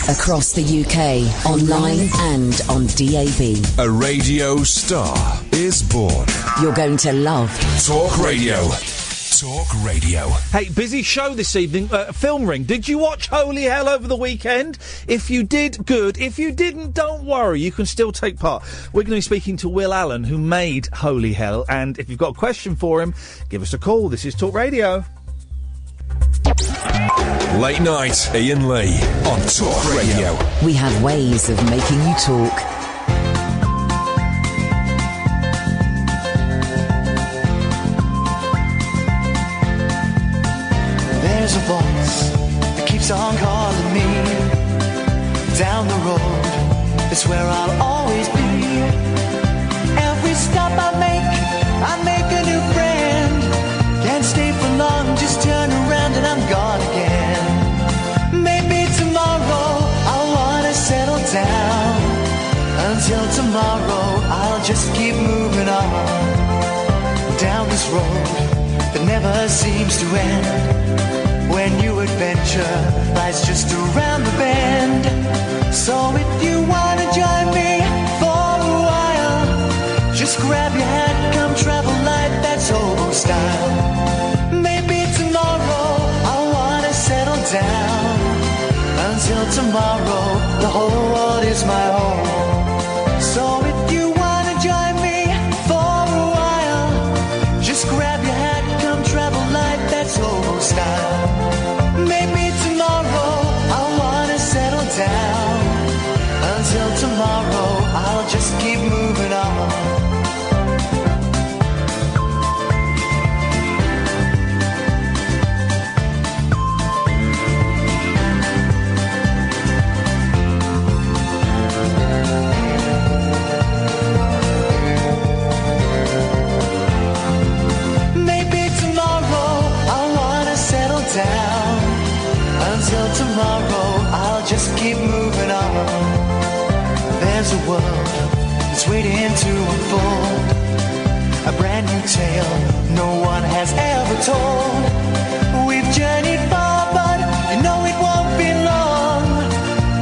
Across the UK, online and on DAB. A radio star is born. You're going to love Talk Radio. Talk Radio. Hey, busy show this evening. Film Ring. Did you watch Holy Hell over the weekend? If you did, good. If you didn't, don't worry. You can still take part. We're going to be speaking to Will Allen, who made Holy Hell. And if you've got a question for him, give us a call. This is Talk Radio. Late night, Iain Lee on Talk Radio. We have ways of making you talk. There's a voice that keeps on calling me. Down the road, it's where I'll always be. Every stop I make a new friend. Can't stay for long, just turn around and I'm gone again. Maybe tomorrow I'll wanna settle down. Until tomorrow I'll just keep moving on. Down this road that never seems to end. When new adventure lies just around the bend. So if you wanna join me for a while, just grab your hat, come travel light, that's hobo style. Maybe tomorrow I wanna settle down. Until tomorrow, the whole world is my home. So if you wanna join me for a while, just grab your hat, come travel light, that's hobo style. Maybe tomorrow I wanna settle down. Until tomorrow I'll just keep moving on. Maybe tomorrow I wanna settle down. Until tomorrow, I'll just keep moving on. There's a world that's waiting to unfold. A brand new tale no one has ever told. We've journeyed far, but you know it won't be long.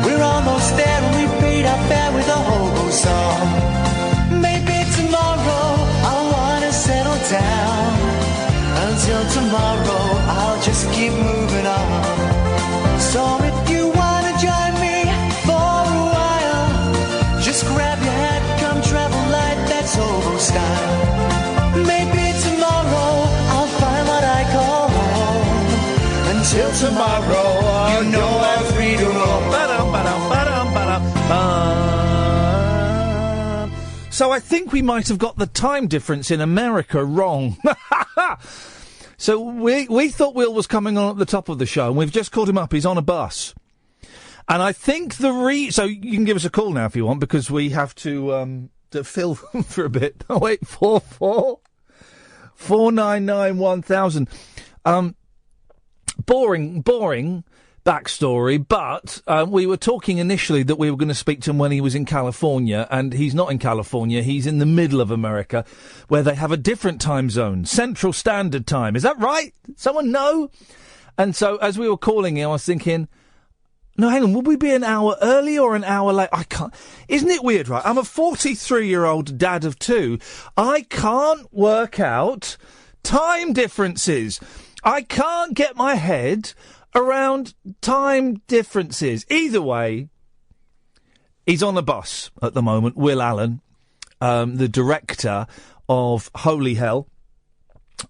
We're almost there and we paid our fare with a hobo song. Maybe tomorrow, I'll wanna settle down. Until tomorrow, I'll just keep moving on. So if you wanna join me for a while, just grab your hat, come travel light, that's hobo style. Maybe tomorrow I'll find what I call home. Until tomorrow, you know I'm free to roam. So I think we might have got the time difference in America wrong. So we thought Will was coming on at the top of the show, and we've just called him up. He's on a bus. And I think so you can give us a call now if you want, because we have to fill for a bit. 0844 499 1000. Boring backstory, but we were talking initially that we were going to speak to him when he was in California, and he's not in California. He's in the middle of America, where they have a different time zone, Central Standard Time. Is that right? Someone know? And so as we were calling him, I was thinking, no, hang on, would we be an hour early or an hour late? I can't. Isn't it weird, right? I'm a 43-year-old dad of two. I can't work out time differences. I can't get my head around time differences. Either way, he's on a bus at the moment, Will Allen, the director of Holy Hell.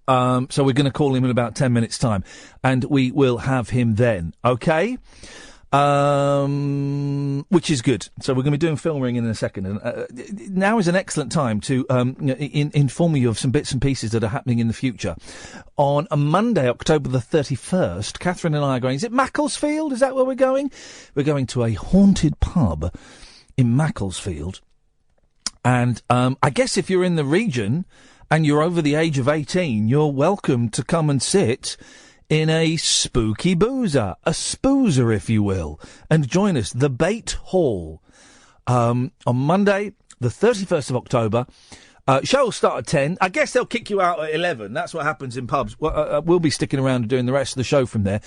So we're going to call him in about 10 minutes' time, and we will have him then, okay? Which is good. So we're going to be doing Film Ring in a second. And now is an excellent time to inform you of some bits and pieces that are happening in the future. On a Monday, October the 31st, Catherine and I are going, is it Macclesfield? Is that where we're going? We're going to a haunted pub in Macclesfield. And I guess if you're in the region and you're over the age of 18, you're welcome to come and sit in a spooky boozer, a spoozer, if you will, and join us, the Bait Hall, on Monday, the 31st of October. Show will start at 10. I guess they'll kick you out at 11. That's what happens in pubs. We'll be sticking around and doing the rest of the show from there.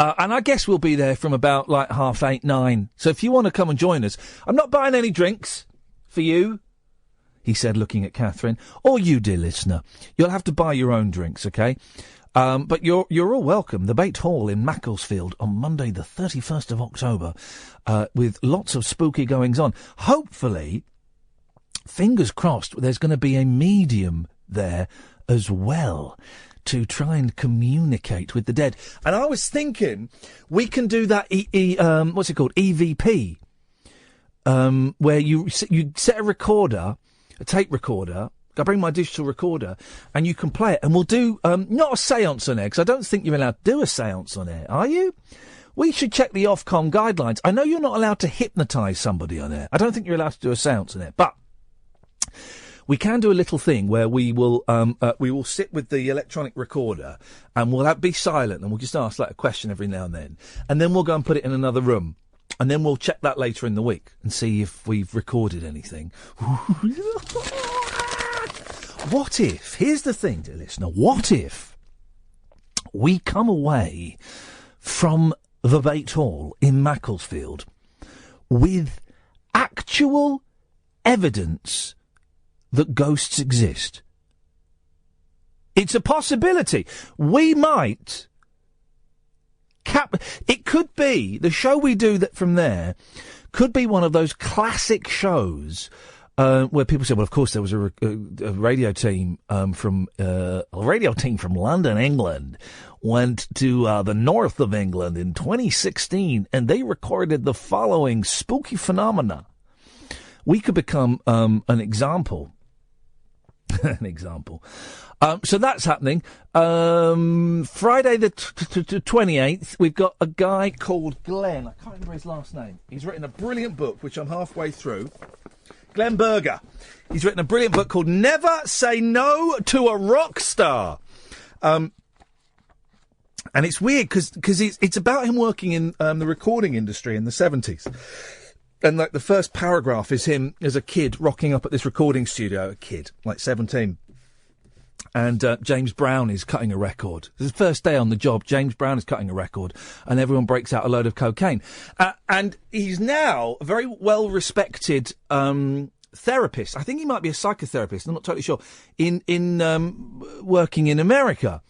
And I guess we'll be there from about 8:30, 9. So if you want to come and join us, I'm not buying any drinks for you, he said, looking at Catherine. Or you, dear listener. You'll have to buy your own drinks, OK? But you're all welcome. The Bait Hall in Macclesfield on Monday the 31st of October, with lots of spooky goings-on. Hopefully, fingers crossed, there's going to be a medium there as well to try and communicate with the dead. And I was thinking we can do that, what's it called, EVP, where you set a recorder, a tape recorder. I bring my digital recorder, and you can play it. And we'll do, not a séance on air, because I don't think you're allowed to do a séance on air, are you? We should check the Ofcom guidelines. I know you're not allowed to hypnotise somebody on air. I don't think you're allowed to do a séance on air, but we can do a little thing where we will sit with the electronic recorder, and we'll be silent, and we'll just ask a question every now and then we'll go and put it in another room, and then we'll check that later in the week and see if we've recorded anything. What if? Here's the thing, dear listener. What if we come away from the Bait Hall in Macclesfield with actual evidence that ghosts exist? It's a possibility. We might. It could be the show we do that from there could be one of those classic shows where people say, "Well, of course, there was a radio team from London, England, went to the north of England in 2016, and they recorded the following spooky phenomena." We could become an example. An example. So that's happening. Friday the 28th, we've got a guy called Glenn. I can't remember his last name. He's written a brilliant book, which I'm halfway through. Glenn Berger. He's written a brilliant book called Never Say No to a Rock Star. And it's weird because it's about him working in the recording industry in the 70s. And the first paragraph is him as a kid rocking up at this recording studio, 17. And James Brown is cutting a record. It's his first day on the job. James Brown is cutting a record, and everyone breaks out a load of cocaine. And he's now a very well-respected therapist. I think he might be a psychotherapist. I'm not totally sure. In working in America.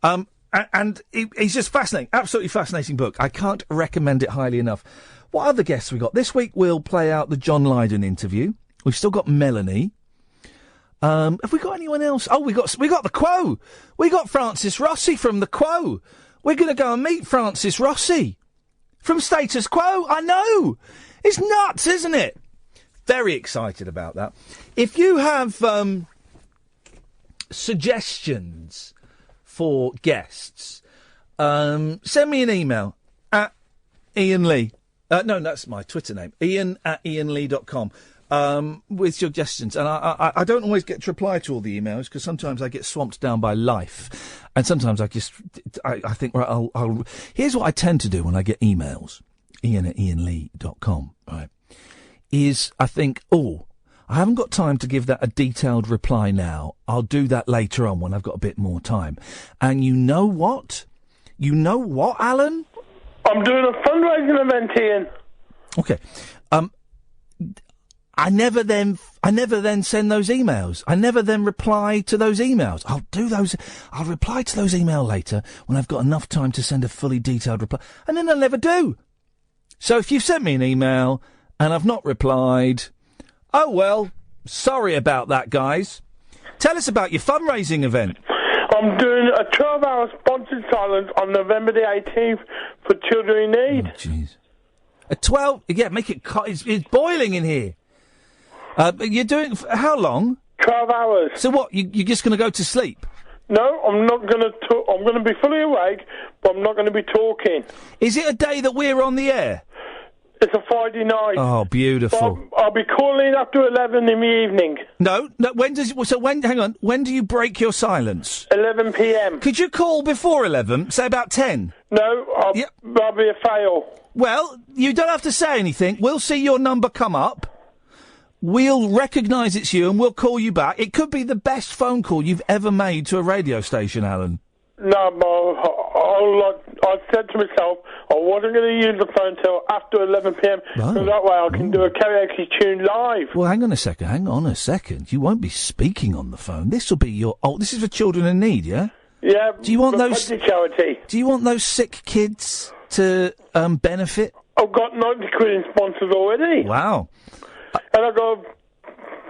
And he's just fascinating. Absolutely fascinating book. I can't recommend it highly enough. What other guests we got? This week we'll play out the John Lydon interview. We've still got Melanie. Have we got anyone else? Oh, we got the Quo. We got Francis Rossi from the Quo. We're going to go and meet Francis Rossi from Status Quo. I know. It's nuts, isn't it? Very excited about that. If you have suggestions for guests, send me an email at Iain Lee. No, that's my Twitter name. Iain@iainlee.com. With suggestions. And I don't always get to reply to all the emails because sometimes I get swamped down by life. And sometimes I think, right, I'll here's what I tend to do when I get emails. Iain@iainlee.com, right, is I think, I haven't got time to give that a detailed reply now. I'll do that later on when I've got a bit more time. And you know what? You know what, Alan? I'm doing a fundraising event, Ian. Okay. I never then send those emails. I never then reply to those emails. I'll reply to those emails later when I've got enough time to send a fully detailed reply. And then I'll never do. So if you've sent me an email and I've not replied, oh well, sorry about that, guys. Tell us about your fundraising event. I'm doing a 12-hour sponsored silence on November the 18th for children in need. Oh, jeez. A 12... Yeah, make it... It's boiling in here. You're doing... How long? 12 hours. So what, you're just going to go to sleep? No, I'm not going to talk. I'm going to be fully awake, but I'm not going to be talking. Is it a day that we're on the air? It's a Friday night. Oh, beautiful. I'll be calling after 11 in the evening. No, hang on, when do you break your silence? 11 p.m. Could you call before 11, say about 10? No, I'll be a fail. Well, you don't have to say anything. We'll see your number come up. We'll recognise it's you and we'll call you back. It could be the best phone call you've ever made to a radio station, Alan. No, I said to myself I wasn't going to use the phone till after 11 p.m. Oh. so that way I can do a karaoke tune live. Well, hang on a second. You won't be speaking on the phone. This will be your... Oh, this is for children in need, yeah? Yeah. Do you want those... charity. Do you want those sick kids to benefit? I've got 90 quid in sponsors already. Wow. And I've got a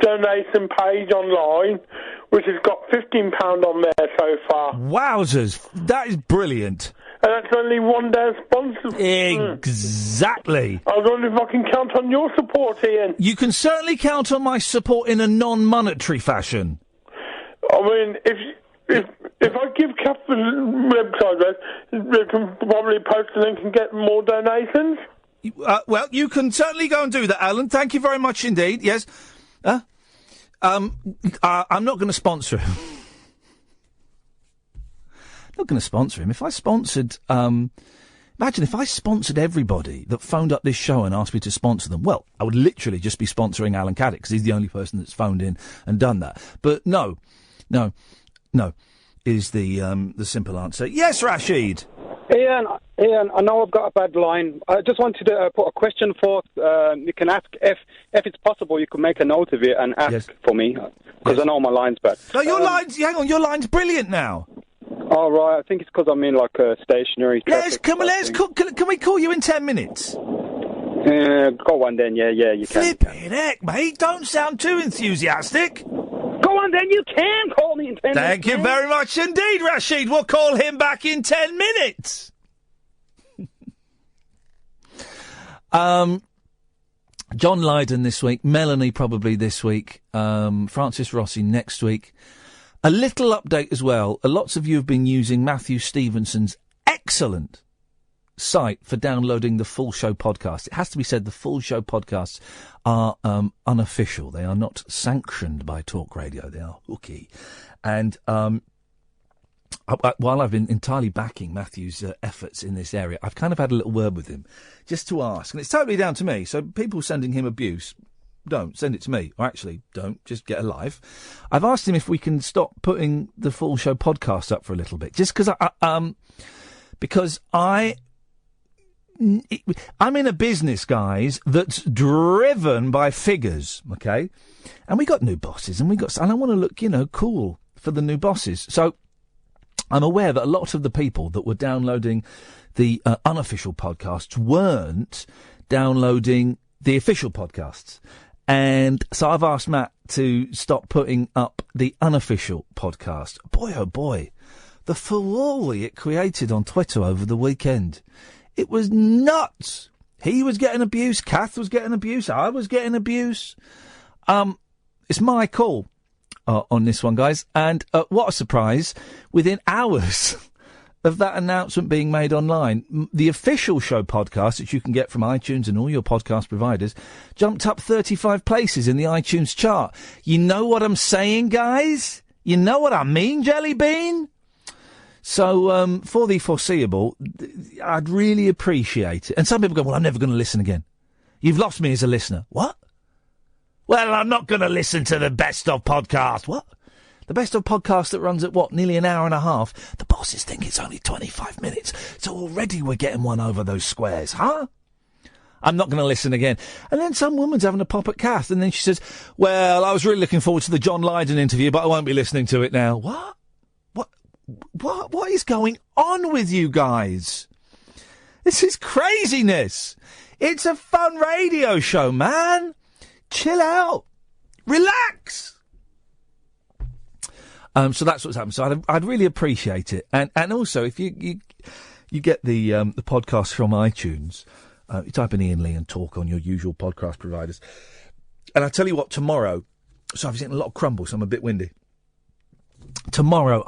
donation page online, which has got £15 on there so far. Wowzers. That is brilliant. And that's only one day of sponsors. Exactly. I was wondering if I can count on your support, Ian. You can certainly count on my support in a non-monetary fashion. I mean, if I give Kath the website address, they can probably post a link and get more donations. Well, you can certainly go and do that, Alan. Thank you very much indeed. Yes. I'm not going to sponsor him. Not going to sponsor him. If I sponsored, imagine if I sponsored everybody that phoned up this show and asked me to sponsor them. Well, I would literally just be sponsoring Alan Caddick because he's the only person that's phoned in and done that. But no, is the simple answer. Yes, Rashid. Ian, I know I've got a bad line. I just wanted to put a question forth. You can ask if it's possible. You can make a note of it and ask for me because I know my line's bad. No, your line's. Hang on, your line's brilliant now. All right, I think it's because I'm in like a stationary. Can we call you in 10 minutes? Go on then. Yeah, you can. Flipping heck, mate! Don't sound too enthusiastic. Go on then, you can call me in 10 minutes. Thank you very much indeed, Rashid. We'll call him back in 10 minutes. John Lydon this week, Melanie probably this week, Francis Rossi next week. A little update as well. Lots of you have been using Matthew Stevenson's excellent site for downloading the full show podcast. It has to be said the full show podcasts are unofficial. They are not sanctioned by Talk Radio. They are hooky. And while I've been entirely backing Matthew's efforts in this area, I've kind of had a little word with him just to ask. And it's totally down to me. So people sending him abuse, don't send it to me. Or actually, don't. Just get a life. I've asked him if we can stop putting the full show podcast up for a little bit. Just because I'm in a business, guys, that's driven by figures, okay? And we got new bosses, and I want to look, cool for the new bosses. So I'm aware that a lot of the people that were downloading the unofficial podcasts weren't downloading the official podcasts. And so I've asked Matt to stop putting up the unofficial podcast. Boy, oh boy, the furore it created on Twitter over the weekend. It was nuts. He was getting abuse. Kath was getting abuse. I was getting abuse. It's my call on this one, guys. And what a surprise. Within hours of that announcement being made online, the official show podcast that you can get from iTunes and all your podcast providers jumped up 35 places in the iTunes chart. You know what I'm saying, guys? You know what I mean, Jelly Bean? So, for the foreseeable, I'd really appreciate it. And some people go, well, I'm never going to listen again. You've lost me as a listener. What? Well, I'm not going to listen to the Best of podcast. What? The Best of podcast that runs at, nearly an hour and a half? The bosses think it's only 25 minutes. So already we're getting one over those squares, huh? I'm not going to listen again. And then some woman's having a pop at Kath, and then she says, well, I was really looking forward to the John Lydon interview, but I won't be listening to it now. What? What is going on with you guys? This is craziness. It's a fun radio show, man. Chill out. Relax. So that's what's happened. So I'd really appreciate it. And also, if you get the podcast from iTunes, you type in Iain Lee and talk on your usual podcast providers. And I tell you what, tomorrow, so I've eaten a lot of crumble, so I'm a bit windy. Tomorrow,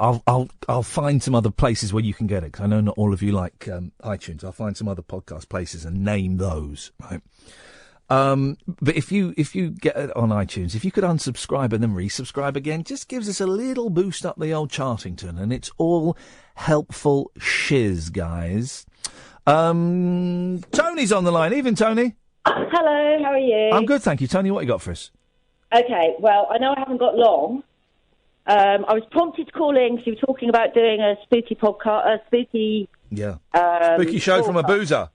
I'll find some other places where you can get it, because I know not all of you like iTunes. I'll find some other podcast places and name those, right? But if you get it on iTunes, if you could unsubscribe and then resubscribe again, just gives us a little boost up the old Chartington, and it's all helpful shiz, guys. Tony's on the line. Evening, Tony. Hello, how are you? I'm good, thank you. Tony, what you got for us? Okay, well, I know I haven't got long. I was prompted to call in because you were talking about doing a spooky podcast, a spooky Yeah. Spooky show from a boozer.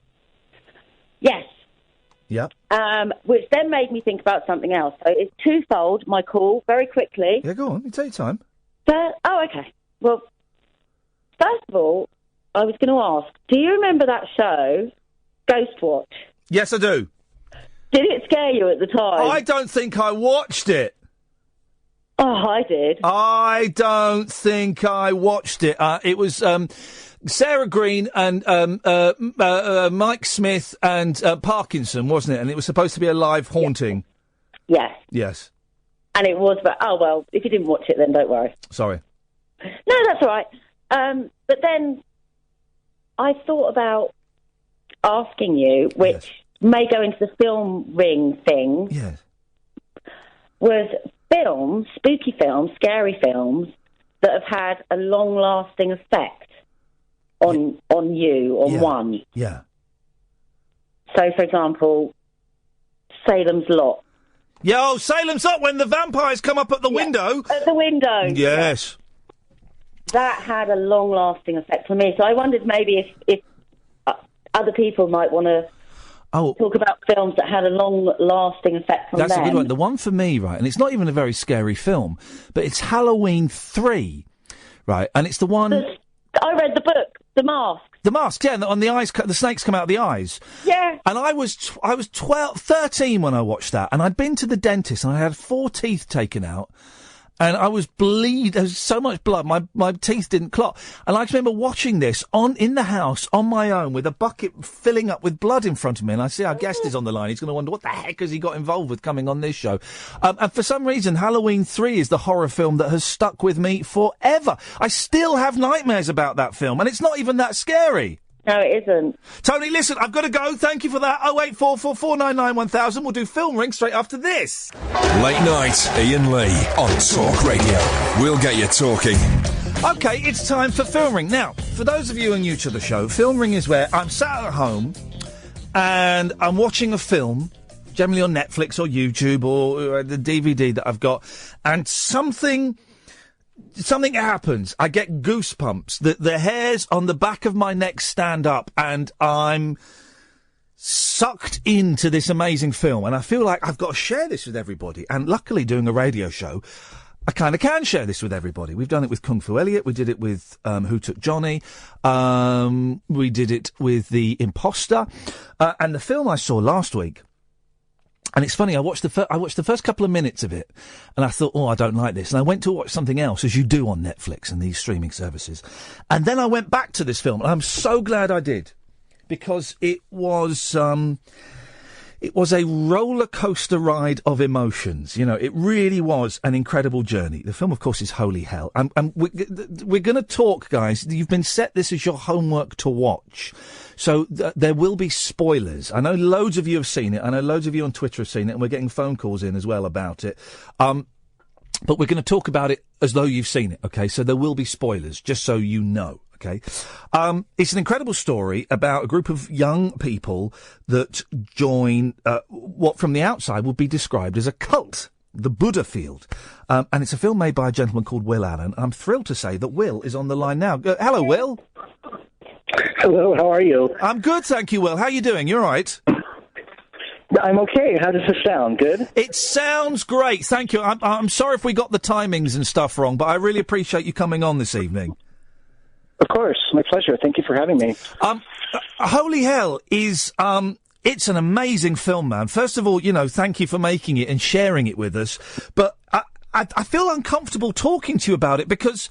Yes. Yep. Which then made me think about something else. So it's twofold, my call, very quickly. Yeah, go on. You take your time. Okay. Well, first of all, I was going to ask, do you remember that show, Ghostwatch? Yes, I do. Did it scare you at the time? I don't think I watched it. Oh, I did. I don't think I watched it. It was Sarah Green and Mike Smith and Parkinson, wasn't it? And it was supposed to be a live haunting. Yes. Yes. And it was, but oh well, if you didn't watch it, then don't worry. Sorry. No, that's all right. But then I thought about asking you, which may go into the film ring thing. Yes. Was films, spooky films, scary films that have had a long-lasting effect on you, on one. Yeah. So, for example, Salem's Lot. Yo, Salem's Lot, when the vampires come up at the window. At the window. Yes. That had a long-lasting effect on me. So I wondered maybe if other people might want to talk about films that had a long-lasting effect on them. That's a good one. The one for me, right, and it's not even a very scary film, but it's Halloween 3, right, and it's the one... I read the book, The Mask. The Mask, yeah, and on the eyes, the snakes come out of the eyes. Yeah. And I was 13 when I watched that, and I'd been to the dentist, and I had 4 teeth taken out, and I was there was so much blood, my teeth didn't clot. And I just remember watching this in the house, on my own, with a bucket filling up with blood in front of me, and I see our guest is on the line. He's going to wonder, what the heck has he got involved with coming on this show? And for some reason, Halloween 3 is the horror film that has stuck with me forever. I still have nightmares about that film, and it's not even that scary. No, it isn't. Tony, listen, I've got to go. Thank you for that. 0844 499 1000. We'll do Film Ring straight after this. Late night, Iain Lee on Talk Radio. We'll get you talking. OK, it's time for Film Ring. Now, for those of you who are new to the show, Film Ring is where I'm sat at home and I'm watching a film, generally on Netflix or YouTube or the DVD that I've got, and something happens. I get goosebumps. The hairs on the back of my neck stand up, and I'm sucked into this amazing film. And I feel like I've got to share this with everybody. And luckily, doing a radio show, I kind of can share this with everybody. We've done it with Kung Fu Elliot. We did it with Who Took Johnny. We did it with The Imposter. And the film I saw last week, and it's funny, I watched the first couple of minutes of it, and I thought, I don't like this. And I went to watch something else, as you do on Netflix and these streaming services. And then I went back to this film, and I'm so glad I did, because it was a roller coaster ride of emotions. You know, it really was an incredible journey. The film, of course, is Holy Hell. And we're going to talk, guys. You've been set this as your homework to watch. So there will be spoilers. I know loads of you have seen it. I know loads of you on Twitter have seen it, and we're getting phone calls in as well about it. But we're going to talk about it as though you've seen it, okay? So there will be spoilers, just so you know, okay? It's an incredible story about a group of young people that join what from the outside would be described as a cult, the Buddha Field. And it's a film made by a gentleman called Will Allen. I'm thrilled to say that Will is on the line now. Hello, Will. Hello, how are you? I'm good, thank you, Will. How are you doing? You all right? I'm okay. How does this sound? Good? It sounds great, thank you. I'm sorry if we got the timings and stuff wrong, but I really appreciate you coming on this evening. Of course, my pleasure. Thank you for having me. Holy Hell is... it's an amazing film, man. First of all, thank you for making it and sharing it with us. But I feel uncomfortable talking to you about it because...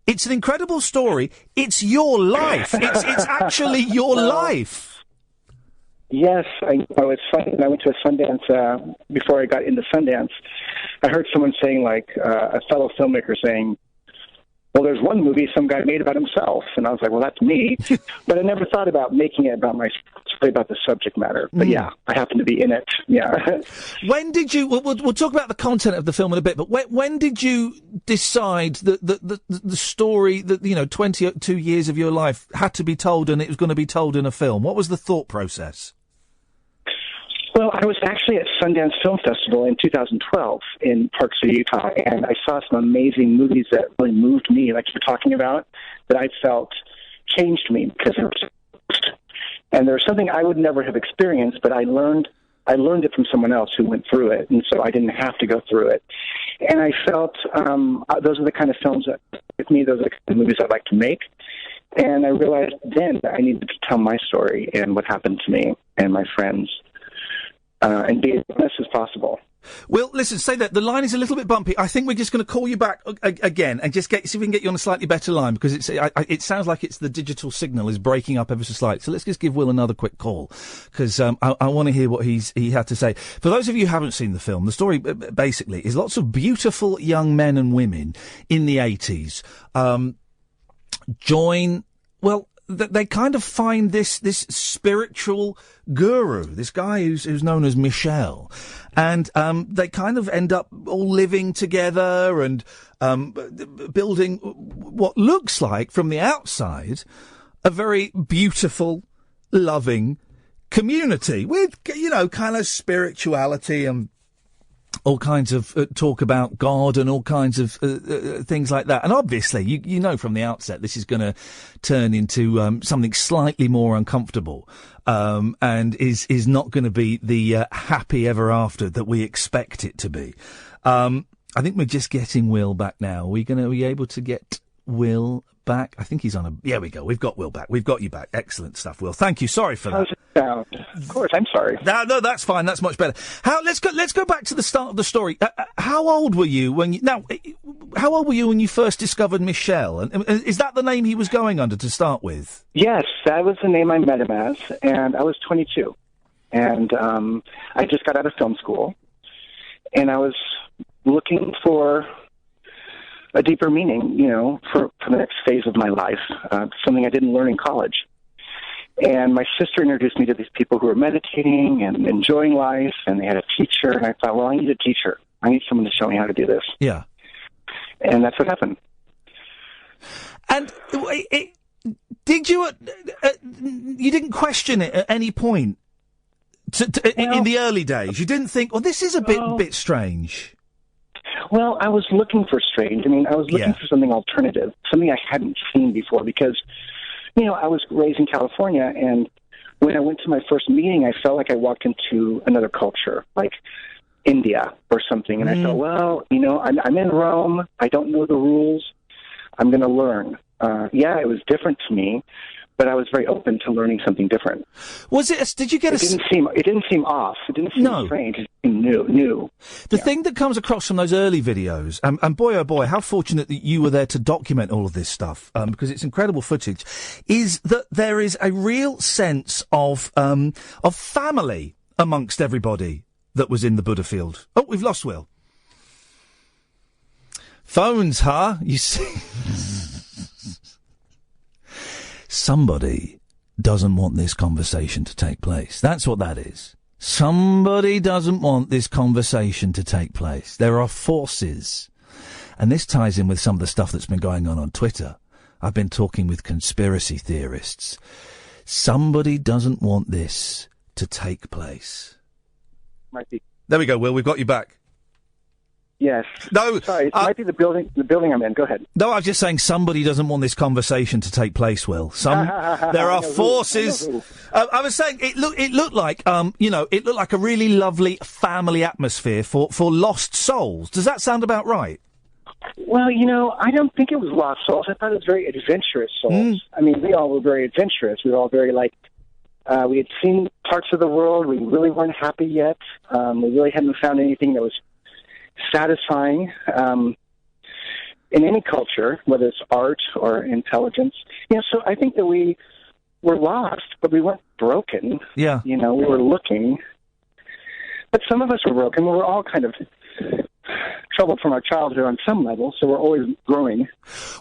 it's an incredible story. It's your life. It's actually your life. Yes. It's funny. When I went to a Sundance, before I got into Sundance, I heard someone saying, a fellow filmmaker saying, well, there's one movie some guy made about himself. And I was like, well, that's me. But I never thought about making it about myself. It's really about the subject matter. But yeah, I happen to be in it. Yeah. When did you, we'll talk about the content of the film in a bit, but when did you decide that the story that, 22 years of your life had to be told and it was going to be told in a film? What was the thought process? Well, I was actually at Sundance Film Festival in 2012 in Park City, Utah, and I saw some amazing movies that really moved me, like you're talking about, that I felt changed me because there was something I would never have experienced, but I learned it from someone else who went through it, and so I didn't have to go through it. And I felt those are the kind of films that, with me, those are the kind of movies I like to make. And I realized then that I needed to tell my story and what happened to me and my friends, and be as honest as possible. Well, listen, say that. The line is a little bit bumpy. I think we're just going to call you back again and just see if we can get you on a slightly better line, because it sounds like it's the digital signal is breaking up ever so slightly. So let's just give Will another quick call, because I want to hear what he had to say. For those of you who haven't seen the film, the story basically is lots of beautiful young men and women in the 80s they kind of find this spiritual guru, this guy who's known as Michel, and they kind of end up all living together and building what looks like, from the outside, a very beautiful, loving community with, kind of spirituality and all kinds of talk about God and all kinds of things like that. And obviously, you know from the outset, this is going to turn into something slightly more uncomfortable, and is not going to be the happy ever after that we expect it to be. I think we're just getting Will back now. Are we able to get Will back? I think he's on a... Yeah, we go. We've got Will back. We've got you back. Excellent stuff, Will. Thank you. Sorry for that. How's it sound? Of course, I'm sorry. No, that's fine. That's much better. Let's go back to the start of the story. How old were you when you first discovered Michel? And is that the name he was going under to start with? Yes, that was the name I met him as, and I was 22. And I just got out of film school, and I was looking for a deeper meaning, for the next phase of my life, something I didn't learn in college. And my sister introduced me to these people who were meditating and enjoying life, and they had a teacher, and I thought, well, I need a teacher. I need someone to show me how to do this. Yeah. And that's what happened. And did you... you didn't question it at any point in the early days? You didn't think, this is a bit strange? Well, I was looking for strange. I mean, I was looking for something alternative, something I hadn't seen before, because, I was raised in California, and when I went to my first meeting, I felt like I walked into another culture, like India or something, and I thought, well, I'm in Rome, I don't know the rules, I'm going to learn. It was different to me, but I was very open to learning something different. Was it? Did you get It didn't seem off. It didn't seem strange. It seemed new. The thing that comes across from those early videos, and boy oh boy, how fortunate that you were there to document all of this stuff, because it's incredible footage, is that there is a real sense of family amongst everybody that was in the Buddha field. Oh, we've lost Will. Phones, huh? You see. Somebody doesn't want this conversation to take place. That's what that is. Somebody doesn't want this conversation to take place. There are forces. And this ties in with some of the stuff that's been going on Twitter. I've been talking with conspiracy theorists. Somebody doesn't want this to take place. Might be. There we go, Will. We've got you back. Yes. No. Sorry, it might be the building I'm in. Go ahead. No, I was just saying somebody doesn't want this conversation to take place, Will. There are forces. I was saying it looked like a really lovely family atmosphere for lost souls. Does that sound about right? Well, I don't think it was lost souls. I thought it was very adventurous souls. I mean, we all were very adventurous. We were all very we had seen parts of the world. We really weren't happy yet. We really hadn't found anything that was satisfying in any culture, whether it's art or intelligence. So I think that we were lost, but we weren't broken. Yeah. We were looking. But some of us were broken. We were all kind of troubled from our childhood on some level, so we're always growing.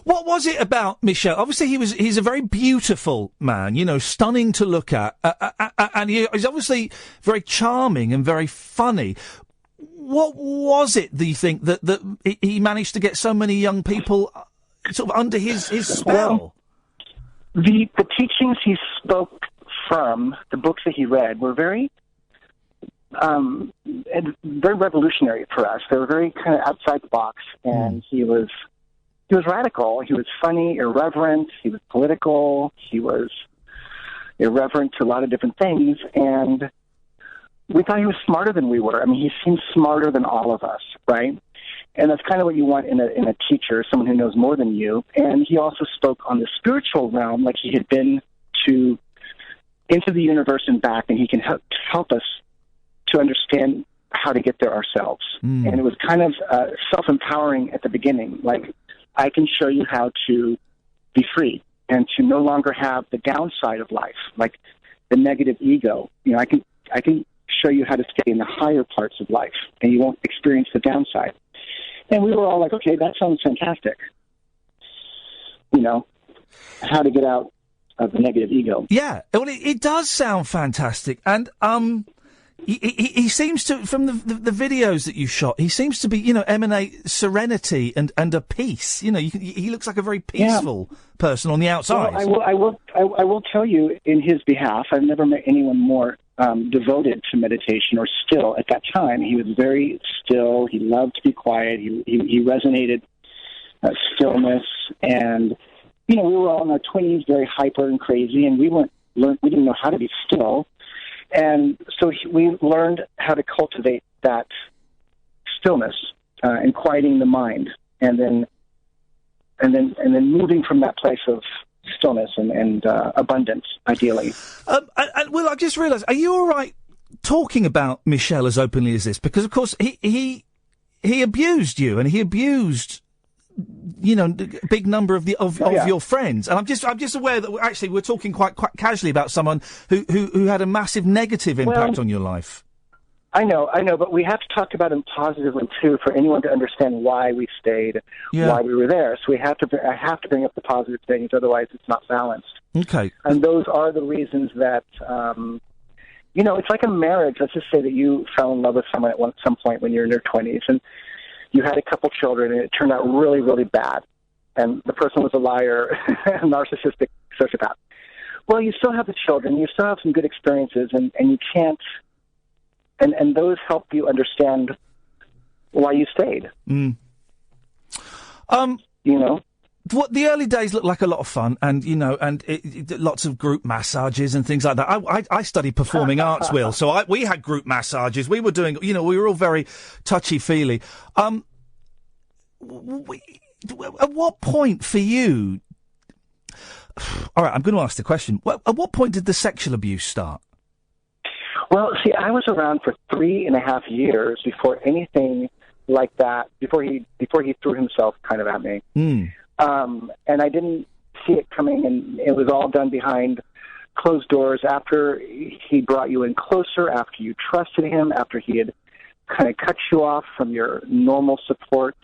What was it about Michel? Obviously, he's a very beautiful man, stunning to look at, and he's obviously very charming and very funny. What was it, do you think, that he managed to get so many young people sort of under his spell? Well, the teachings he spoke from, the books that he read, were very revolutionary for us. They were very kind of outside the box, and he was he was radical. He was funny, irreverent. He was political. He was irreverent to a lot of different things, and we thought he was smarter than we were. I mean, he seemed smarter than all of us, right? And that's kind of what you want in a teacher, someone who knows more than you. And he also spoke on the spiritual realm, like he had been into the universe and back, and he can help us to understand how to get there ourselves. And it was kind of self-empowering at the beginning. Like, I can show you how to be free and to no longer have the downside of life, like the negative ego. You know, I can show you how to stay in the higher parts of life, and you won't experience the downside. And we were all like, okay, that sounds fantastic. You know, how to get out of the negative ego. Yeah, well, it does sound fantastic. And he seems to, from the videos that you shot, he seems to be, you know, emanate serenity and a peace. You know, he looks like a very peaceful person on the outside. Well, I will tell you in his behalf, I've never met anyone more devoted to meditation or still at that time. He was very still. He loved to be quiet. He resonated stillness. And, you know, we were all in our 20s, very hyper and crazy, and we didn't know how to be still. And so we learned how to cultivate that stillness and quieting the mind, and then moving from that place of stillness and abundance, ideally. Well, I just realised, are you all right talking about Michelle as openly as this? Because, of course, he abused you, and he abused, you know, a big number of your friends. And I'm just aware that actually we're talking quite casually about someone who had a massive negative impact on your life. I know, but we have to talk about him positively too, for anyone to understand why we stayed, why we were there. So I have to bring up the positive things, otherwise it's not balanced. Okay. And those are the reasons that, you know, it's like a marriage. Let's just say that you fell in love with someone at some point when you're in your 20s, and you had a couple children, and it turned out really, really bad. And the person was a liar, a narcissistic sociopath. Well, you still have the children. You still have some good experiences, and you can't... And those help you understand why you stayed. You know? What the early days looked like a lot of fun, and you know, and lots of group massages and things like that. I studied performing arts, Will, so we had group massages. We were doing, you know, we were all very touchy feely. At what point for you? All right, I'm going to ask the question. At what point did the sexual abuse start? Well, see, I was around for 3.5 years before anything like that. Before he threw himself kind of at me. And I didn't see it coming, and it was all done behind closed doors after he brought you in closer, after you trusted him, after he had kind of cut you off from your normal support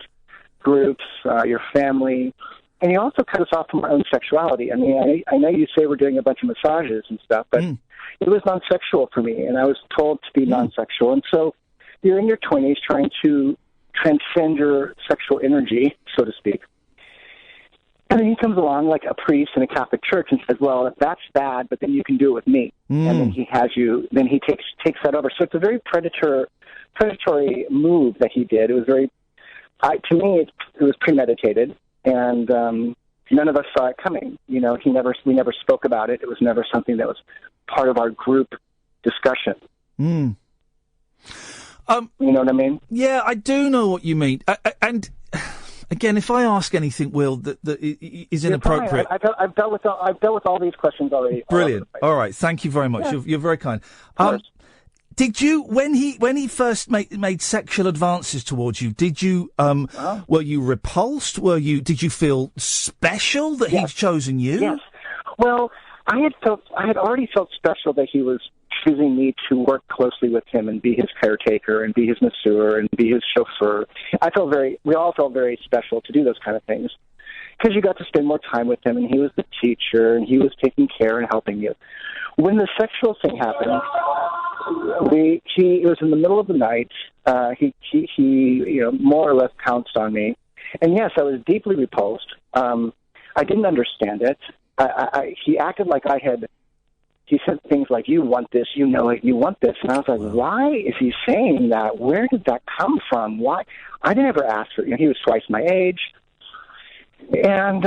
groups, your family. And he also cut us off from our own sexuality. I mean, I know you say we're doing a bunch of massages and stuff, but it was non-sexual for me, and I was told to be non-sexual. And so you're in your 20s trying to transcend your sexual energy, so to speak. And then he comes along like a priest in a Catholic church and says, well, that's bad, but then you can do it with me. And then he has you, then he takes that over. So it's a very predatory move that he did. It was very, to me, it was premeditated, and none of us saw it coming. You know, we never spoke about it. It was never something that was part of our group discussion. You know what I mean? Yeah, I do know what you mean. And again, if I ask anything, Will, that is inappropriate, I've dealt with all these questions already. Brilliant. All right, thank you very much. Yeah. You're very kind. Did you, when he first made sexual advances towards you, did you were you repulsed? Did you feel special that he'd chosen you? Yes. Well, I had already felt special that he was choosing me to work closely with him and be his caretaker and be his masseur and be his chauffeur. We all felt very special to do those kind of things because you got to spend more time with him, and he was the teacher, and he was taking care and helping you. When the sexual thing happened, it was in the middle of the night. He more or less pounced on me, and yes, I was deeply repulsed. I didn't understand it. He acted like he said things like, you want this, you know it, you want this. And I was like, why is he saying that? Where did that come from? Why? I never asked for it. You know, he was twice my age. And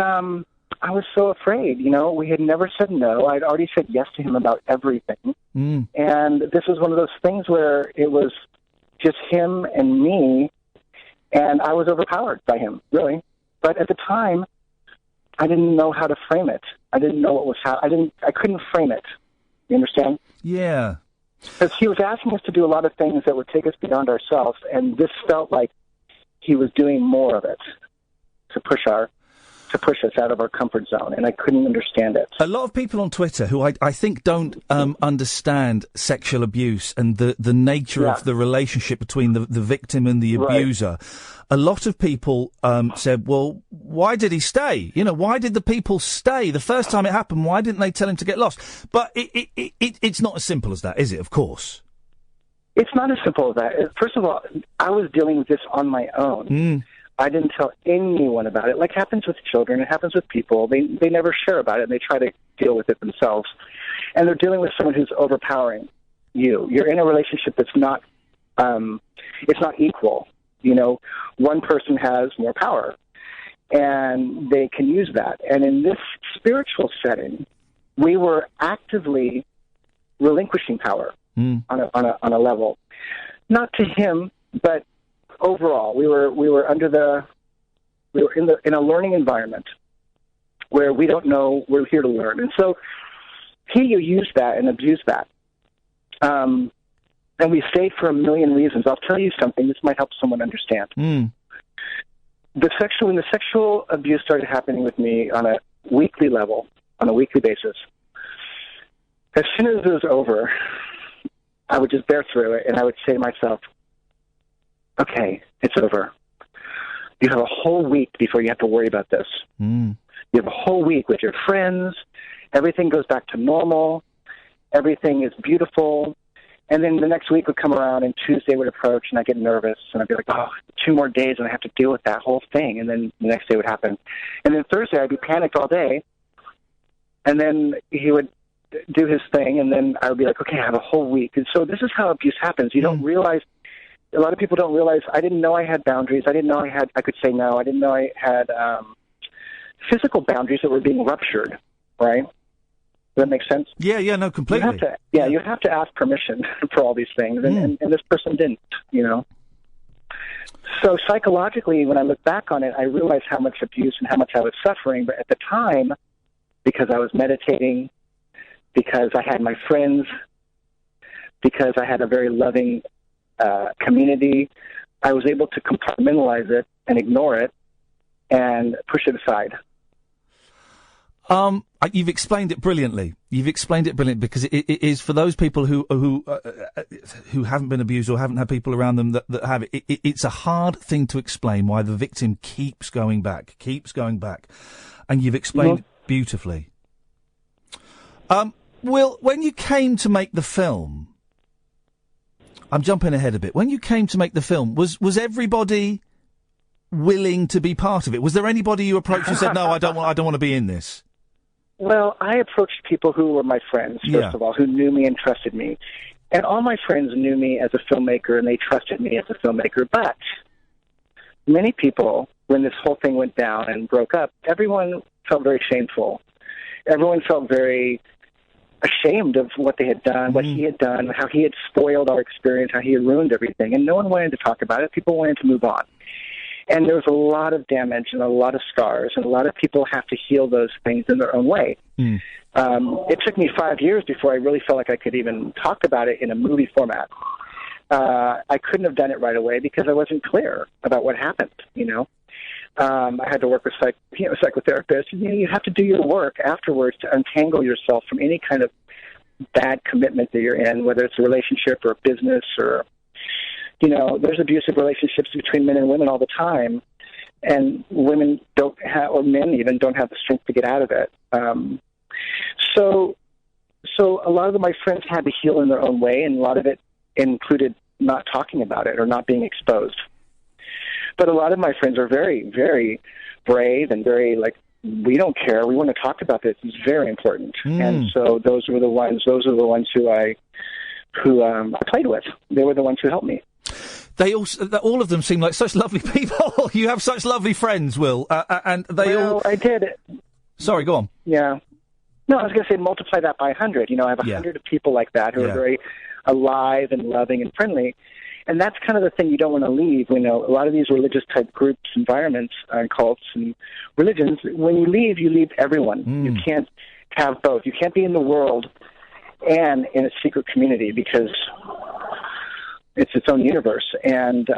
I was so afraid, we had never said no. I'd already said yes to him about everything. And this was one of those things where it was just him and me, and I was overpowered by him, really. But at the time, I didn't know how to frame it. I didn't know what was happening. I couldn't frame it. You understand? Yeah. Because he was asking us to do a lot of things that would take us beyond ourselves, and this felt like he was doing more of it to push us out of our comfort zone, and I couldn't understand it. A lot of people on Twitter who I think don't understand sexual abuse and the nature of the relationship between the victim and the abuser. A lot of people said, well, why did he stay? Why did the people stay? The first time it happened, why didn't they tell him to get lost? But it's not as simple as that, is it, of course? It's not as simple as that. First of all, I was dealing with this on my own. I didn't tell anyone about it. Like happens with children, it happens with people. They never share about it, and they try to deal with it themselves. And they're dealing with someone who's overpowering you. You're in a relationship that's not, it's not equal. One person has more power, and they can use that. And in this spiritual setting, we were actively relinquishing power on a level, not to him, but overall. We were in a learning environment where we don't know, we're here to learn. And so he used that and abused that. And we stayed for a million reasons. I'll tell you something. This might help someone understand. When the sexual abuse started happening with me on a weekly level, on a weekly basis, as soon as it was over, I would just bear through it, and I would say to myself, okay, it's over. You have a whole week before you have to worry about this. You have a whole week with your friends. Everything goes back to normal. Everything is beautiful. And then the next week would come around, and Tuesday would approach, and I'd get nervous, and I'd be like, 2 more days, and I have to deal with that whole thing. And then the next day would happen. And then Thursday, I'd be panicked all day, and then he would do his thing, and then I would be like, okay, I have a whole week. And so this is how abuse happens. You don't realize, a lot of people don't realize, I didn't know I had boundaries. I didn't know I could say no. I didn't know I had physical boundaries that were being ruptured, right? Does that make sense? Yeah, no, completely. You have to ask permission for all these things, and this person didn't, So psychologically, when I look back on it, I realized how much abuse and how much I was suffering. But at the time, because I was meditating, because I had my friends, because I had a very loving community, I was able to compartmentalize it and ignore it and push it aside. You've explained it brilliantly. Because it is for those people who haven't been abused or haven't had people around them that have it. It's a hard thing to explain why the victim keeps going back, and you've explained it beautifully. Will, when you came to make the film, I'm jumping ahead a bit. When you came to make the film, was everybody willing to be part of it? Was there anybody you approached and said, "No, I don't want to be in this"? Well, I approached people who were my friends, first of all, who knew me and trusted me. And all my friends knew me as a filmmaker, and they trusted me as a filmmaker. But many people, when this whole thing went down and broke up, everyone felt very shameful. Everyone felt very ashamed of what they had done, what he had done, how he had spoiled our experience, how he had ruined everything. And no one wanted to talk about it. People wanted to move on. And there was a lot of damage and a lot of scars, and a lot of people have to heal those things in their own way. It took me 5 years before I really felt like I could even talk about it in a movie format. I couldn't have done it right away because I wasn't clear about what happened, I had to work with psychotherapists. You have to do your work afterwards to untangle yourself from any kind of bad commitment that you're in, whether it's a relationship or a business or... there's abusive relationships between men and women all the time, and women don't have, or men even don't have the strength to get out of it. So a lot of my friends had to heal in their own way, and a lot of it included not talking about it or not being exposed. But a lot of my friends are very, very brave and very we don't care. We want to talk about this. It's very important. And so those are the ones who I played with. They were the ones who helped me. They all of them seem like such lovely people. You have such lovely friends, Will, and they all. I did. Sorry, go on. Yeah. No, I was going to say multiply that by 100. I have 100 of people like that who are very alive and loving and friendly. And that's kind of the thing you don't want to leave. A lot of these religious type groups, environments, and cults and religions, when you leave everyone. You can't have both. You can't be in the world and in a secret community because it's its own universe. And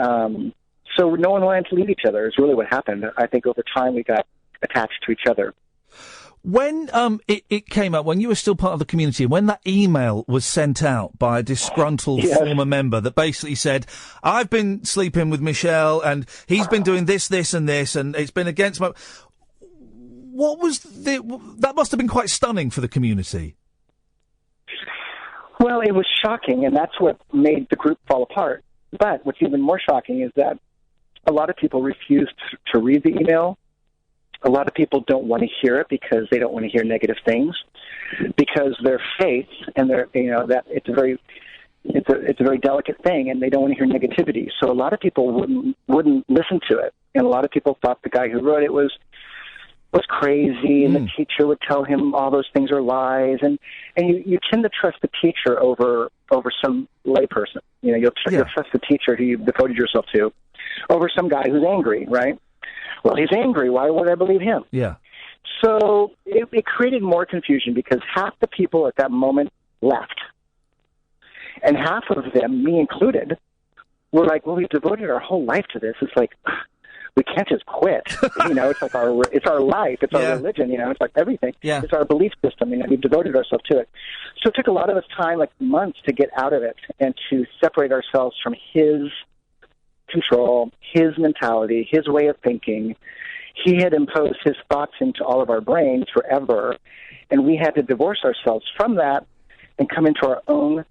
so no one wanted to leave each other is really what happened. I think over time we got attached to each other. When it came up, when you were still part of the community, when that email was sent out by a disgruntled former member that basically said, I've been sleeping with Michelle and he's been doing this, this and this and it's been against my... That must have been quite stunning for the community. Well, it was shocking, and that's what made the group fall apart. But what's even more shocking is that a lot of people refused to read the email. A lot of people don't want to hear it because they don't want to hear negative things, because their faith and that it's a very delicate thing, and they don't want to hear negativity. So a lot of people wouldn't listen to it, and a lot of people thought the guy who wrote it was crazy, and the teacher would tell him all those things are lies, and you tend to trust the teacher over some layperson. You'll trust the teacher who you've devoted yourself to over some guy who's angry, right? Well, he's angry. Why would I believe him? Yeah. So it created more confusion because half the people at that moment left, and half of them, me included, were like, "Well, we've devoted our whole life to this. It's like." We can't just quit. It's like it's our life. It's our religion. It's like everything. Yeah. It's our belief system. We've devoted ourselves to it. So it took a lot of us time, like months, to get out of it and to separate ourselves from his control, his mentality, his way of thinking. He had imposed his thoughts into all of our brains forever, and we had to divorce ourselves from that and come into our own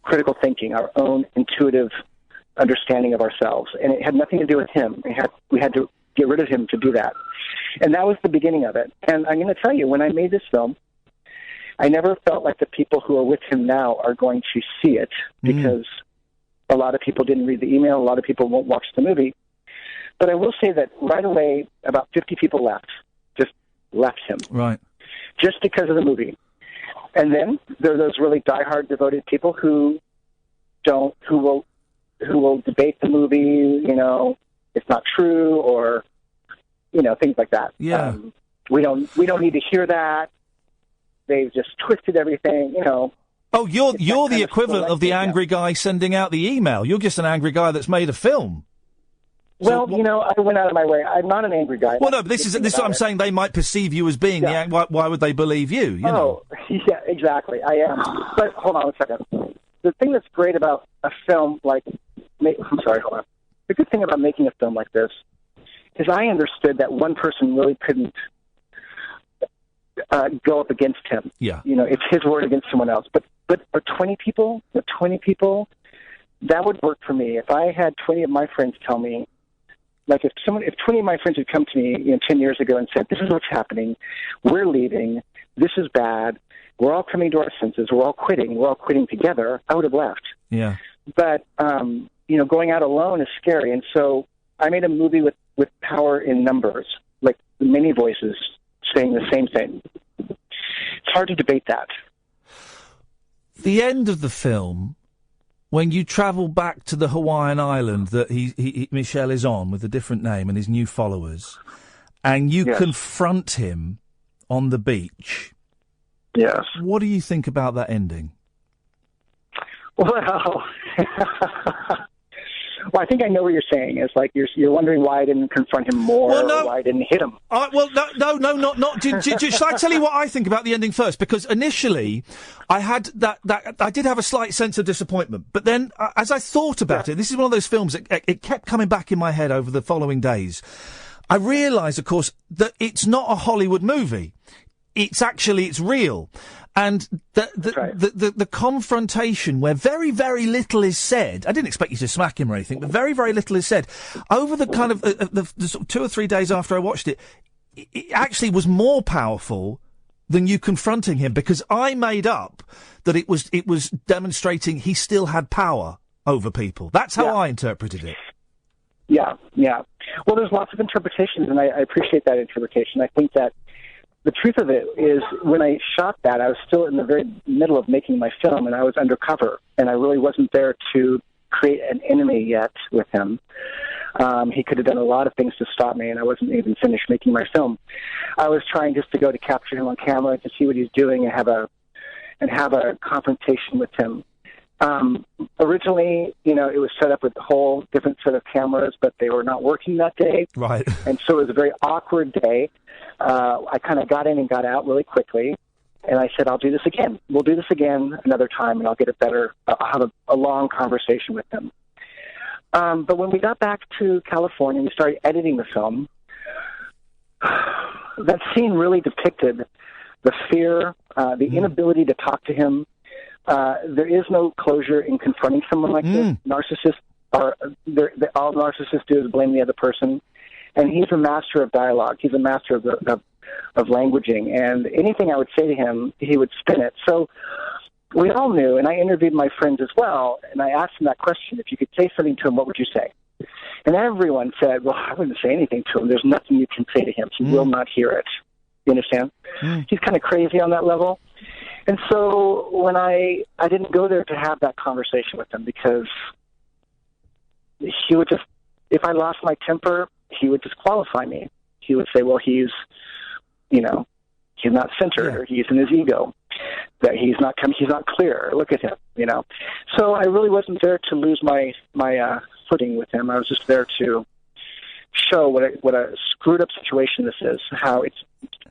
critical thinking, our own intuitive understanding of ourselves. And it had nothing to do with him. We had to get rid of him to do that. And that was the beginning of it. And I'm going to tell you, when I made this film, I never felt like the people who are with him now are going to see it because a lot of people didn't read the email. A lot of people won't watch the movie. But I will say that right away, about 50 people left him. Right. Just because of the movie. And then there are those really diehard, devoted people who will debate the movie, it's not true, or, things like that. Yeah. We don't need to hear that. They've just twisted everything, Oh, you're the equivalent of the angry guy sending out the email. You're just an angry guy that's made a film. Well, I went out of my way. I'm not an angry guy. Well, no, but this is what I'm saying. They might perceive you as being why would they believe you? Yeah, exactly. I am. But hold on a second. The thing that's great about a film like... I'm sorry, hold on. The good thing about making a film like this is I understood that one person really couldn't go up against him. Yeah. It's his word against someone else. But 20 people, that would work for me. If I had 20 of my friends tell me, like if 20 of my friends had come to me 10 years ago and said, this is what's happening, we're leaving, this is bad, we're all coming to our senses, we're all quitting together, I would have left. Yeah. But, going out alone is scary. And so I made a movie with power in numbers, like many voices saying the same thing. It's hard to debate that. The end of the film, when you travel back to the Hawaiian island that Michelle is on with a different name and his new followers, and you confront him on the beach. Yes. What do you think about that ending? Well, I think I know what you're saying. It's like you're wondering why I didn't confront him more, or why I didn't hit him. Not. Shall I tell you what I think about the ending first? Because initially, I had I did have a slight sense of disappointment. But then, as I thought about it, this is one of those films it kept coming back in my head over the following days. I realised, of course, that it's not a Hollywood movie. It's real. And the confrontation where very, very little is said, I didn't expect you to smack him or anything, but very, very little is said. Over the kind of the sort of 2 or 3 days after I watched it, it actually was more powerful than you confronting him, because I made up that it was demonstrating he still had power over people. That's how I interpreted it. Yeah. Well, there's lots of interpretations, and I appreciate that interpretation. I think that the truth of it is, when I shot that, I was still in the very middle of making my film, and I was undercover, and I really wasn't there to create an enemy yet with him. He could have done a lot of things to stop me, and I wasn't even finished making my film. I was trying just to go to capture him on camera, to see what he's doing, and have a confrontation with him. Originally, it was set up with a whole different set of cameras, but they were not working that day. Right. And so it was a very awkward day. I kind of got in and got out really quickly. And I said, I'll do this again. We'll do this again another time, and I'll get it better. I'll have a long conversation with him. But when we got back to California, we started editing the film. That scene really depicted the fear, the inability to talk to him. There is no closure in confronting someone like this. All narcissists do is blame the other person. And he's a master of dialogue. He's a master of languaging. And anything I would say to him, he would spin it. So we all knew, and I interviewed my friends as well, and I asked them that question: if you could say something to him, what would you say? And everyone said, well, I wouldn't say anything to him. There's nothing you can say to him. He will not hear it. You understand? He's kind of crazy on that level. And so when I didn't go there to have that conversation with him, because he would just, if I lost my temper, he would disqualify me. He would say, well, he's not centered, or he's in his ego, that he's not clear. Look at him, So I really wasn't there to lose my footing with him. I was just there to show what a screwed up situation this is, how it's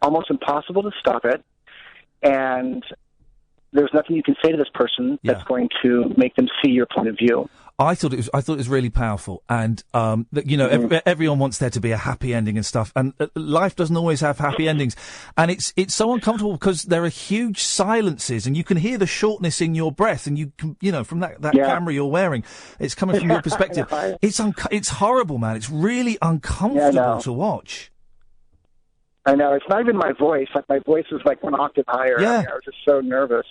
almost impossible to stop it, and there's nothing you can say to this person that's going to make them see your point of view. I thought it was really powerful, and everyone wants there to be a happy ending and stuff, and life doesn't always have happy endings, and it's so uncomfortable because there are huge silences, and you can hear the shortness in your breath, and you can, from that camera you're wearing, it's coming from your perspective. It's horrible, man. It's really uncomfortable to watch. I know. It's not even my voice. Like, my voice was like one octave higher. Yeah. I was just so nervous.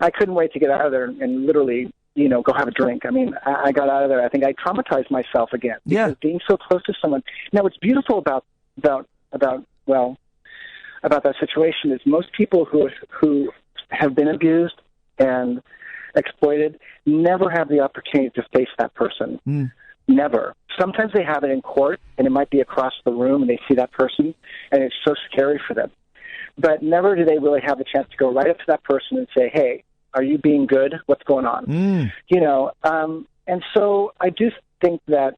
I couldn't wait to get out of there and literally, go have a drink. I mean, I got out of there. I think I traumatized myself again. Because being so close to someone. Now, what's beautiful about that situation is most people who have been abused and exploited never have the opportunity to face that person. Never. Sometimes they have it in court, and it might be across the room, and they see that person, and it's so scary for them. But never do they really have the chance to go right up to that person and say, hey, are you being good? What's going on? And so I do think that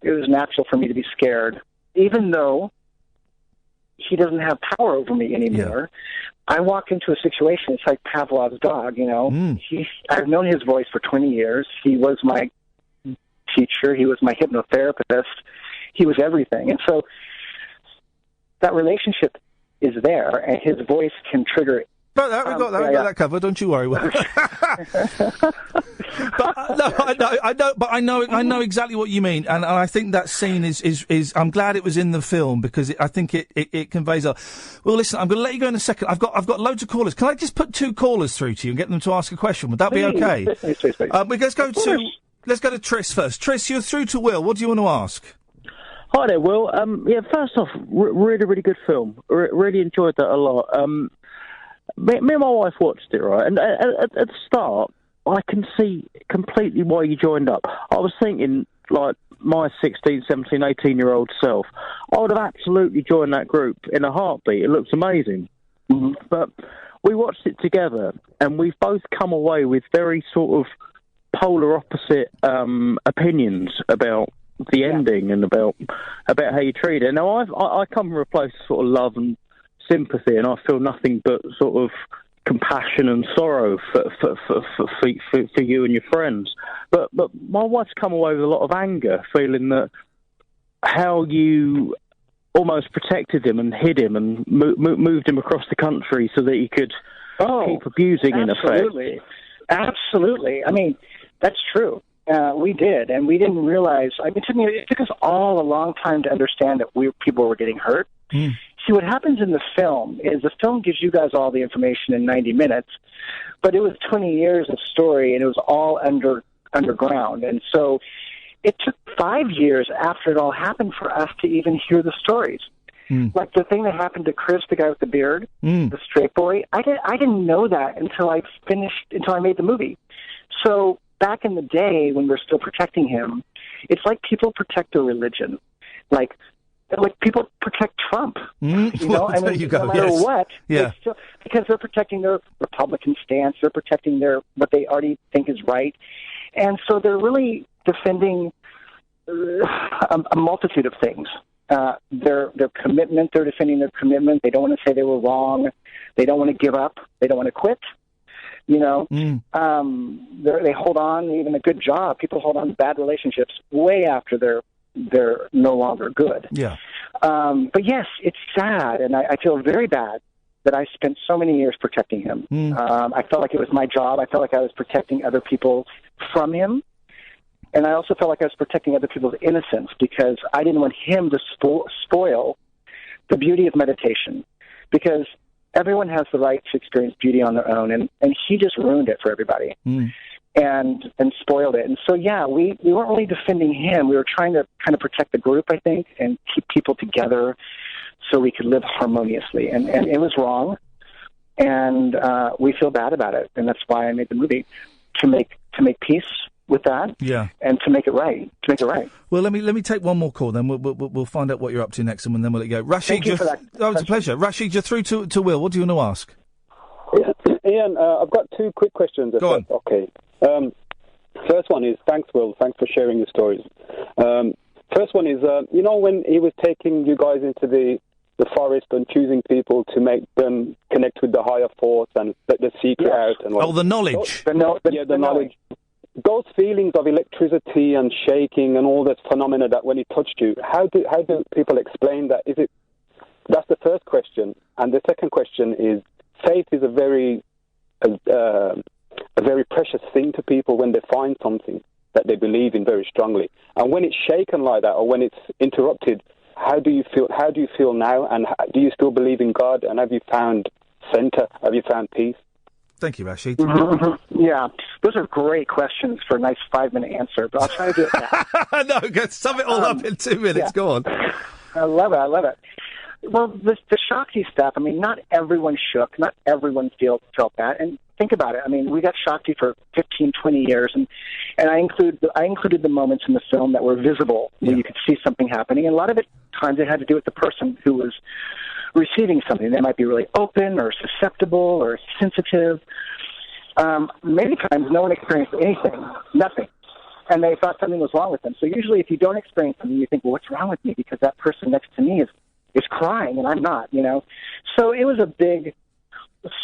it was natural for me to be scared, even though he doesn't have power over me anymore. I walk into a situation, it's like Pavlov's dog, I've known his voice for 20 years. He was my teacher. He was my hypnotherapist. He was everything. And so that relationship is there, and his voice can trigger. But we got that covered. Don't you worry. But I know exactly what you mean, and I think that scene is. I'm glad it was in the film because I think it conveys a. Well, listen, I'm going to let you go in a second. I've got loads of callers. Can I just put two callers through to you and get them to ask a question? Would that be okay? Please. Let's go to Tris first. Tris, you're through to Will. What do you want to ask? Hi there, Will. First off, really, really good film. Really enjoyed that a lot. Me and my wife watched it, right? And at the start, I can see completely why you joined up. I was thinking, like, my 16, 17, 18-year-old self, I would have absolutely joined that group in a heartbeat. It looks amazing. But we watched it together, and we've both come away with very sort of polar opposite opinions about the ending and about how you treat it. Now, I come from a place of sort of love and sympathy, and I feel nothing but sort of compassion and sorrow for you and your friends. But my wife's come away with a lot of anger, feeling that how you almost protected him and hid him and moved him across the country so that he could keep abusing in effect. Absolutely. I mean, that's true. We did, and we didn't realize. I mean, it took us all a long time to understand that people were getting hurt. See, what happens in the film is the film gives you guys all the information in 90 minutes, but it was 20 years of story, and it was all under underground. And so it took 5 years after it all happened for us to even hear the stories. Like the thing that happened to Chris, the guy with the beard, the straight boy, I didn't know that until I made the movie. So back in the day when we're still protecting him, it's like people protect their religion. Like people protect Trump. You know, there you go. No matter what, Yeah. still, because they're protecting their Republican stance, they're protecting what they already think is right, and so they're really defending a multitude of things. Their commitment, they're defending their commitment. They don't want to say they were wrong. They don't want to give up. They don't want to quit. You know, they hold on, even a good job. People hold on to bad relationships way after they're no longer good. Yeah. But yes, it's sad, and I feel very bad that I spent so many years protecting him. I felt like it was my job. I felt like I was protecting other people from him. And I also felt like I was protecting other people's innocence because I didn't want him to spoil the beauty of meditation. Because everyone has the right to experience beauty on their own, and he just ruined it for everybody and spoiled it. And so, yeah, we weren't really defending him. We were trying to kind of protect the group, I think, and keep people together so we could live harmoniously. And it was wrong, and we feel bad about it. And that's why I made the movie, to make peace with that, and to make it right. Well, let me take one more call. Then we'll find out what you're up to next, and then we'll let you go. Rashid, thank you for that. Oh, it's a pleasure. Rashid, you're through to Will. What do you want to ask? Iain, I've got two quick questions. Go on. Okay. First one is, thanks, Will. Thanks for sharing your stories. First one is, you know, when he was taking you guys into the forest and choosing people to make them connect with the higher force and let the secret out. And the knowledge. The knowledge. Those feelings of electricity and shaking and all this phenomena that when he touched you, how do people explain that? That's the first question. And the second question is, faith is a very precious thing to people when they find something that they believe in very strongly. And when it's shaken like that, or when it's interrupted, how do you feel now? And do you still believe in God? And have you found center? Have you found peace? Thank you, Rashid. Yeah, those are great questions for a nice 5-minute answer, but I'll try to do it fast. No, sum it all up in 2 minutes. Yeah. Go on. I love it. Well, the Shakti stuff, I mean, not everyone shook. Not everyone felt that. And think about it. I mean, we got Shakti for 15, 20 years, and I included the moments in the film that were visible, where you could see something happening. And a lot of times it had to do with the person who was receiving something. They might be really open or susceptible or sensitive. Many times no one experienced anything, nothing. And they thought something was wrong with them. So usually if you don't experience something, you think, well, what's wrong with me? Because that person next to me is crying and I'm not, you know. So it was a big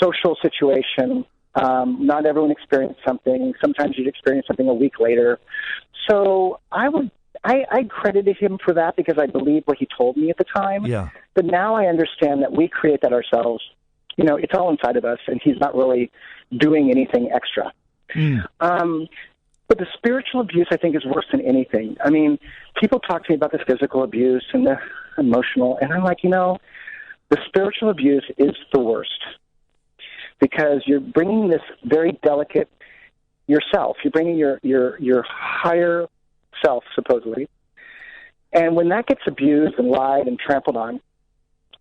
social situation. Not everyone experienced something. Sometimes you'd experience something a week later. So I credited him for that because I believed what he told me at the time. Yeah. But now I understand that we create that ourselves. You know, it's all inside of us, and he's not really doing anything extra. But the spiritual abuse, I think, is worse than anything. I mean, people talk to me about the physical abuse and the emotional, and I'm like, you know, the spiritual abuse is the worst because you're bringing this very delicate yourself. You're bringing your higher self, supposedly. And when that gets abused and lied and trampled on,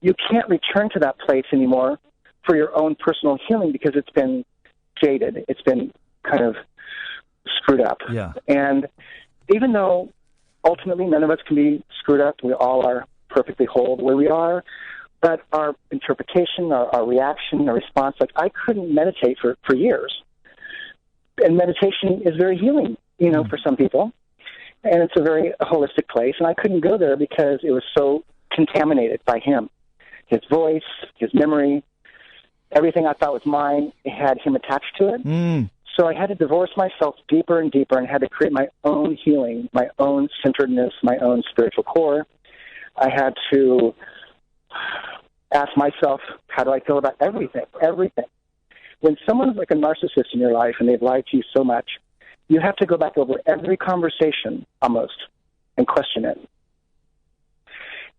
you can't return to that place anymore for your own personal healing because it's been jaded. It's been kind of screwed up. Yeah. And even though ultimately none of us can be screwed up, we all are perfectly whole the way we are, but our interpretation, our reaction, our response, like I couldn't meditate for years. And meditation is very healing, you know, for some people. And it's a very holistic place. And I couldn't go there because it was so contaminated by him. His voice, his memory, everything I thought was mine had him attached to it. So I had to divorce myself deeper and deeper and had to create my own healing, my own centeredness, my own spiritual core. I had to ask myself, how do I feel about everything? Everything. When someone's like a narcissist in your life and they've lied to you so much, you have to go back over every conversation almost and question it.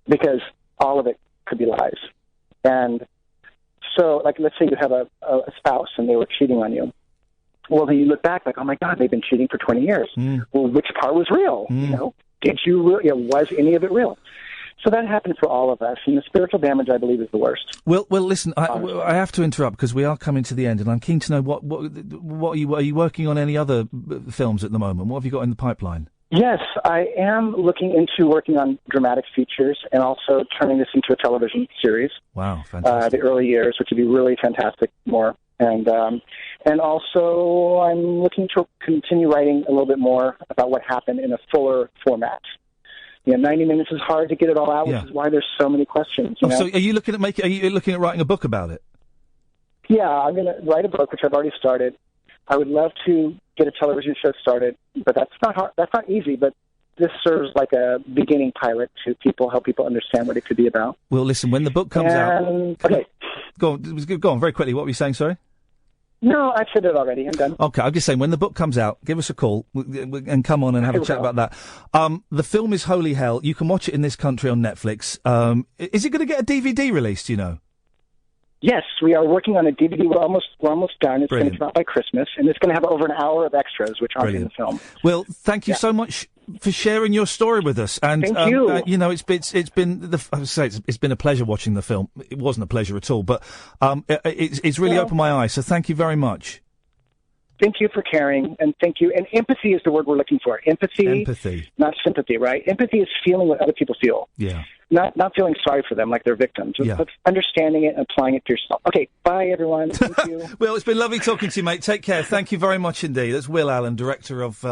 Because all of it could be lies. And so, like, let's say you have a spouse and they were cheating on you. well, then you look back like, oh my God, they've been cheating for 20 years. Well, which part was real? You know, did you really, was any of it real? So that happened for all of us, and the spiritual damage, I believe, is the worst. Well, listen, I have to interrupt because we are coming to the end, and I'm keen to know what are you working on any other films at the moment? What have you got in the pipeline? Yes, I am looking into working on dramatic features and also turning this into a television series. Wow, fantastic. The early years, which would be really fantastic, more. And also I'm looking to continue writing a little bit more about what happened in a fuller format. 90 minutes is hard to get it all out, which is why there's so many questions. You know? So are you looking at writing a book about it? Yeah, I'm going to write a book, which I've already started. I would love to get a television show started, but that's not hard. That's not easy, but this serves like a beginning pilot to help people understand what it could be about. Well, listen, when the book comes out... Okay. Go on, very quickly. What were you saying, sorry? No, I've said it already. I'm done. Okay, I'm just saying, when the book comes out, give us a call and come on and have a chat about that. The film is Holy Hell. You can watch it in this country on Netflix. Is it going to get a DVD release, do you know? Yes, we are working on a DVD. We're almost done. It's going to come out by Christmas, and it's going to have over an hour of extras, which aren't in the film. Well, thank you so much for sharing your story with us. And thank you. It's been a pleasure watching the film. It wasn't a pleasure at all, but it's really opened my eyes. So thank you very much. Thank you for caring, and thank you. And empathy is the word we're looking for. Empathy, not sympathy, right? Empathy is feeling what other people feel. Yeah. Not feeling sorry for them like they're victims. Just understanding it and applying it to yourself. Okay, bye, everyone. Thank you. Well, it's been lovely talking to you, mate. Take care. Thank you very much indeed. That's Will Allen, director of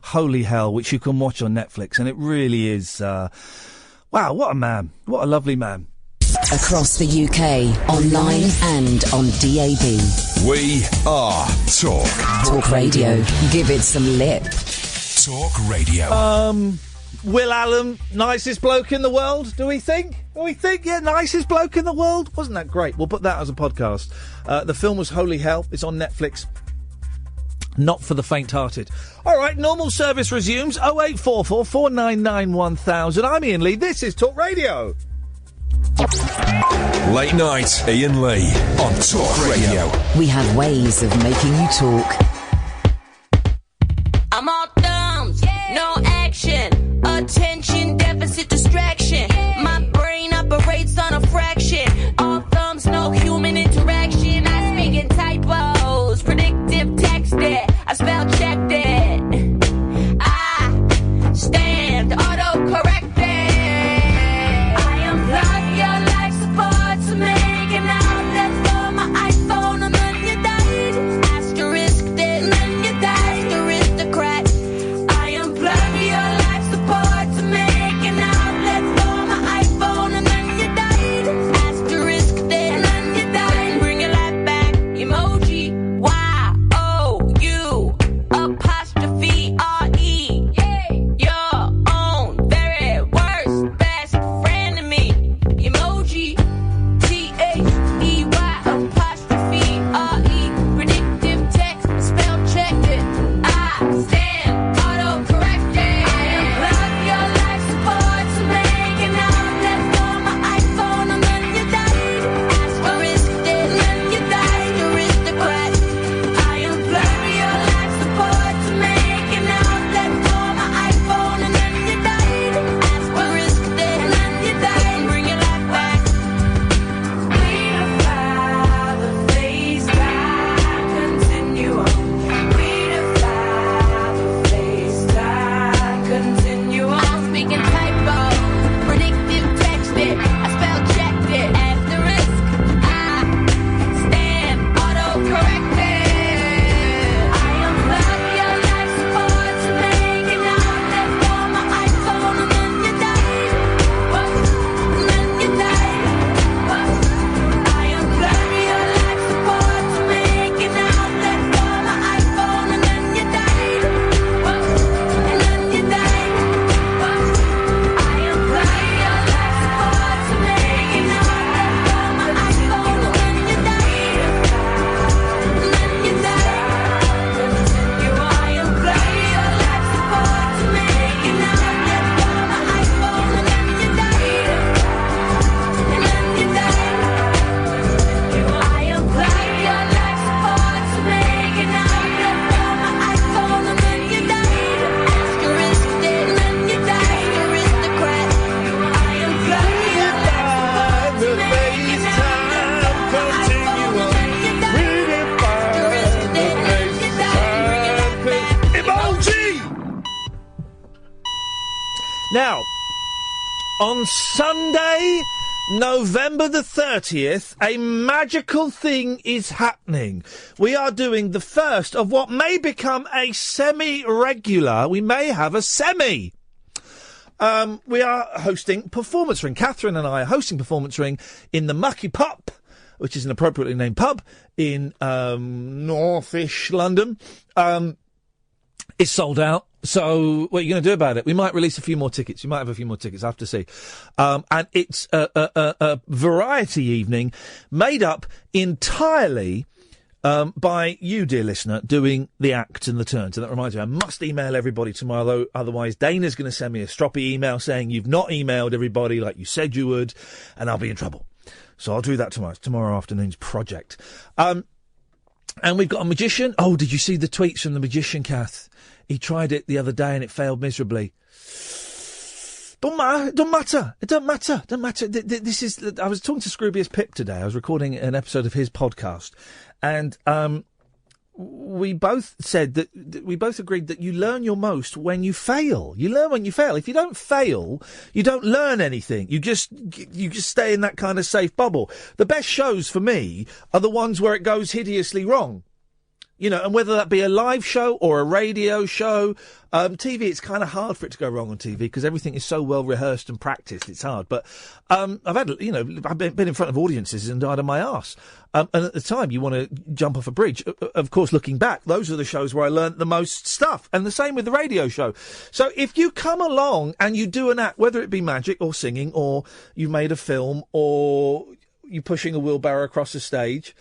Holy Hell, which you can watch on Netflix. And it really is... wow, what a man. What a lovely man. Across the UK, online and on DAB. We are Talk Radio. Give it some lip. Talk Radio. Will Allen, nicest bloke in the world, do we think? Yeah, nicest bloke in the world? Wasn't that great? We'll put that as a podcast. The film was Holy Hell. It's on Netflix. Not for the faint-hearted. All right, normal service resumes. 0844 499 1000. I'm Iain Lee. This is Talk Radio. Late night, Iain Lee on Talk Radio. We have ways of making you talk. I'm all thumbs, no action. Attention deficit distraction. My brain operates on a fraction. All thumbs, no human interaction. I speak in typos, predictive texting. I spell checked it. I stand autocorrected. I unplug your life support to make an outlet for my iPhone, and then you died. Asterisk, then you died. Aristocrat. I unplug Now, on Sunday, November the 30th, a magical thing is happening. We are doing the first of what may become a semi-regular. We may have a semi. We are hosting Performance Ring. Catherine and I are hosting Performance Ring in the Mucky Pub, which is an appropriately named pub in northish London. It's sold out. So what are you going to do about it? We might release a few more tickets. You might have a few more tickets. I have to see. And it's a variety evening made up entirely by you, dear listener, doing the acts and the turns. And that reminds me, I must email everybody tomorrow, otherwise Dana's going to send me a stroppy email saying you've not emailed everybody like you said you would, and I'll be in trouble. So I'll do that tomorrow. It's tomorrow afternoon's project. And we've got a magician. Oh, did you see the tweets from the magician, Kath? He tried it the other day and it failed miserably. Don't matter. It don't matter. This is. I was talking to Scroobius Pip today. I was recording an episode of his podcast, and we both said that we both agreed that you learn your most when you fail. You learn when you fail. If you don't fail, you don't learn anything. You just stay in that kind of safe bubble. The best shows for me are the ones where it goes hideously wrong. You know, and whether that be a live show or a radio show, TV, it's kind of hard for it to go wrong on TV because everything is so well rehearsed and practiced. It's hard. But I've been in front of audiences and died on my arse. And at the time, you want to jump off a bridge. Of course, looking back, those are the shows where I learnt the most stuff. And the same with the radio show. So if you come along and you do an act, whether it be magic or singing or you made a film or you're pushing a wheelbarrow across a stage,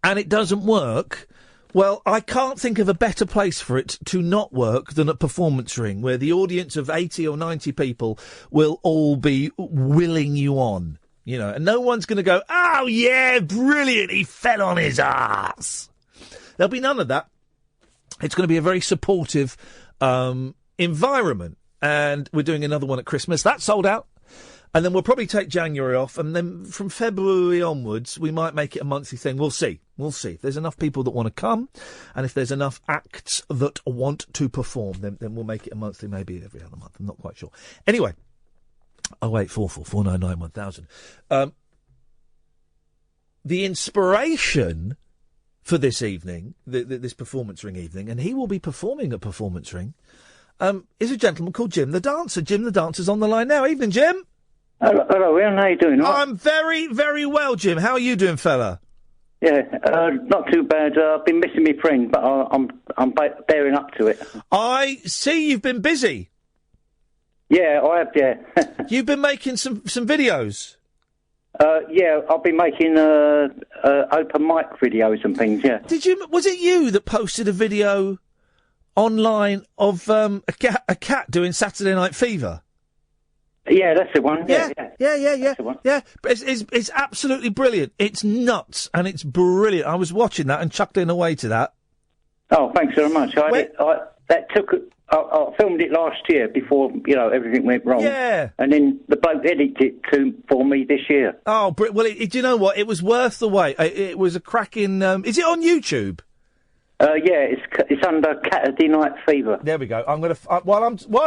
and it doesn't work, well, I can't think of a better place for it to not work than at Performance Ring, where the audience of 80 or 90 people will all be willing you on, you know, and no one's going to go, oh, yeah, brilliant, he fell on his arse. There'll be none of that. It's going to be a very supportive environment, and we're doing another one at Christmas. That's sold out. And then we'll probably take January off, and then from February onwards, we might make it a monthly thing. We'll see. If there's enough people that want to come, and if there's enough acts that want to perform, then we'll make it a monthly, maybe every other month. I'm not quite sure. Anyway, 08444 499 1000. The inspiration for this evening, this Performance Ring evening, and he will be performing at Performance Ring, is a gentleman called Jim the Dancer. Jim the Dancer's on the line now. Evening, Jim. Hello, Ian. How you doing? I'm very, very well, Jim. How are you doing, fella? Yeah, not too bad. I've been missing my friend, but I'm bearing up to it. I see you've been busy. Yeah, I have, yeah. You've been making some videos? Yeah, I've been making open mic videos and things, yeah. Was it you that posted a video online of a cat doing Saturday Night Fever? Yeah, that's the one. Yeah. That's the one. Yeah, it's absolutely brilliant. It's nuts and it's brilliant. I was watching that and chuckling away to that. Oh, thanks very much. I filmed it last year before, everything went wrong. Yeah. And then the bloke edited it for me this year. Oh, well, do you know what? It was worth the wait. It was a cracking... is it on YouTube? Yeah, it's under Saturday Night Fever. There we go. I'm going to while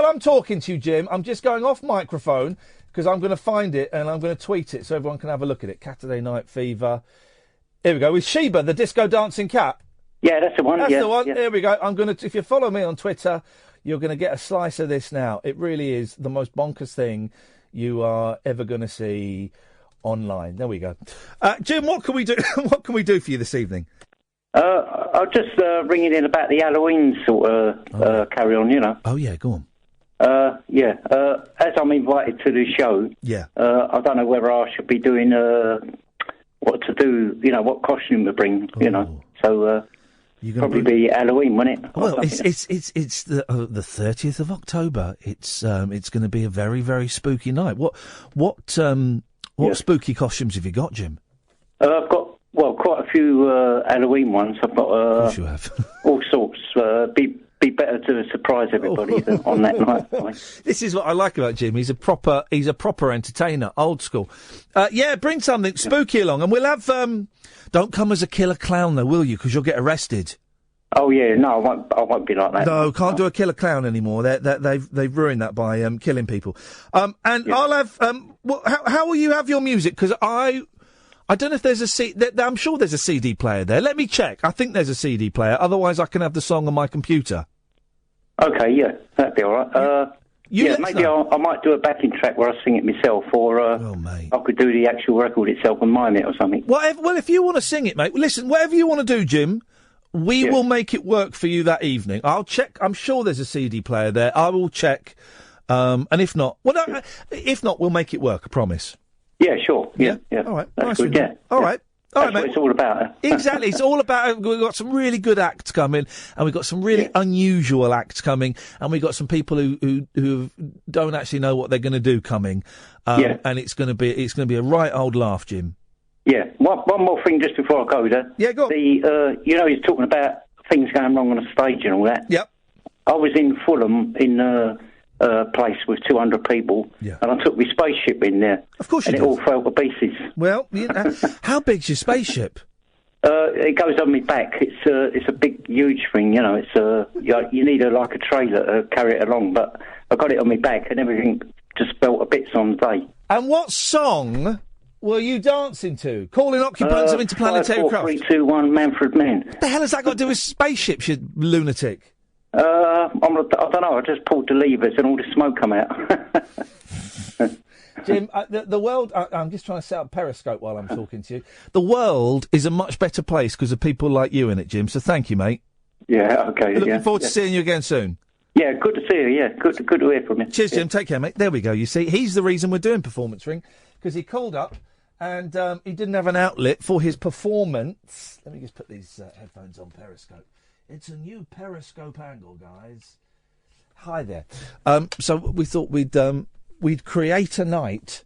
I'm talking to you, Jim, I'm just going off microphone because I'm going to find it and I'm going to tweet it so everyone can have a look at it. Saturday Night Fever. Here we go. With Sheba, the disco dancing cat. Yeah, that's the one. That's the one. Yeah. There we go. I'm going to. If you follow me on Twitter, you're going to get a slice of this now. It really is the most bonkers thing you are ever going to see online. There we go. Jim, what can we do? What can we do for you this evening? I was just ringing in about the Halloween sort of carry on, Oh, yeah, go on. As I'm invited to the show, I don't know whether I should be doing what to do, what costume to bring, So probably be Halloween, won't it? Well, it's the 30th of October. It's going to be a very, very spooky night. What spooky costumes have you got, Jim? I've got quite a few Halloween ones. I've got of course you have. all sorts. Be better to surprise everybody on that night. This is what I like about Jim. He's a proper entertainer, old school. Bring something spooky along, and we'll have. Don't come as a killer clown, though, will you? Because you'll get arrested. Oh yeah, no, I won't be like that. No, can't do a killer clown anymore. They've ruined that by killing people. And I'll have. How will you have your music? Because I don't know if there's a I'm sure there's a CD player there. Let me check. I think there's a CD player. Otherwise, I can have the song on my computer. Okay, yeah, that'd be all right. Maybe I might do a backing track where I sing it myself, or I could do the actual record itself and mime it or something. Well, if you want to sing it, mate, listen, whatever you want to do, Jim, we will make it work for you that evening. I'll check. I'm sure there's a CD player there. I will check. And if not, we'll make it work. I promise. Yeah, sure. Yeah. All right. That's nice good. Yeah. All right. All right, That's what it's all about. Exactly. It's all about. We've got some really good acts coming, and we've got some really unusual acts coming, and we've got some people who don't actually know what they're going to do coming. And it's going to be a right old laugh, Jim. Yeah. One more thing just before I go there. Yeah, go on. He's talking about things going wrong on the stage and all that. Yep. I was in Fulham in a place with 200 people, and I took my spaceship in there. Of course you did. And it all fell to pieces. Well, how big's your spaceship? It goes on my back. It's a big, huge thing, you know. It's you need a trailer to carry it along, but I got it on my back and everything just fell to bits on the day. And what song were you dancing to? Calling occupants of interplanetary craft? 5, 4, 3, 2, 1, Manfred Mann. What the hell has that got to do with spaceships, you lunatic? I don't know. I just pulled the levers and all the smoke come out. Jim, the world... I'm just trying to set up Periscope while I'm talking to you. The world is a much better place because of people like you in it, Jim, so thank you, mate. Yeah, okay. Looking forward to seeing you again soon. Yeah, good to see you, yeah. Good to hear from you. Cheers, Jim. Take care, mate. There we go, you see. He's the reason we're doing Performance Ring, because he called up and he didn't have an outlet for his performance. Let me just put these headphones on Periscope. It's a new Periscope angle, guys. Hi there. So we thought we'd create a night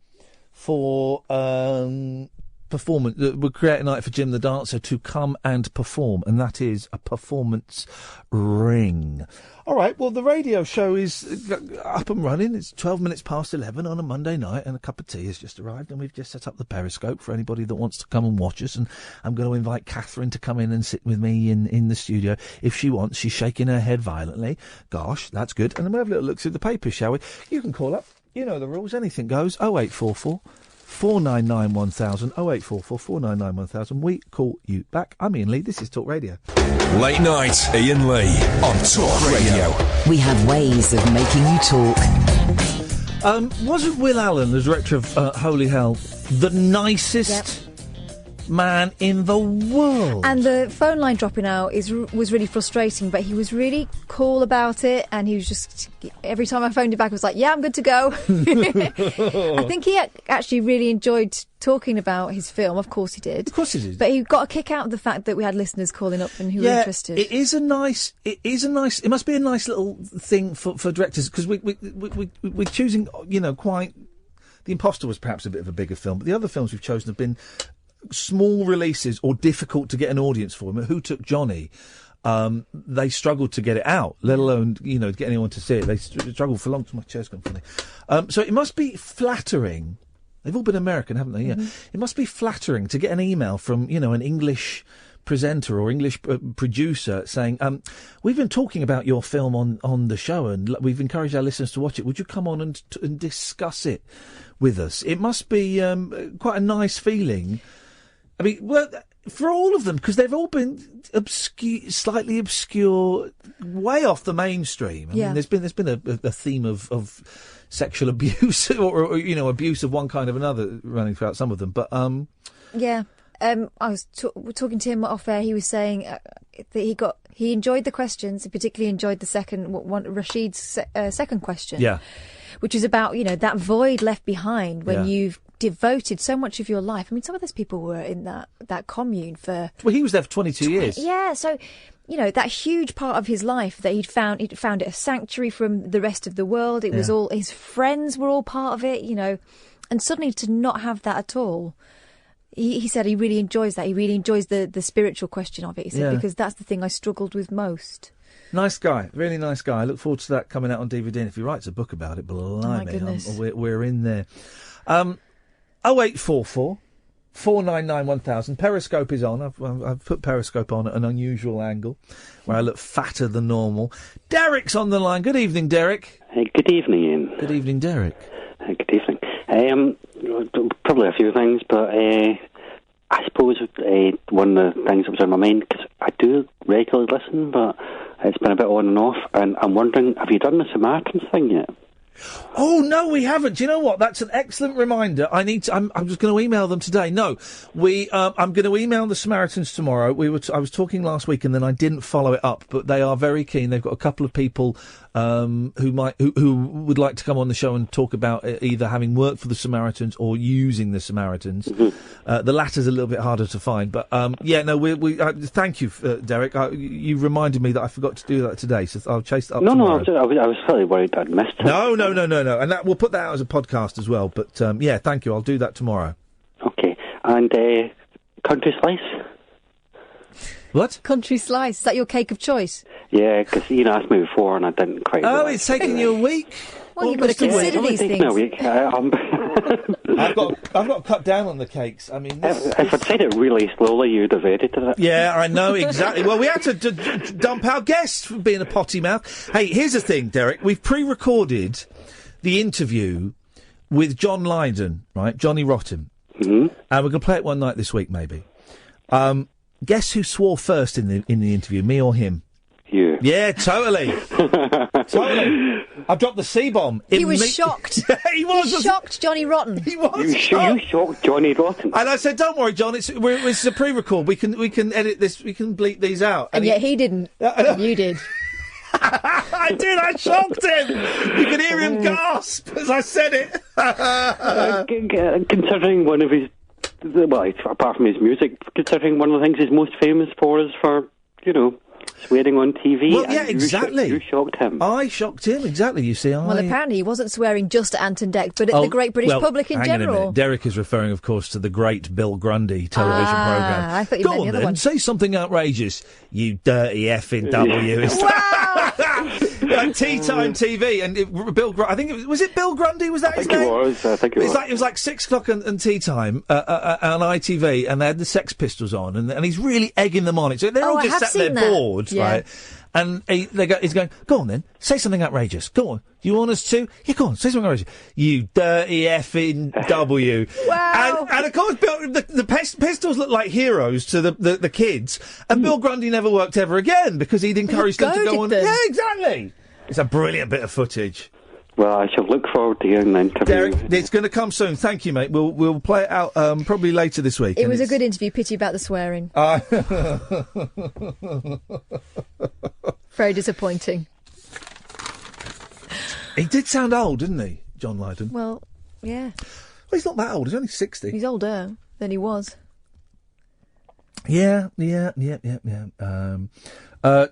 for performance. We'd create a night for Jim the Dancer to come and perform, and that is a performance ring. All right, well, the radio show is up and running. It's 12 minutes past 11 on a Monday night, and a cup of tea has just arrived, and we've just set up the Periscope for anybody that wants to come and watch us, and I'm going to invite Catherine to come in and sit with me in the studio if she wants. She's shaking her head violently. Gosh, that's good. And then we'll have a little look through the papers, shall we? You can call up. You know the rules. Anything goes. 0844 499 1000. 0844 499 1000. We call you back. I'm Iain Lee. This is Talk Radio. Late night, Iain Lee on Talk Radio. We have ways of making you talk. Wasn't Will Allen, the director of Holy Hell, the nicest man in the world? And the phone line dropping out was really frustrating, but he was really cool about it, and he was just, every time I phoned him back, I was like, yeah, I'm good to go. I think he actually really enjoyed talking about his film. Of course he did. Of course he did. But he got a kick out of the fact that we had listeners calling up and who were interested. It must be a nice little thing for directors, because we're choosing, quite... The Imposter was perhaps a bit of a bigger film, but the other films we've chosen have been small releases or difficult to get an audience for. I mean, Who Took Johnny? They struggled to get it out, let alone, get anyone to see it. They struggled for long. My chair's gone funny. So it must be flattering. They've all been American, haven't they? Yeah. It must be flattering to get an email from, an English presenter or English producer saying, we've been talking about your film on the show, and we've encouraged our listeners to watch it. Would you come on and discuss it with us? It must be quite a nice feeling. I mean, well, for all of them, because they've all been slightly obscure, way off the mainstream. I mean, there's been a theme of sexual abuse or abuse of one kind of another running throughout some of them. But I was talking to him off air. He was saying that he enjoyed the questions. He particularly enjoyed the second one, Rashid's second question. Yeah, which is about that void left behind when you've devoted so much of your life. I mean, some of those people were in that commune for... Well, he was there for 22 years. Yeah, so, that huge part of his life that he'd found it a sanctuary from the rest of the world. It was all... His friends were all part of it, and suddenly to not have that at all... He said he really enjoys that. He really enjoys the spiritual question of it, he said, because that's the thing I struggled with most. Nice guy, really nice guy. I look forward to that coming out on DVD. And if he writes a book about it, blimey, oh my goodness. We're in there. 0844 499 1000. Periscope is on. I've put Periscope on at an unusual angle where I look fatter than normal. Derek's on the line. Good evening, Derek. Hey, good evening, Ian. Good evening, Derek. Good evening. Probably a few things, but I suppose one of the things that was on my mind, because I do regularly listen, but it's been a bit on and off, and I'm wondering, have you done the Samaritans thing yet? Oh, no, we haven't. Do you know what? That's an excellent reminder. I'm just going to email them today. No, I'm going to email the Samaritans tomorrow. I was talking last week and then I didn't follow it up, but they are very keen. They've got a couple of people who would like to come on the show and talk about either having worked for the Samaritans or using the Samaritans. Mm-hmm. The latter's a little bit harder to find, but thank you, Derek. You reminded me that I forgot to do that today, so I'll chase it up tomorrow. No, I was fairly worried I'd missed it. No, and we'll put that out as a podcast as well. But thank you. I'll do that tomorrow. Okay, and country slice. What? Country slice? Is that your cake of choice? Yeah, because Ian asked me before and I didn't quite. Oh, it's taking you a week. Well, you've got to consider these things. A week. I've got to cut down on the cakes. I mean, if I'd said it really slowly, you'd have edited it. Yeah, I know exactly. Well, we had to dump our guest for being a potty mouth. Hey, here's the thing, Derek. We've pre-recorded the interview with John Lydon, right? Johnny Rotten. Mm-hmm. And we're going to play it one night this week, maybe. Guess who swore first in the interview, me or him? You. Yeah, totally. Totally. I dropped the C-bomb. He was shocked. He was. He shocked Johnny Rotten. He was. You shocked Johnny Rotten. And I said, don't worry, John, it's a pre-record. We can edit this, we can bleep these out. And yet he didn't. You did. I did, I shocked him. You could hear him gasp as I said it. Considering one of his, apart from his music, considering one of the things he's most famous for is for, swearing on TV. Well, yeah, exactly. You shocked him. I shocked him, exactly, you see. Well, apparently he wasn't swearing just at Ant and Dec, but at the Great British Public in hang on a general. minute. Derek is referring, of course, to the great Bill Grundy television programme. I thought you meant the other one. Say something outrageous, you dirty effing W. Like Tea Time TV, and Bill Grundy, I think was it Bill Grundy? Was that his name? I think it was. It was like 6 o'clock and Tea Time on ITV, and they had the Sex Pistols on, and he's really egging them on. So they're all just sat there bored, right? And he's going, go on then, say something outrageous. Go on. You want us to? Yeah, go on, say something outrageous. You dirty effing W. Wow. And of course, the Pistols look like heroes to the kids, and Bill Grundy never worked ever again because he'd encouraged them to go on. Yeah, exactly. It's a brilliant bit of footage. Well, I shall look forward to hearing the interview. Derek, it's going to come soon. Thank you, mate. We'll play it out probably later this week. It was a good interview. Pity about the swearing. Very disappointing. He did sound old, didn't he, John Lydon? Well, yeah. Well, he's not that old. He's only 60. He's older than he was. Yeah.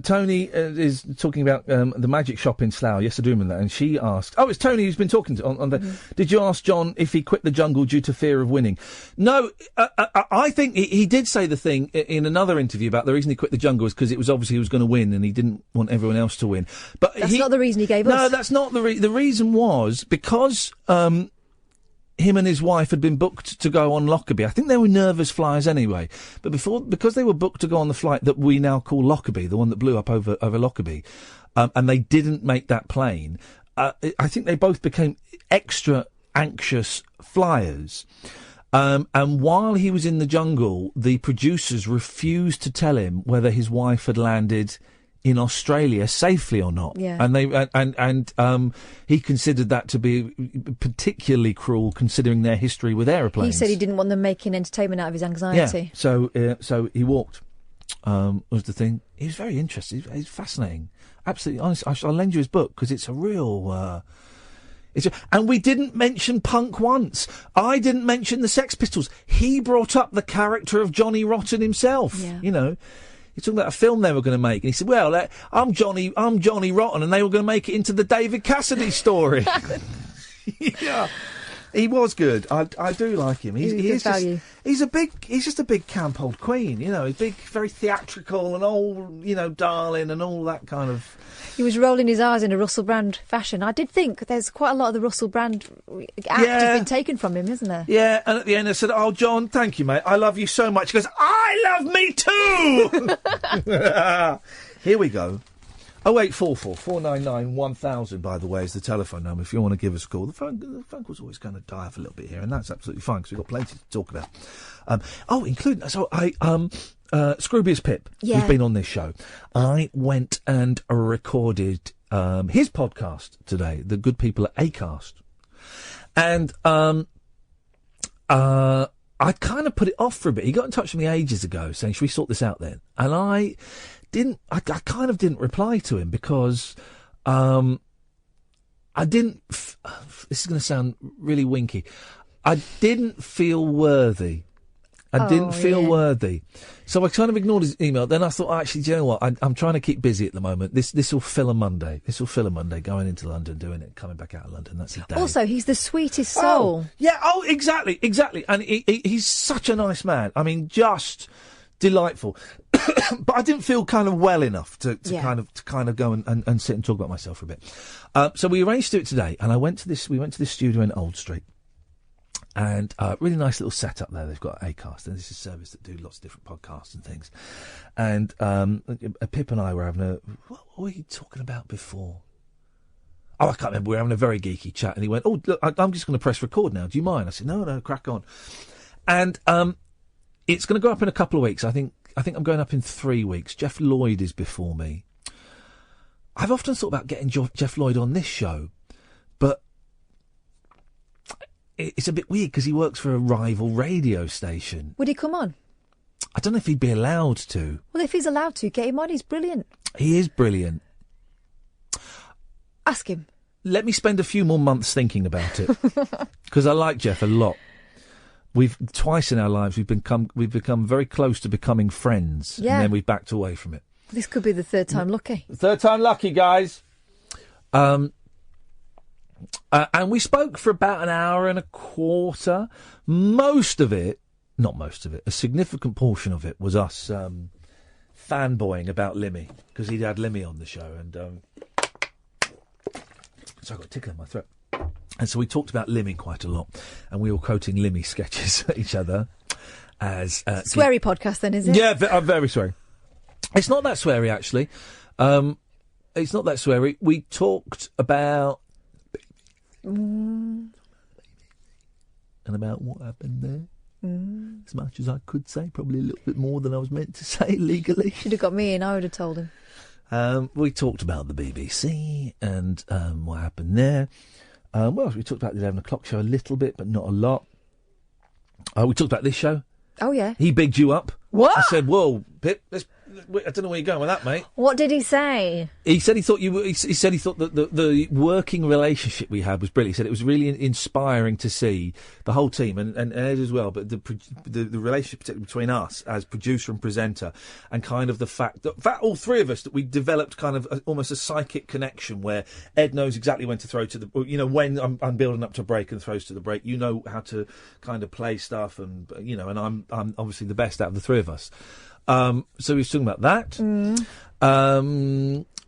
Tony is talking about the magic shop in Slough. Yes, I do remember that. And she asked... Oh, it's Tony who's been talking to on the... Mm-hmm. Did you ask John if he quit the jungle due to fear of winning? No, I think he did say the thing in another interview about the reason he quit the jungle was because it was obviously he was going to win and he didn't want everyone else to win. But that's not the reason he gave us. No, that's not the reason. The reason was because... him and his wife had been booked to go on Lockerbie. I think they were nervous flyers anyway. But because they were booked to go on the flight that we now call Lockerbie, the one that blew up over Lockerbie, and they didn't make that plane, I think they both became extra anxious flyers. And while he was in the jungle, the producers refused to tell him whether his wife had landed in Australia safely or not. Yeah. And he considered that to be particularly cruel considering their history with aeroplanes. He said he didn't want them making entertainment out of his anxiety. Yeah, so he walked, was the thing. He was very interesting. He's fascinating. Absolutely, honestly, I'll lend you his book because it's a real... and we didn't mention punk once. I didn't mention the Sex Pistols. He brought up the character of Johnny Rotten himself, He's talking about a film they were going to make, and he said, "Well, I'm Johnny Rotten, and they were going to make it into the David Cassidy story." Yeah. He was good. I do like him. He's value. He's just a big camp old queen. You know, he's big, very theatrical and old. You know, darling and all that kind of. He was rolling his eyes in a Russell Brand fashion. I did think there's quite a lot of the Russell Brand act has been taken from him, isn't there? Yeah, and at the end I said, "Oh, John, thank you, mate. I love you so much." He goes, "I love me too." Here we go. 0844 499 1000, by the way, is the telephone number if you want to give us a call. The phone call's always going to die off a little bit here, and that's absolutely fine because we've got plenty to talk about. Including... So Scroobius Pip, who's been on this show, I went and recorded his podcast today, The Good People at Acast. And I kind of put it off for a bit. He got in touch with me ages ago saying, should we sort this out then? And I kind of didn't reply to him because I didn't... this is going to sound really winky. I didn't feel worthy. I didn't feel worthy. So I kind of ignored his email. Then I thought, actually, do you know what? I'm trying to keep busy at the moment. This will fill a Monday. This will fill a Monday, going into London, doing it, coming back out of London. That's a day. Also, he's the sweetest soul. Exactly. And he's such a nice man. I mean, just delightful. But I didn't feel kind of well enough to kind of go and sit and talk about myself for a bit. So we arranged to do it today, and we went to this studio in Old Street. And really nice little setup there. They've got Acast, and this is a service that do lots of different podcasts and things. And Pip and I were having what were we talking about before? Oh, I can't remember. We were having a very geeky chat, and he went, "Oh, look, I'm just going to press record now. Do you mind?" I said, "No, crack on." And it's going to go up in a couple of weeks. I think I'm going up in 3 weeks. Jeff Lloyd is before me. I've often thought about getting Jeff Lloyd on this show, but it's a bit weird because he works for a rival radio station. Would he come on? I don't know if he'd be allowed to. Well, if he's allowed to, get him on. He's brilliant. He is brilliant. Ask him. Let me spend a few more months thinking about it because I like Jeff a lot. Twice in our lives we've become very close to becoming friends, and then we backed away from it. This could be the third time lucky. Third time lucky, guys. And we spoke for about an hour and a quarter. A significant portion of it was us fanboying about Limmy, because he'd had Limmy on the show. And so I got a tickle in my throat. And so we talked about Limmy quite a lot. And we were quoting Limmy sketches at each other. As sweary podcast then, is it? Yeah, very sweary. It's not that sweary, actually. It's not that sweary. We talked about... and about what happened there. As much as I could say, probably a little bit more than I was meant to say legally. Should have got me in, I would have told him. We talked about the BBC and what happened there. Well, we talked about the 11 o'clock show a little bit, but not a lot. We talked about this show. Oh, yeah. He bigged you up. What? I said, whoa, Pip, I don't know where you're going with that, mate. What did he say? He said he thought he said he thought that the working relationship we had was brilliant. He said it was really inspiring to see the whole team and Ed as well, but the relationship particularly between us as producer and presenter, and kind of the fact that all three of us, that we developed kind of almost a psychic connection where Ed knows exactly when to throw to the, when I'm building up to a break and throws to the break. You know how to kind of play stuff, and and I'm obviously the best out of the three of us. So we were talking about that.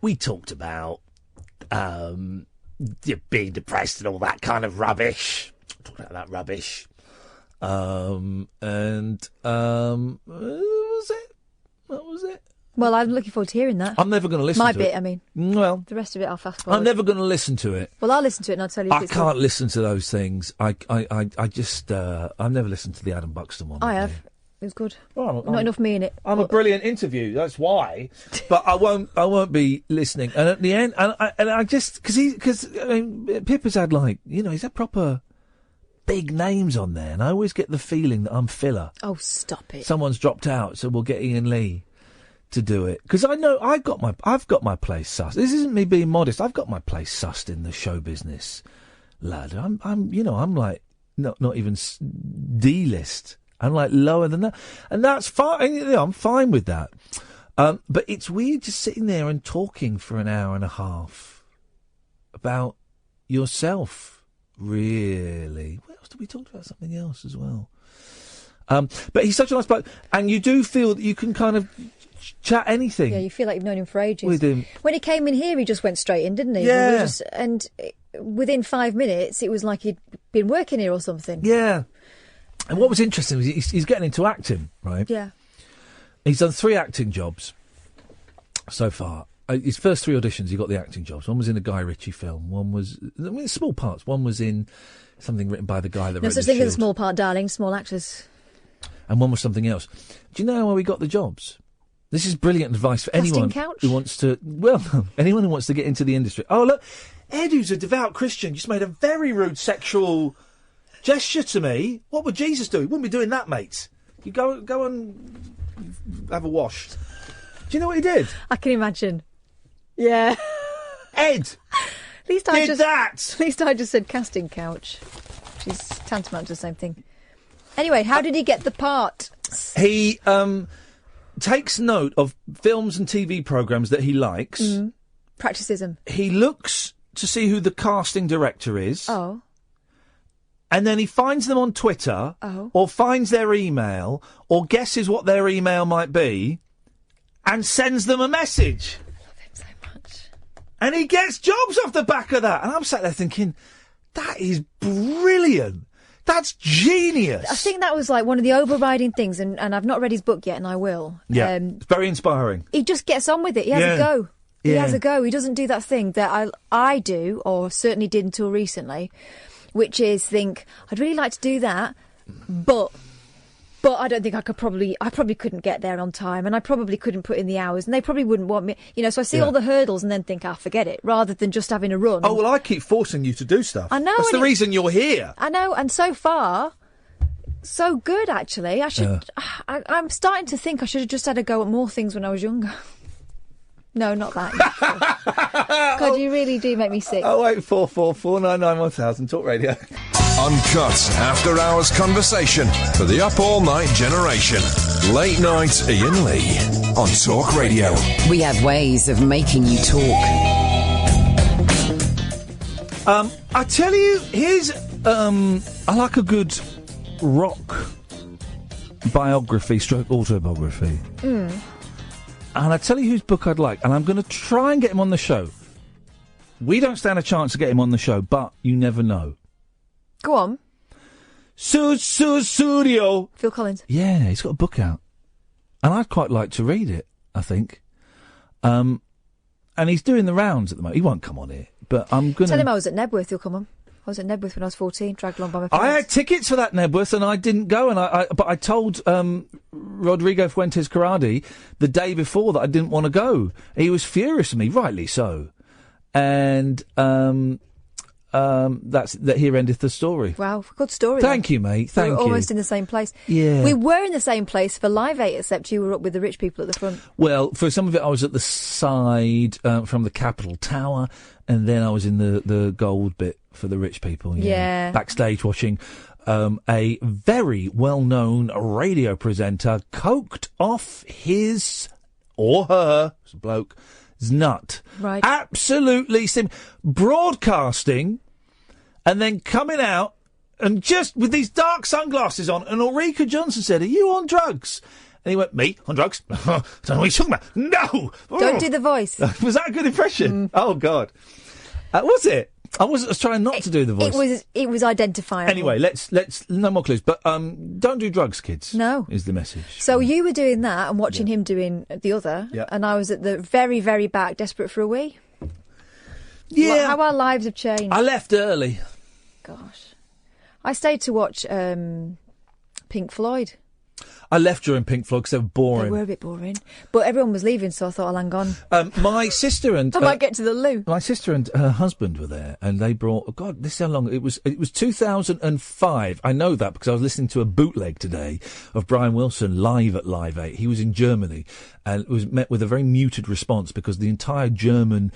We talked about being depressed and all that kind of rubbish. Talked about that rubbish. What was it? Well, I'm looking forward to hearing that. I'm never going to listen to it. My bit, I mean. Well, the rest of it I'll fast forward. I'm never going to listen to it. Well, I'll listen to it and I'll tell you if I can't listen to those things. I just I've never listened to the Adam Buxton one. I have. It was good. Well, not enough me in it. I'm a brilliant interview. That's why. But I won't be listening. And at the end, I just because Pip has had he's had proper big names on there, and I always get the feeling that I'm filler. Oh, stop it! Someone's dropped out, so we'll get Iain Lee to do it, because I know I've got my place sussed. This isn't me being modest. I've got my place sussed in the show business, lad. I'm like not even D-list. I'm like lower than that, and that's fine. I'm fine with that. But it's weird just sitting there and talking for an hour and a half about yourself Really? What else did we talk about? Something else as well. But he's such a nice bloke, and you do feel that you can kind of chat anything. Yeah, you feel like you've known him for ages. With him. When he came in here, he just went straight in, didn't he? Yeah. And within 5 minutes, it was like he'd been working here or something. Yeah. And what was interesting was he's getting into acting, right? Yeah. He's done 3 acting jobs so far. His first 3 auditions, he got the acting jobs. One was in a Guy Ritchie film. One was, small parts. One was in something written by the guy that wrote No The such thing as a Shield. small part, darling. Small actors. And one was something else. Do you know how we got the jobs? This is brilliant advice for Casting anyone couch? who wants to... Well, anyone who wants to get into the industry. Oh, look, Ed, who's a devout Christian, just made a very rude sexual gesture to me. What would Jesus do? He wouldn't be doing that, mate. You go and have a wash. Do you know what he did? I can imagine. Yeah. Ed! At least I did just, that! At least I just said casting couch, which is tantamount to the same thing. Anyway, how did he get the part? He takes note of films and TV programmes that he likes. Practices them. He looks to see who the casting director is. Oh. And then he finds them on Twitter. Oh. Or finds their email. Or guesses what their email might be. And sends them a message. I love him so much. And he gets jobs off the back of that. And I'm sat there thinking, that is brilliant. That's genius. I think that was like one of the overriding things, and I've not read his book yet, and I will. Yeah, it's very inspiring. He just gets on with it. He has a go. He has a go. He doesn't do that thing that I do, or certainly did until recently, which is think, I'd really like to do that, but I don't think I probably couldn't get there on time, and I probably couldn't put in the hours, and they probably wouldn't want me, so I see all the hurdles and then think, forget it, rather than just having a run. Oh, well, I keep forcing you to do stuff. I know. That's the reason you're here. I know, and so far, so good, actually. I'm starting to think I should have just had a go at more things when I was younger. No, not that. God, you really do make me sick. 08444 499 1000 Talk Radio. Uncut after-hours conversation for the up all-night generation. Late night Iain Lee on Talk Radio. We have ways of making you talk. I tell you, here's I like a good rock biography stroke autobiography. And I tell you whose book I'd like, and I'm going to try and get him on the show. We don't stand a chance to get him on the show, but you never know. Go on. Studio. Phil Collins. Yeah, he's got a book out. And I'd quite like to read it, I think. And he's doing the rounds at the moment. He won't come on here, but I'm going to... Tell him I was at Nebworth, he'll come on. I was at Nebworth when I was 14, dragged along by my parents. I had tickets for that Nebworth and I didn't go, but I told Rodrigo Fuentes Carradi the day before that I didn't want to go. He was furious at me, rightly so. And that here endeth the story. Wow, good story. Thank you, mate. Thank you. We were almost in the same place. Yeah. We were in the same place for Live 8, except you were up with the rich people at the front. Well, for some of it I was at the side from the Capitol Tower, and then I was in the gold bit for the rich people. Yeah. Backstage watching a very well-known radio presenter coked off his or her, it's a bloke, nut. Right. Absolutely broadcasting and then coming out and just with these dark sunglasses on, and Ulrika Johnson said, "Are you on drugs?" And he went, "Me? On drugs? I don't know what you're talking about." No! Don't do the voice. Was that a good impression? Oh, God. Was it? I was trying not to do the voice. It was identifiable. Anyway, let's no more clues. But don't do drugs, kids. No. Is the message. So you were doing that and watching him doing the other, and I was at the very, very back, desperate for a wee. Yeah. How our lives have changed. I left early. Gosh. I stayed to watch Pink Floyd. I left during Pink Floyd because they were boring. They were a bit boring. But everyone was leaving, so I thought I'll hang on. My sister and... I might get to the loo. My sister and her husband were there, and they brought... Oh God, this is how long... It was 2005. I know that because I was listening to a bootleg today of Brian Wilson live at Live 8. He was in Germany, and was met with a very muted response because the entire German...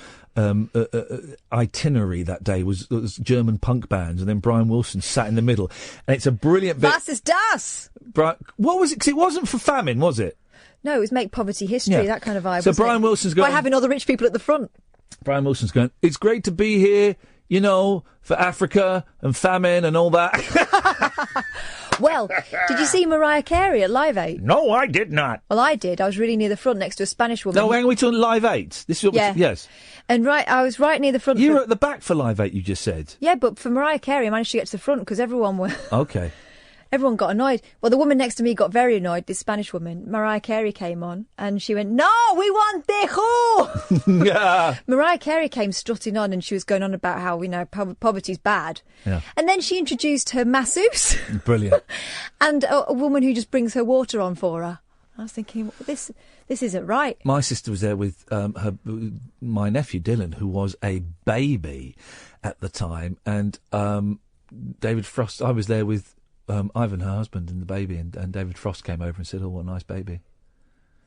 itinerary that day was German punk bands, and then Brian Wilson sat in the middle, and it's a brilliant bit. Was ist das? What was it? 'Cause it wasn't for famine, was it? No, it was make poverty history, that kind of vibe. So Brian Wilson's going by having all the rich people at the front. Brian Wilson's going, it's great to be here, you know, for Africa and famine and all that. Well, did you see Mariah Carey at Live 8? No, I did not. Well, I did. I was really near the front next to a Spanish woman. No, hang on, we talking Live 8? This is what yes. And I was right near the front. You were at the back for Live 8, you just said. Yeah, but for Mariah Carey, I managed to get to the front because everyone were... Okay. Everyone got annoyed. Well, the woman next to me got very annoyed, this Spanish woman. Mariah Carey came on and she went, no, we want Tejo! Yeah. Mariah Carey came strutting on and she was going on about how, you know, poverty's bad. Yeah. And then she introduced her masseuse. Brilliant. And a woman who just brings her water on for her. I was thinking, this isn't right. My sister was there with my nephew Dylan, who was a baby at the time, and David Frost. I was there with Ivan, her husband, and the baby, and David Frost came over and said, "Oh, what a nice baby."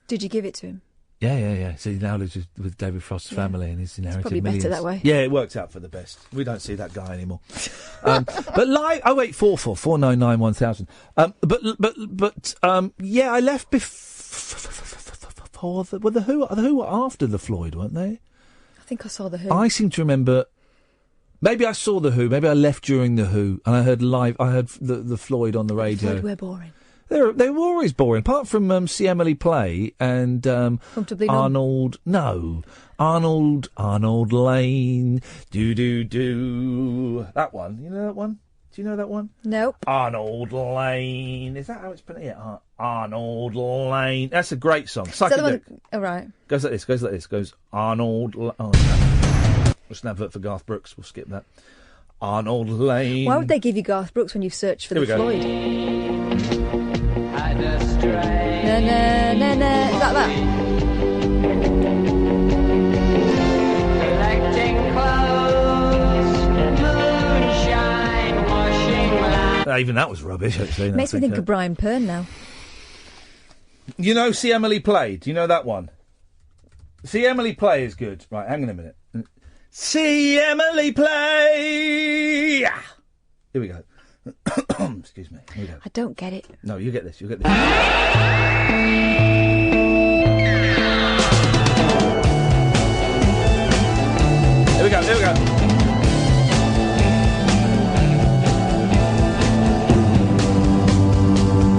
Did you give it to him? Yeah. So he now lives with David Frost's family, and he's inherited probably millions. better that way. Yeah, it worked out for the best. We don't see that guy anymore. But live 0844 499 1000. Yeah, I left before the Who were after the Floyd, weren't they? I think I saw the Who. I seem to remember. Maybe I saw the Who. Maybe I left during the Who, and I heard the Floyd on the radio. Floyd were boring. They were always boring, apart from See Emily Play and Arnold. No, Arnold Lane. Do. That one. You know that one? Do you know that one? Nope. Arnold Lane. Is that how it's pronounced? Yeah, Arnold Lane. That's a great song. Oh, right. Goes like this. Goes Arnold. Oh, no. Just an advert for Garth Brooks. We'll skip that. Arnold Lane. Why would they give you Garth Brooks when you've searched for the Floyd? Na, na, na, na. Is that that? Even that was rubbish, actually. Makes me think of Brian Pern now. You know See Emily Play? Do you know that one? See Emily Play is good. Right, hang on a minute. See Emily Play! Here we go. Excuse me. Here we go. I don't get it. No, you get this. Here we go.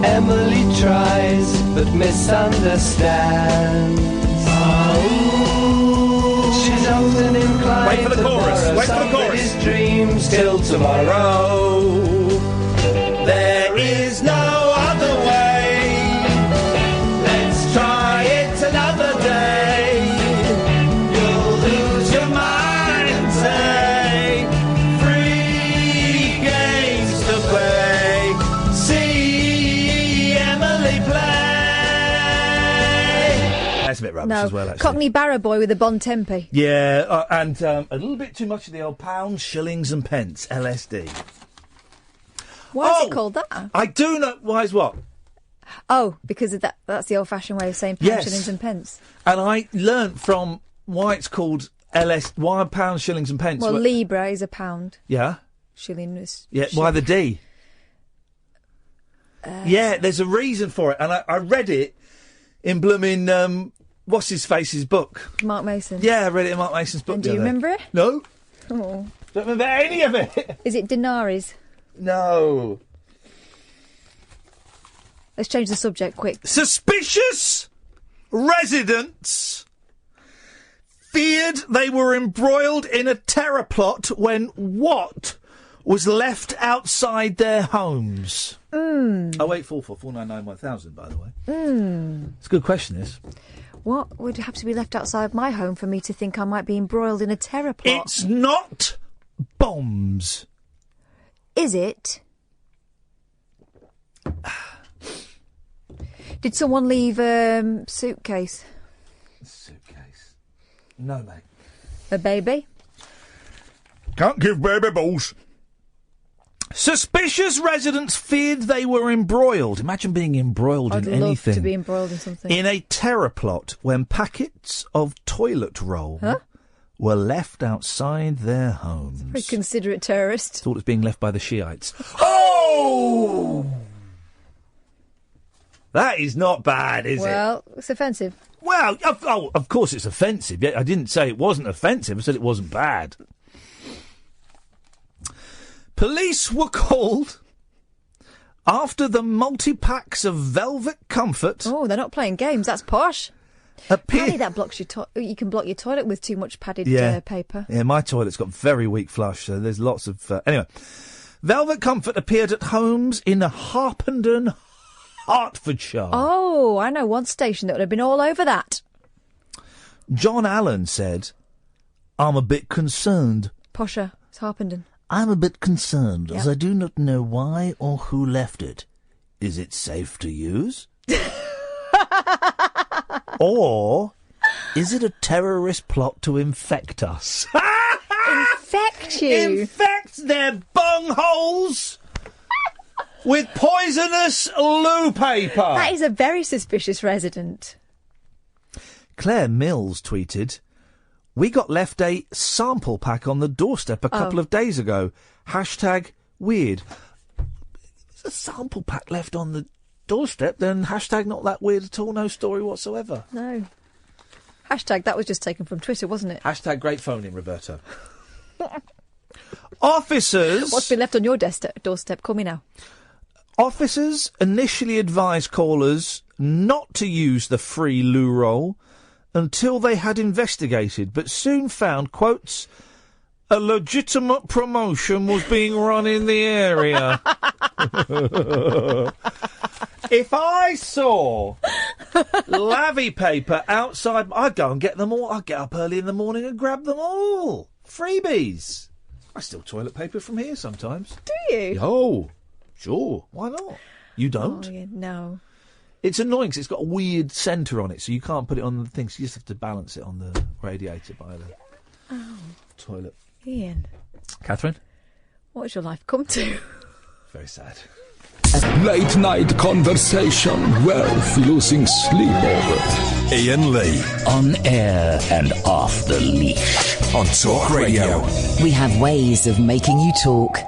Emily tries but misunderstands. She's often inclined Wait for the chorus. Wait for the chorus. Dreams till tomorrow. There is no other way. Let's try it another day. You'll lose your mind and say, free games to play. See Emily play. That's a bit rubbish as well, actually. Cockney Barrow Boy with a Bon Tempe. Yeah, and a little bit too much of the old pounds, shillings and pence, LSD. Why is it called that? I do know. Why is what? Oh, because of that's the old-fashioned way of saying pounds, shillings and pence. And I learnt from why it's called why pounds, shillings and pence. Well, Libra is a pound. Yeah. Shilling is... Yeah, why the D? Yeah, there's a reason for it. And I read it in blooming... what's-his-face's book? Mark Mason. Yeah, I read it in Mark Mason's book. And do you remember it? No. Oh. Don't remember any of it. Is it denaries? No. Let's change the subject quick. Suspicious residents feared they were embroiled in a terror plot when what was left outside their homes? 0844 499 1000, by the way. It's a good question, this. What would have to be left outside my home for me to think I might be embroiled in a terror plot? It's not bombs. Is it? Did someone leave a suitcase? Suitcase? No, mate. A baby? Can't give baby balls. Suspicious residents feared they were embroiled. Imagine being embroiled in anything. I'd love to be embroiled in something. In a terror plot when packets of toilet roll were left outside their homes. Very considerate terrorist. Thought it was being left by the Shiites. Oh! That is not bad, is it? Well, it's offensive. Well, of course it's offensive. Yeah, I didn't say it wasn't offensive. I said it wasn't bad. Police were called after the multi-packs of Velvet Comfort... Oh, they're not playing games. That's posh. Apparently that blocks your you can block your toilet with too much padded paper. Yeah, my toilet's got very weak flush, so there's lots of... Anyway, Velvet Comfort appeared at homes in Harpenden, Hertfordshire. Oh, I know one station that would have been all over that. John Allen said, I'm a bit concerned. Posher, it's Harpenden. I'm a bit concerned, as I do not know why or who left it. Is it safe to use? Or is it a terrorist plot to infect us? Infect you? Infect their bungholes with poisonous loo paper. That is a very suspicious resident. Claire Mills tweeted, we got left a sample pack on the doorstep a couple of days ago. Hashtag weird. There's a sample pack left on the doorstep, then hashtag not that weird at all, no story whatsoever. No. Hashtag that was just taken from Twitter, wasn't it? Hashtag great phoning, Roberto. Officers... What's been left on your doorstep? Call me now. Officers initially advised callers not to use the free loo roll until they had investigated, but soon found, quotes, a legitimate promotion was being run in the area. If I saw lavvy paper outside, I'd go and get them all. I'd get up early in the morning and grab them all. Freebies. I steal toilet paper from here sometimes. Do you? Oh, sure. Why not? You don't? Oh, yeah, no. It's annoying because it's got a weird centre on it, so you can't put it on the thing. So you just have to balance it on the radiator by the toilet. Ian. Catherine? What has your life come to? Very sad. Late night conversation, worth losing sleep over. Iain Lee. On air and off the leash. On Talk Radio. We have ways of making you talk.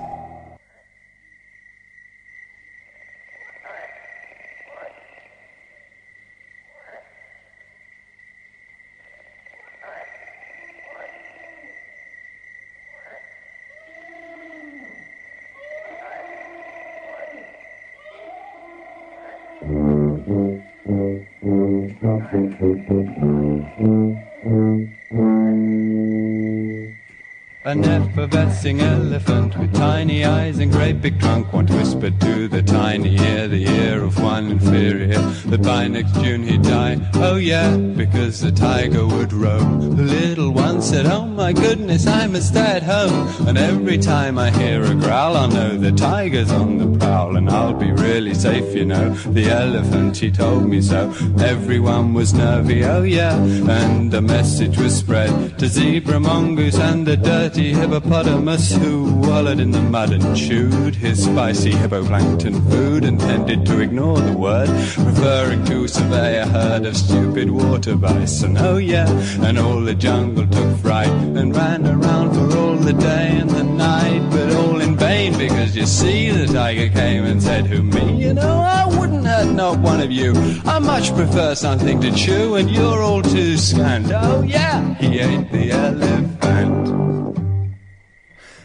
An effervescing elephant with tiny eyes and great big trunk once whispered to the tiny ear, the ear of one inferior, that by next June he'd die. Oh yeah, because the tiger would roam. The little one said, oh my goodness, I must stay at home. And every time I hear a growl, I'll know the tiger's on the prowl, and I'll be really safe, you know. The elephant, he told me so. Everyone was nervy, oh yeah, and a message was spread to zebra, mongoose, and the dirty hippopotamus, who wallowed in the mud and chewed his spicy hippoplankton food and tended to ignore the word, preferring to survey a herd of stupid water bison. Oh yeah, and all the jungle took fright and ran around for all the day and the night, but all in vain, because you see the tiger came and said, who, me? You know, I wouldn't hurt not one of you. I much prefer something to chew, and you're all too scant. Oh yeah, he ate the elephant.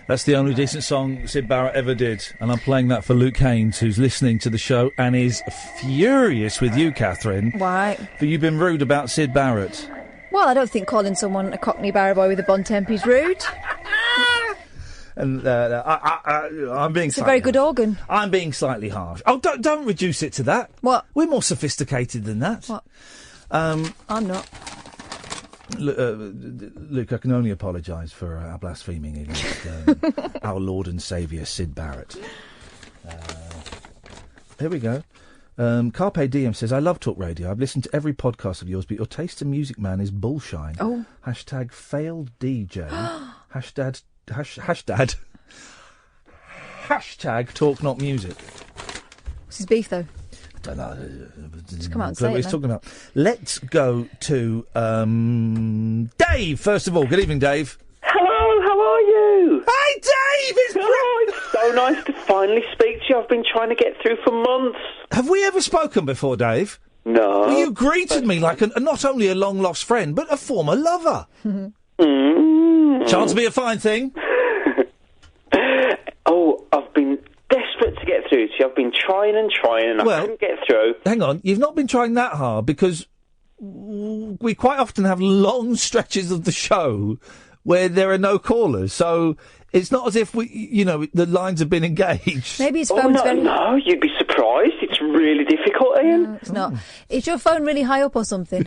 That's the only decent song Syd Barrett ever did, and I'm playing that for Luke Haynes, who's listening to the show and is furious with you, Catherine. Why? For you've been rude about Syd Barrett. Well, I don't think calling someone a Cockney barrow boy with a Bon Tempi's rude. And I'm being. It's a very good organ. I'm being slightly harsh. Oh, don't reduce it to that. What? We're more sophisticated than that. What? I'm not. Luke, I can only apologise for our blaspheming against our Lord and Saviour, Syd Barrett. Here we go. Carpe Diem says, I love Talk Radio. I've listened to every podcast of yours, but your taste in music, man, is bullshine. Oh. Hashtag failed DJ. Hashtag talk not music. What's his beef, though? I don't know. Just come out and say what it, he's talking about. Let's go to Dave, first of all. Good evening, Dave. Hello, how are you? Hey, Dave! It's it's so so nice to finally speak to you. I've been trying to get through for months. Have we ever spoken before, Dave? No. Well, you greeted me like not only a long-lost friend, but a former lover. Chance to be a fine thing. Oh, I've been desperate to get through to you. I've been trying and trying, and I couldn't get through. Hang on, you've not been trying that hard, because we quite often have long stretches of the show where there are no callers, so it's not as if the lines have been engaged. Maybe his phone's very... No, you'd be surprised. It's really difficult, Ian. No, it's not. Is your phone really high up or something?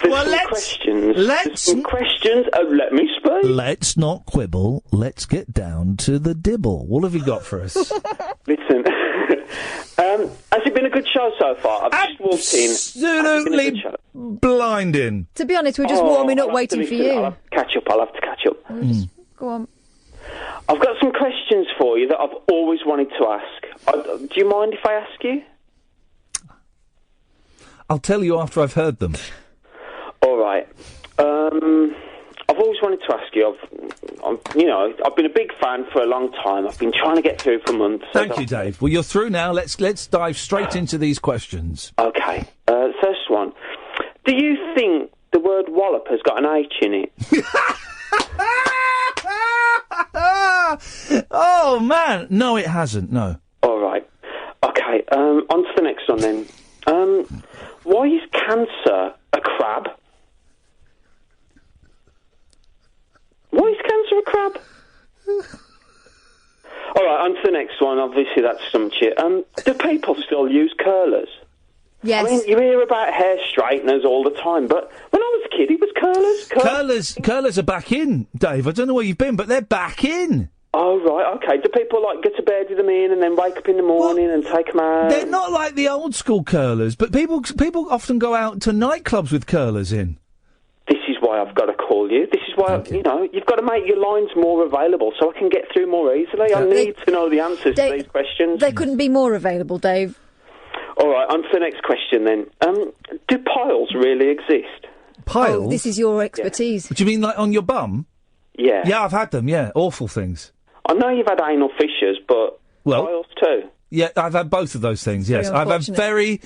There's some questions. Oh, let me speak. Let's not quibble. Let's get down to the dibble. What have you got for us? Listen, has it been a good show so far? I've just walked in. Absolutely blinding. To be honest, we're just warming up, waiting for you. I'll have to catch up. Go on. I've got some questions for you that I've always wanted to ask. Do you mind if I ask you? I'll tell you after I've heard them. All right. I've always wanted to ask you. I've been a big fan for a long time. I've been trying to get through for months. Thank you, Dave. Well, you're through now. Let's dive straight into these questions. Okay. First one. Do you think the word wallop has got an H in it? Oh, man. No, it hasn't. No. All right. Okay. On to the next one then. Why is cancer a crab? Why is cancer a crab? All right, on to the next one. Obviously, that's some shit. Do people still use curlers? Yes. I mean, you hear about hair straighteners all the time, but when I was a kid, it was curlers. Curlers are back in, Dave. I don't know where you've been, but they're back in. Oh, right, okay. Do people, go to bed with them in and then wake up in the morning and take them out? They're not like the old school curlers, but people often go out to nightclubs with curlers in. This is why I've got to call you. This is why, you've got to make your lines more available so I can get through more easily. I need to know the answers to these questions. They couldn't be more available, Dave. All right, on to the next question then. Do piles really exist? Piles? Oh, this is your expertise. Yeah. Do you mean like on your bum? Yeah. Yeah, I've had them, yeah. Awful things. I know you've had anal fissures, but piles too? Yeah, I've had both of those things, yes. I've had very,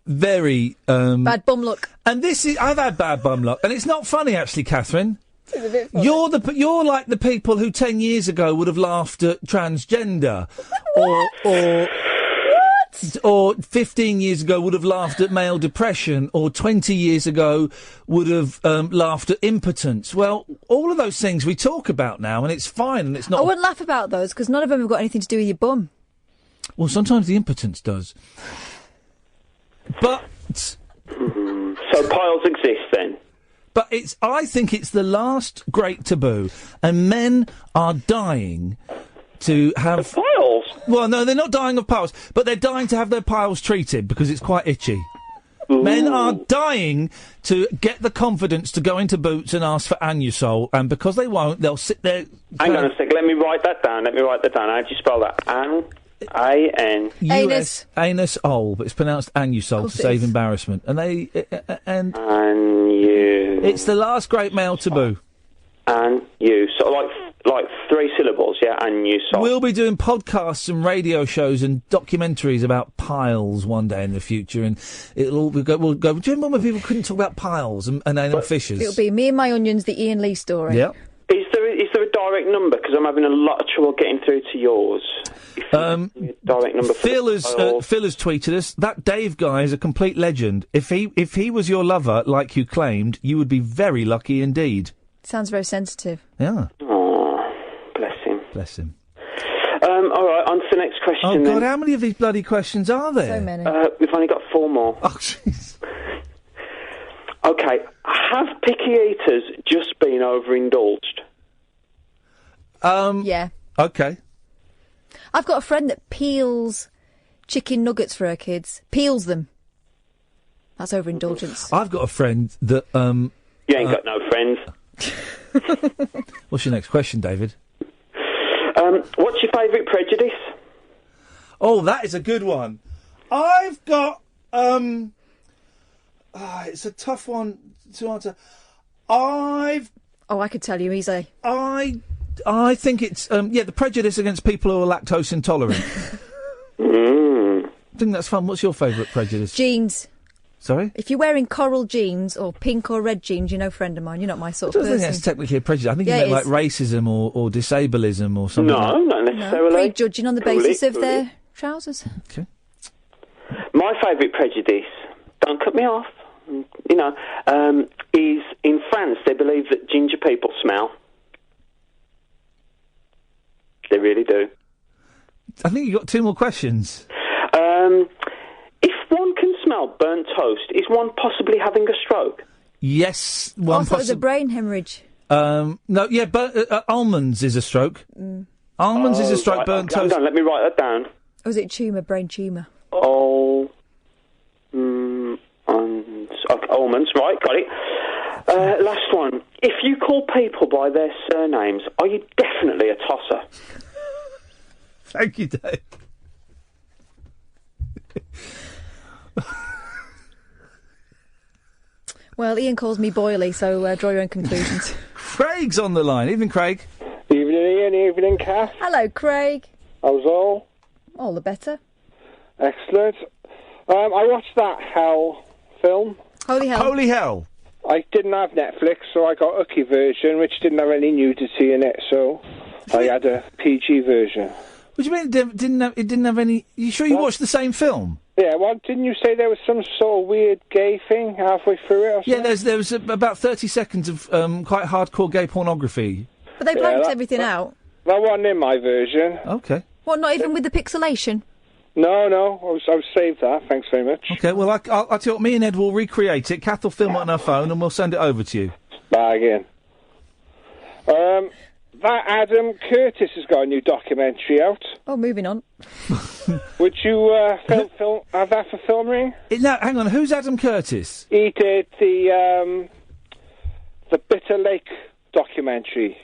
very... bad bum luck. And I've had bad bum luck. And it's not funny, actually, Catherine. It's a bit funny. You're like the people who 10 years ago would have laughed at transgender. Or 15 years ago would have laughed at male depression, or 20 years ago would have laughed at impotence. Well, all of those things we talk about now, and it's fine, and it's not... I wouldn't laugh about those, because none of them have got anything to do with your bum. Well, sometimes the impotence does. But... So piles exist, then? But I think it's the last great taboo, and men are dying to have... The piles? Well, no, they're not dying of piles, but they're dying to have their piles treated because it's quite itchy. Ooh. Men are dying to get the confidence to go into Boots and ask for Anusol, and because they won't, they'll sit there... Hang on a sec, let me write that down. How do you spell that? A-N... Anus. Anus-ol, but it's pronounced Anusol to save embarrassment. And they... It's the last great male taboo. And you, so like 3 syllables, yeah, and you saw. We'll be doing podcasts and radio shows and documentaries about piles one day in the future, and we'll go. Do you remember when people couldn't talk about piles and anal fissures? It'll be Me and My Onions, the Iain Lee story. Yeah. Is there a direct number? Because I'm having a lot of trouble getting through to yours. Direct number. Phil has tweeted us that Dave guy is a complete legend. If he was your lover, like you claimed, you would be very lucky indeed. Sounds very sensitive. Yeah. Oh, bless him. Bless him. All right, on to the next question. Oh, God, how many of these bloody questions are there? So many. We've only got 4 more. Oh, jeez. Okay, have picky eaters just been overindulged? Yeah. Okay. I've got a friend that peels chicken nuggets for her kids. Peels them. That's overindulgence. I've got a friend that... You ain't got no friends. What's your next question, David? What's your favourite prejudice? Oh, that is a good one. I've got... it's a tough one to answer. Oh, I could tell you easily. I think it's the prejudice against people who are lactose intolerant. I think that's fun. What's your favourite prejudice? Jeans. Sorry? If you're wearing coral jeans or pink or red jeans, you're no friend of mine. You're not my sort I of don't person. think that's technically a prejudice. I think you meant like racism or disableism or something. No, not necessarily. Prejudging on the basis of their trousers. Okay. My favourite prejudice, don't cut me off, is in France they believe that ginger people smell. They really do. I think you've got 2 more questions. If one can smell burnt toast, is one possibly having a stroke? Yes. I thought it was a brain hemorrhage. No, yeah, almonds is a stroke. Almonds is a stroke, burnt toast. Hold on, let me write that down. Or was it tumour, brain tumour? Almonds, right, got it. Last one. If you call people by their surnames, are you definitely a tosser? Thank you, Dave. Well, Iain calls me boily, so draw your own conclusions. Craig's on the line. Evening, Craig. Evening, Iain. Evening, Kath. Hello, Craig. How's all? All the better. Excellent. I watched that Hell film. Holy Hell. Holy Hell. I didn't have Netflix, so I got a Ucky version, which didn't have any nudity in it, so I had a PG version. What do you mean it didn't have any... You sure you watched the same film? Yeah, well, didn't you say there was some sort of weird gay thing halfway through it or something? Yeah, there was about 30 seconds of quite hardcore gay pornography. But they blanked everything out. That wasn't in my version. Okay. What, not even with the pixelation? No, I've saved that, thanks very much. Okay, well, I'll tell you what, me and Ed will recreate it. Kath will film it on her phone and we'll send it over to you. Bargain. That Adam Curtis has got a new documentary out. Oh, moving on. Would you have that for filming? No, hang on, who's Adam Curtis? He did the Bitter Lake documentary.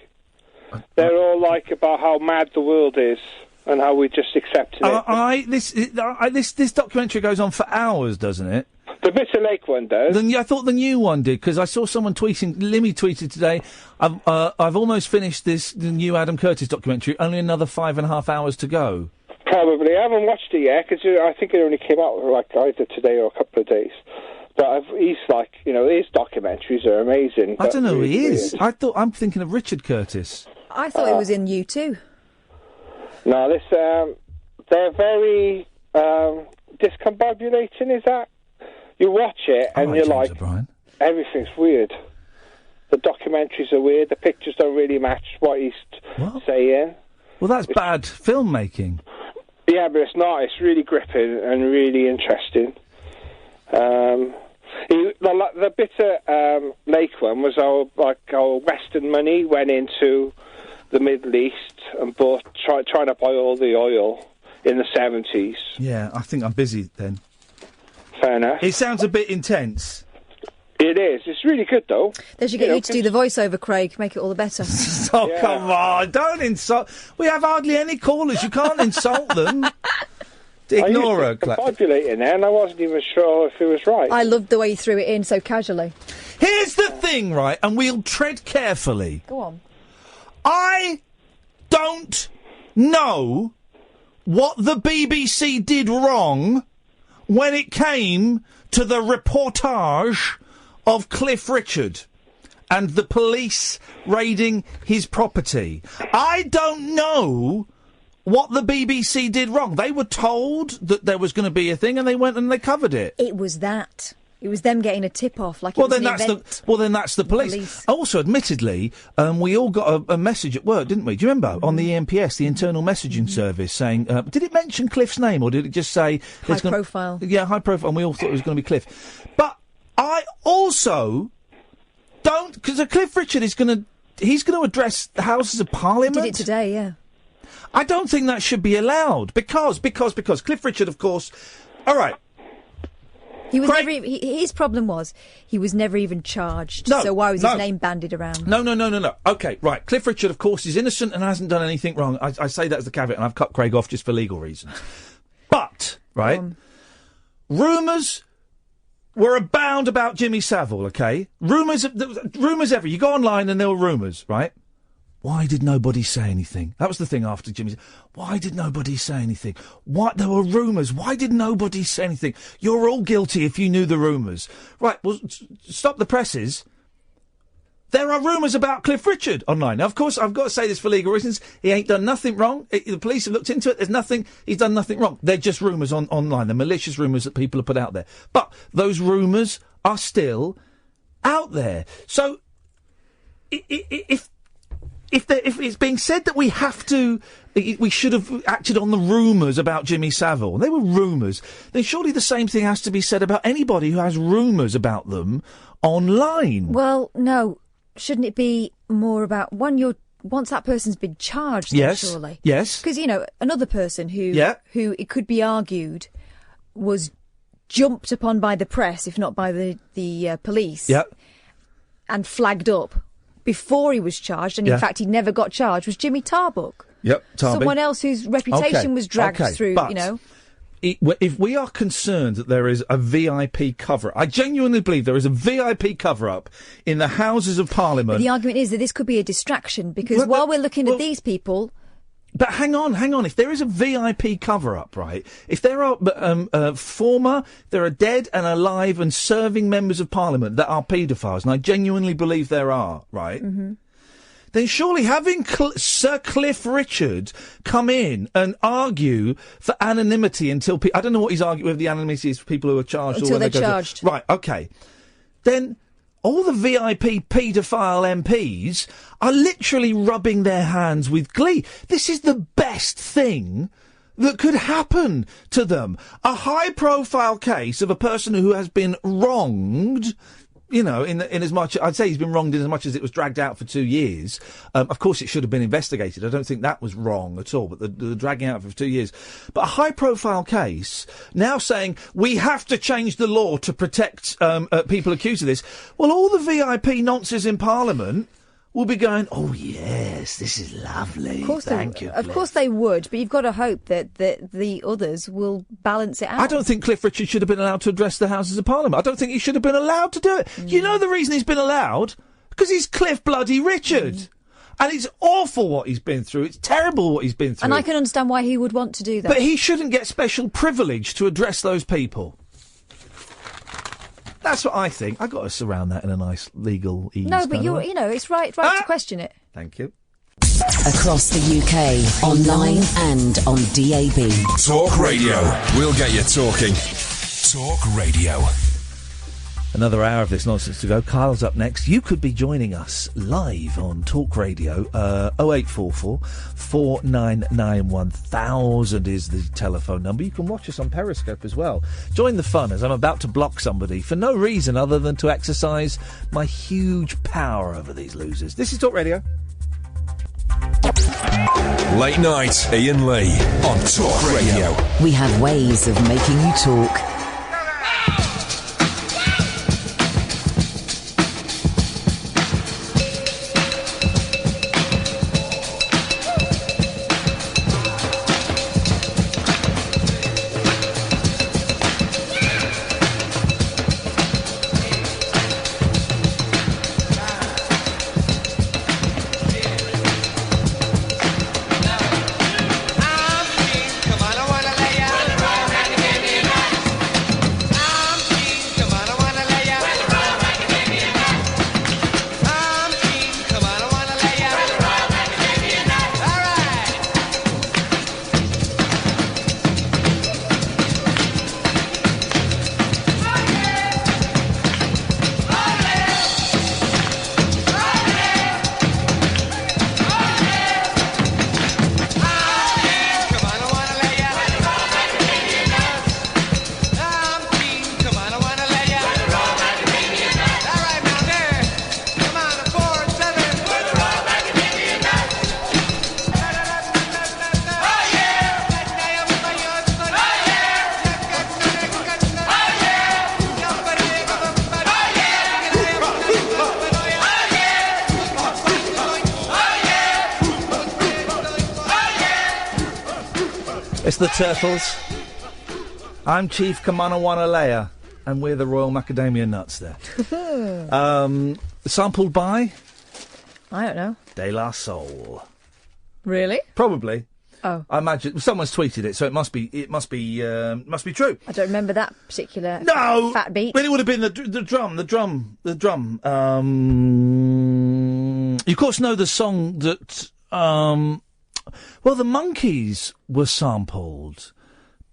They're all like about how mad the world is and how we just accepted it. This documentary goes on for hours, doesn't it? The Bitter Lake one does. I thought the new one did, because I saw someone tweeting, Limmy tweeted today, I've almost finished the new Adam Curtis documentary, only another 5.5 hours to go. Probably. I haven't watched it yet, because I think it only came out like either today or a couple of days. But he's like, his documentaries are amazing. I don't know who he is. I'm thinking of Richard Curtis. I thought it was in U2. No, they're very discombobulating, is that? You watch it and you're like, everything's weird. The documentaries are weird. The pictures don't really match what he's saying. Well, that's bad filmmaking. Yeah, but it's not. It's really gripping and really interesting. The Bitter Lake one was our Western money went into the Middle East and trying to buy all the oil in the 70s. Yeah, I think I'm busy then. Fair enough. It sounds a bit intense. It is. It's really good, though. They should get you to do the voiceover, Craig. Make it all the better. Oh, come on. Don't insult... We have hardly any callers. You can't insult them. Ignore her. Populating there, and I wasn't even sure if it was right. I loved the way you threw it in so casually. Here's the thing, right, and we'll tread carefully. Go on. I don't know what the BBC did wrong when it came to the reportage of Cliff Richard and the police raiding his property. I don't know what the BBC did wrong. They were told that there was going to be a thing and they went and they covered it. It was that. It was them getting a tip-off, like well, it was then an that's event. then that's the police. Also, admittedly, we all got a message at work, didn't we? Do you remember? On the EMPS, the internal messaging service, saying... did it mention Cliff's name, or did it just say... High profile. Yeah, high profile, and we all thought it was going to be Cliff. But I also don't... Because Cliff Richard is going to... He's going to address the Houses of Parliament. He did it today, yeah. I don't think that should be allowed, because Cliff Richard, of course... All right. He was his problem was he was never even charged. No, so why was his name bandied around? No. Okay, right. Cliff Richard, of course, is innocent and hasn't done anything wrong. I say that as the caveat, and I've cut Craig off just for legal reasons. But, right, rumours were abound about Jimmy Savile, OK? Rumours ever. You go online and there were rumours, right? Why did nobody say anything? That was the thing after Jimmy. Why did nobody say anything? What? There were rumours. Why did nobody say anything? You're all guilty if you knew the rumours. Right, well, stop the presses. There are rumours about Cliff Richard online. Now, of course, I've got to say this for legal reasons. He ain't done nothing wrong. The police have looked into it. There's nothing. He's done nothing wrong. They're just rumours online. They're malicious rumours that people have put out there. But those rumours are still out there. So, if it's being said that we should have acted on the rumours about Jimmy Savile, they were rumours, then surely the same thing has to be said about anybody who has rumours about them online. Well, no. Shouldn't it be more about once that person's been charged? Yes. Then, surely. Yes. Because another person who it could be argued was jumped upon by the press, if not by the police, and flagged up before he was charged, and in fact he never got charged, was Jimmy Tarbuck. Yep, Tarby. Someone else whose reputation was dragged through. But if we are concerned that there is a VIP cover-up, I genuinely believe there is a VIP cover-up in the Houses of Parliament. But the argument is that this could be a distraction, because while we're looking at these people... But hang on. If there is a VIP cover-up, right, if there are there are dead and alive and serving members of Parliament that are paedophiles, and I genuinely believe there are, right... Mm-hmm. Then surely having Sir Cliff Richard come in and argue for anonymity until I don't know what he's arguing with. The anonymity is for people who are charged. Until they're charged. Right, OK. Then all the VIP paedophile MPs are literally rubbing their hands with glee. This is the best thing that could happen to them. A high-profile case of a person who has been wronged... in as much, I'd say he's been wronged in as much as it was dragged out for 2 years. Of course, it should have been investigated. I don't think that was wrong at all, but the dragging out for 2 years. But a high-profile case, now saying, we have to change the law to protect people accused of this. Well, all the VIP nonsense in Parliament will be going, oh, yes, this is lovely. Of course Thank you, Cliff. Of course they would, but you've got to hope that the others will balance it out. I don't think Cliff Richard should have been allowed to address the Houses of Parliament. I don't think he should have been allowed to do it. You know the reason he's been allowed? Because he's Cliff bloody Richard. And it's awful what he's been through. It's terrible what he's been through. And I can understand why he would want to do that. But he shouldn't get special privilege to address those people. That's what I think. I've got to surround that in a nice legal ease. No, but it's right to question it. Thank you. Across the UK, online and on DAB. Talk Radio. We'll get you talking. Talk Radio. Another hour of this nonsense to go. Kyle's up next. You could be joining us live on Talk Radio. 0844 499 1000 is the telephone number. You can watch us on Periscope as well. Join the fun as I'm about to block somebody for no reason other than to exercise my huge power over these losers. This is Talk Radio. Late night, Iain Lee on Talk Radio. We have ways of making you talk. It's the Turtles. I'm Chief Kamanawanalea. And we're the Royal Macadamia Nuts there. Sampled by? I don't know. De La Soul. Really? Probably. Oh. I imagine someone's tweeted it, so it must be true. I don't remember that particular fat beat. Well, it would have been the drum. You of course know the song that the Monkees were sampled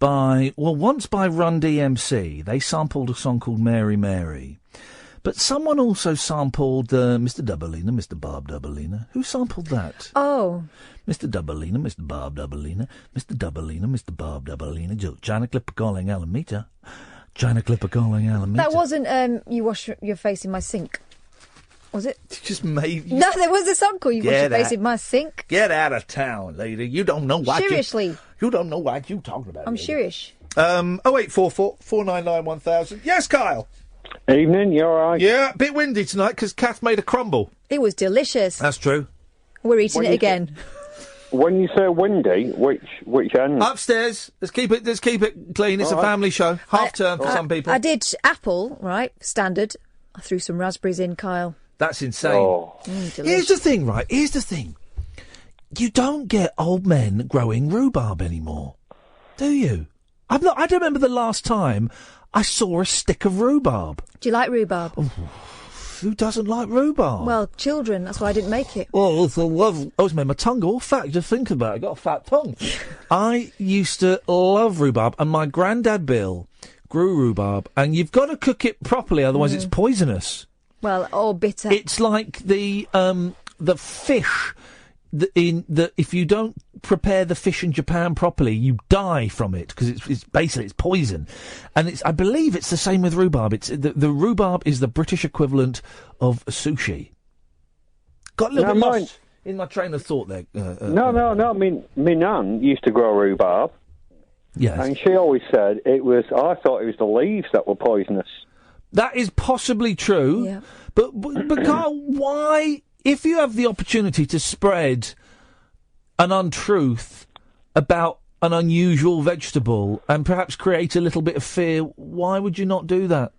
by once by Run DMC. They sampled a song called Mary Mary. But someone also sampled Mr. Doubalina, Mr. Bob Doubalina. Who sampled that? Oh. Mr. Doubalina, Mr. Bob Doubalina, Mr. Doubalina, Mr. Bob Doubalina, China Clipper calling Alameda. China Clipper calling Alameda. That wasn't You Wash Your Face in My Sink, was it? Just made... No, there was a song called You Wash Your Face in My Sink. Get out of town, lady. You don't know what Seriously. You don't know what you talking about. I'm serious. 0844 499 1000. Yes, Kyle. Evening, you all right? Yeah, a bit windy tonight because Kath made a crumble. It was delicious. That's true. We're eating it again. When you say windy, which end? Upstairs. Let's keep it clean. It's a family show. Half term for some people. I did apple, right? Standard. I threw some raspberries in, Kyle. That's insane. Delicious. Here's the thing, right? Here's the thing. You don't get old men growing rhubarb anymore, do you? I don't remember the last time I saw a stick of rhubarb. Do you like rhubarb? Who doesn't like rhubarb? Well, children. That's why I didn't make it. Oh, it's made my tongue all fat. Just think about it. I got a fat tongue. I used to love rhubarb, and my granddad Bill grew rhubarb, and you've got to cook it properly, otherwise it's poisonous. Well, or bitter. It's like the fish. If you don't prepare the fish in Japan properly, you die from it because it's basically it's poison, and I believe it's the same with rhubarb. It's the rhubarb is the British equivalent of sushi. Got a little bit lost in my train of thought there. No. My nan used to grow rhubarb. Yes, and she always said it was. I thought it was the leaves that were poisonous. That is possibly true. Yeah. But Carl, why? If you have the opportunity to spread an untruth about an unusual vegetable and perhaps create a little bit of fear, why would you not do that?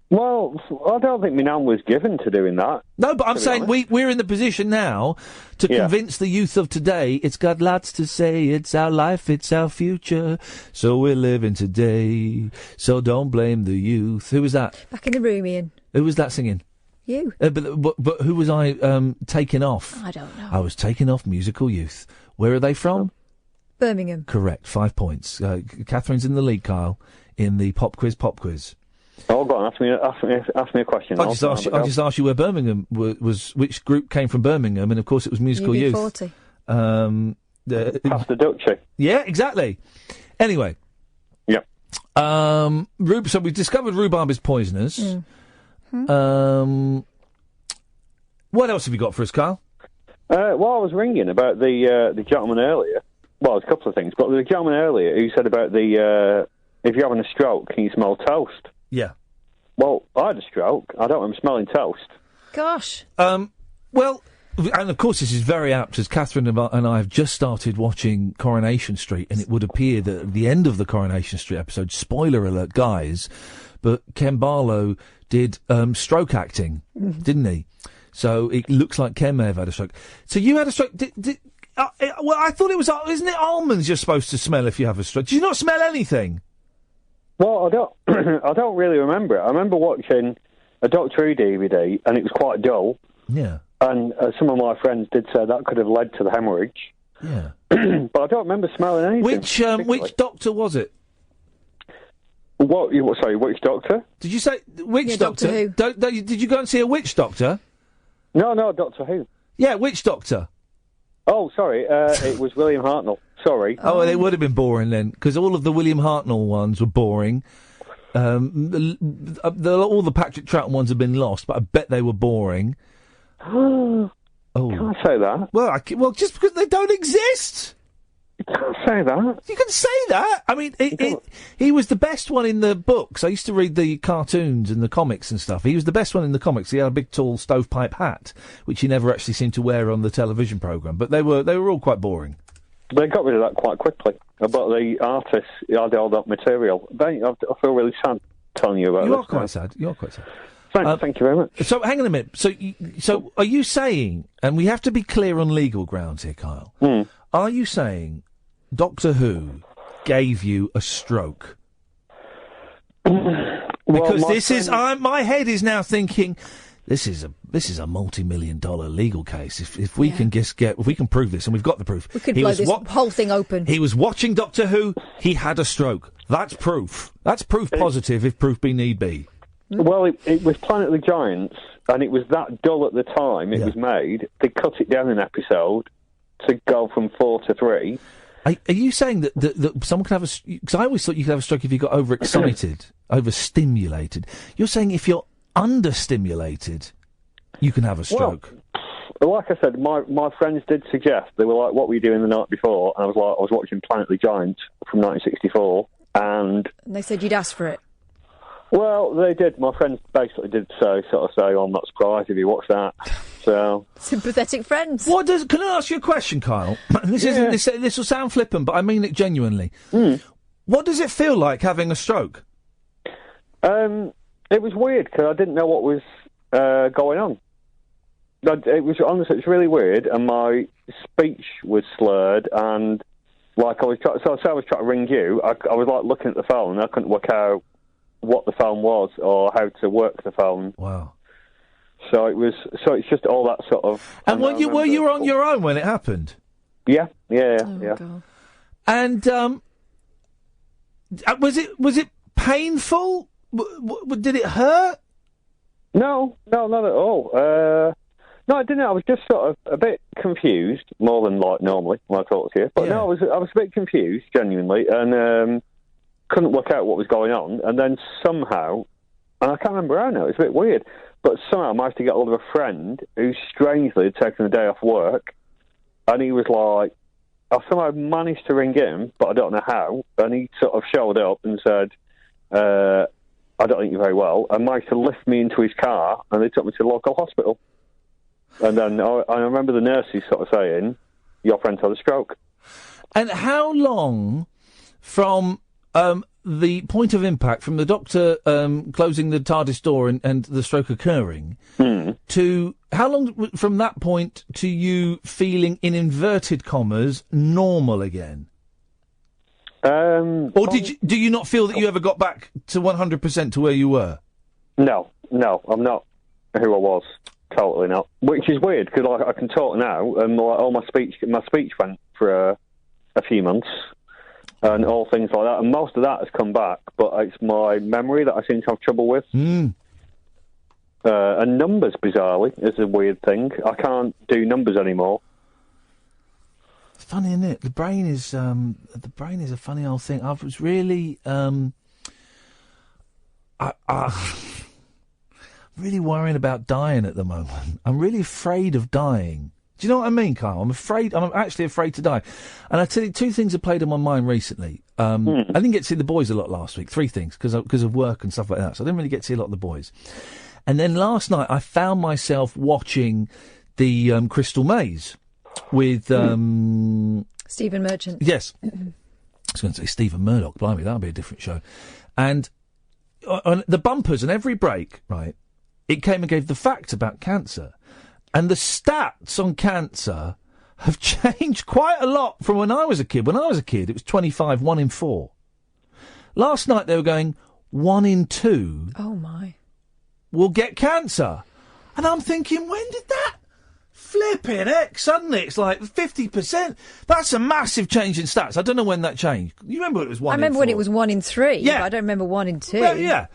Well, I don't think my nan was given to doing that. No, but I'm saying we're in the position now to convince the youth of today it's got lots to say, it's our life, it's our future, so we're living today, so don't blame the youth. Who was that? Back in the room, Ian. Who was that singing? You. But who was I taking off? I don't know. I was taking off Musical Youth. Where are they from? Birmingham. Correct. 5 points. Catherine's in the lead, Kyle, in the pop quiz. Oh, go on, ask me a question. I just asked you where Birmingham was, which group came from Birmingham, and of course it was Musical Youth. Past the Duchy. Yeah, exactly. Anyway. Yep. So we've discovered rhubarb is poisonous. What else have you got for us, Carl? Well, I was ringing about the gentleman earlier. Well, there's a couple of things, but the gentleman earlier who said about if you're having a stroke, can you smell toast? Yeah. Well, I had a stroke. I don't remember smelling toast. Gosh. Well, and of course this is very apt, as Catherine and I have just started watching Coronation Street, and it would appear that at the end of the Coronation Street episode, spoiler alert, guys, but Ken Barlow did stroke acting, didn't he? So it looks like Ken may have had a stroke. So you had a stroke. Well, I thought it was. Isn't it almonds you're supposed to smell if you have a stroke? Do you not smell anything? Well, I don't. I don't really remember it. I remember watching a Doctor Who DVD, and it was quite dull. Yeah. And some of my friends did say that could have led to the hemorrhage. Yeah. But I don't remember smelling anything. Which doctor was it? What? Sorry, which doctor? Did you say which doctor? Doctor Who. Did you go and see a witch doctor? No, Doctor Who. Yeah, which doctor? Oh, sorry, it was William Hartnell. Sorry. Oh, well, it would have been boring then, because all of the William Hartnell ones were boring. All the Patrick Troughton ones have been lost, but I bet they were boring. Oh. Can't say that. Well, just because they don't exist. You can't say that. You can say that. I mean, he was the best one in the books. I used to read the cartoons and the comics and stuff. He was the best one in the comics. He had a big, tall stovepipe hat, which he never actually seemed to wear on the television programme. But they were all quite boring. They got rid of that quite quickly. But the artists had all that material. I feel really sad. telling you about You this. are quite sad. You are quite sad. Thank you very much. So, hang on a minute. So are you saying, and we have to be clear on legal grounds here, Kyle, are you saying Doctor Who gave you a stroke? Because my head is now thinking, this is a multi-million-dollar legal case. If we can if we can prove this, and we've got the proof, We could blow this whole thing open. He was watching Doctor Who. He had a stroke. That's proof. That's proof positive, if proof be need be. Well, it was Planet of the Giants, and it was that dull at the time it was made. They cut it down an episode to go from 4 to 3. Are you saying that someone can have a... Because I always thought you could have a stroke if you got overexcited, overstimulated. You're saying if you're understimulated, you can have a stroke? Well, like I said, my friends did suggest, they were like, what were you doing the night before? And I was like, I was watching Planet of the Giants from 1964, and they said you'd ask for it. Well, they did. My friends basically did say, oh, I'm not surprised if you watch that. So sympathetic friends. Can I ask you a question, Kyle? This will sound flippant, but I mean it genuinely. What does it feel like having a stroke? It was weird because I didn't know what was going on. It was honestly, it's really weird, and my speech was slurred, and like I was trying to ring you. I was like looking at the phone, and I couldn't work out what the phone was or how to work the phone. Wow. So it's just all that sort of... And were you on your own when it happened? Yeah. God. And was it painful? Did it hurt? No, not at all. No, I didn't. I was just sort of a bit confused, more than like normally when I talk to you. But no, I was a bit confused, genuinely, and couldn't work out what was going on. And then somehow, and I can't remember how now, it's a bit weird, but somehow I managed to get hold of a friend who strangely had taken a day off work, and he was like, I somehow managed to ring him, but I don't know how, and he sort of showed up and said, I don't think you're very well, and managed to lift me into his car, and they took me to the local hospital. And then I remember the nurses sort of saying, your friend had a stroke. And how long from the point of impact, from the doctor closing the TARDIS door and the stroke occurring, to how long from that point to you feeling, in inverted commas, normal again? Or do you not feel that you ever got back to 100% to where you were? No, I'm not who I was. Totally not. Which is weird because I can talk now, and all my speech went for a few months, and all things like that. And most of that has come back, but it's my memory that I seem to have trouble with. And numbers, bizarrely, is a weird thing. I can't do numbers anymore. It's funny, isn't it? The brain is a funny old thing. I was really really worrying about dying at the moment. I'm really afraid of dying. Do you know what I mean, Kyle? I'm actually afraid to die. And I tell you, two things have played on my mind recently. I didn't get to see the boys a lot last week. Three things, because of work and stuff like that. So I didn't really get to see a lot of the boys. And then last night, I found myself watching the Crystal Maze with... Stephen Merchant. Yes. I was going to say Stephen Murdoch. Blimey, that would be a different show. And on the bumpers and every break, right, it came and gave the facts about cancer. And the stats on cancer have changed quite a lot from when I was a kid. When I was a kid, it was 25, 1 in 4. Last night they were going 1 in 2. Oh, my. Will get cancer. And I'm thinking, when did that flipping heck? Suddenly it's like 50%. That's a massive change in stats. I don't know when that changed. You remember it was 1 in 4? I remember when it was 1 in 3. Yeah. But I don't remember 1 in 2. Yeah.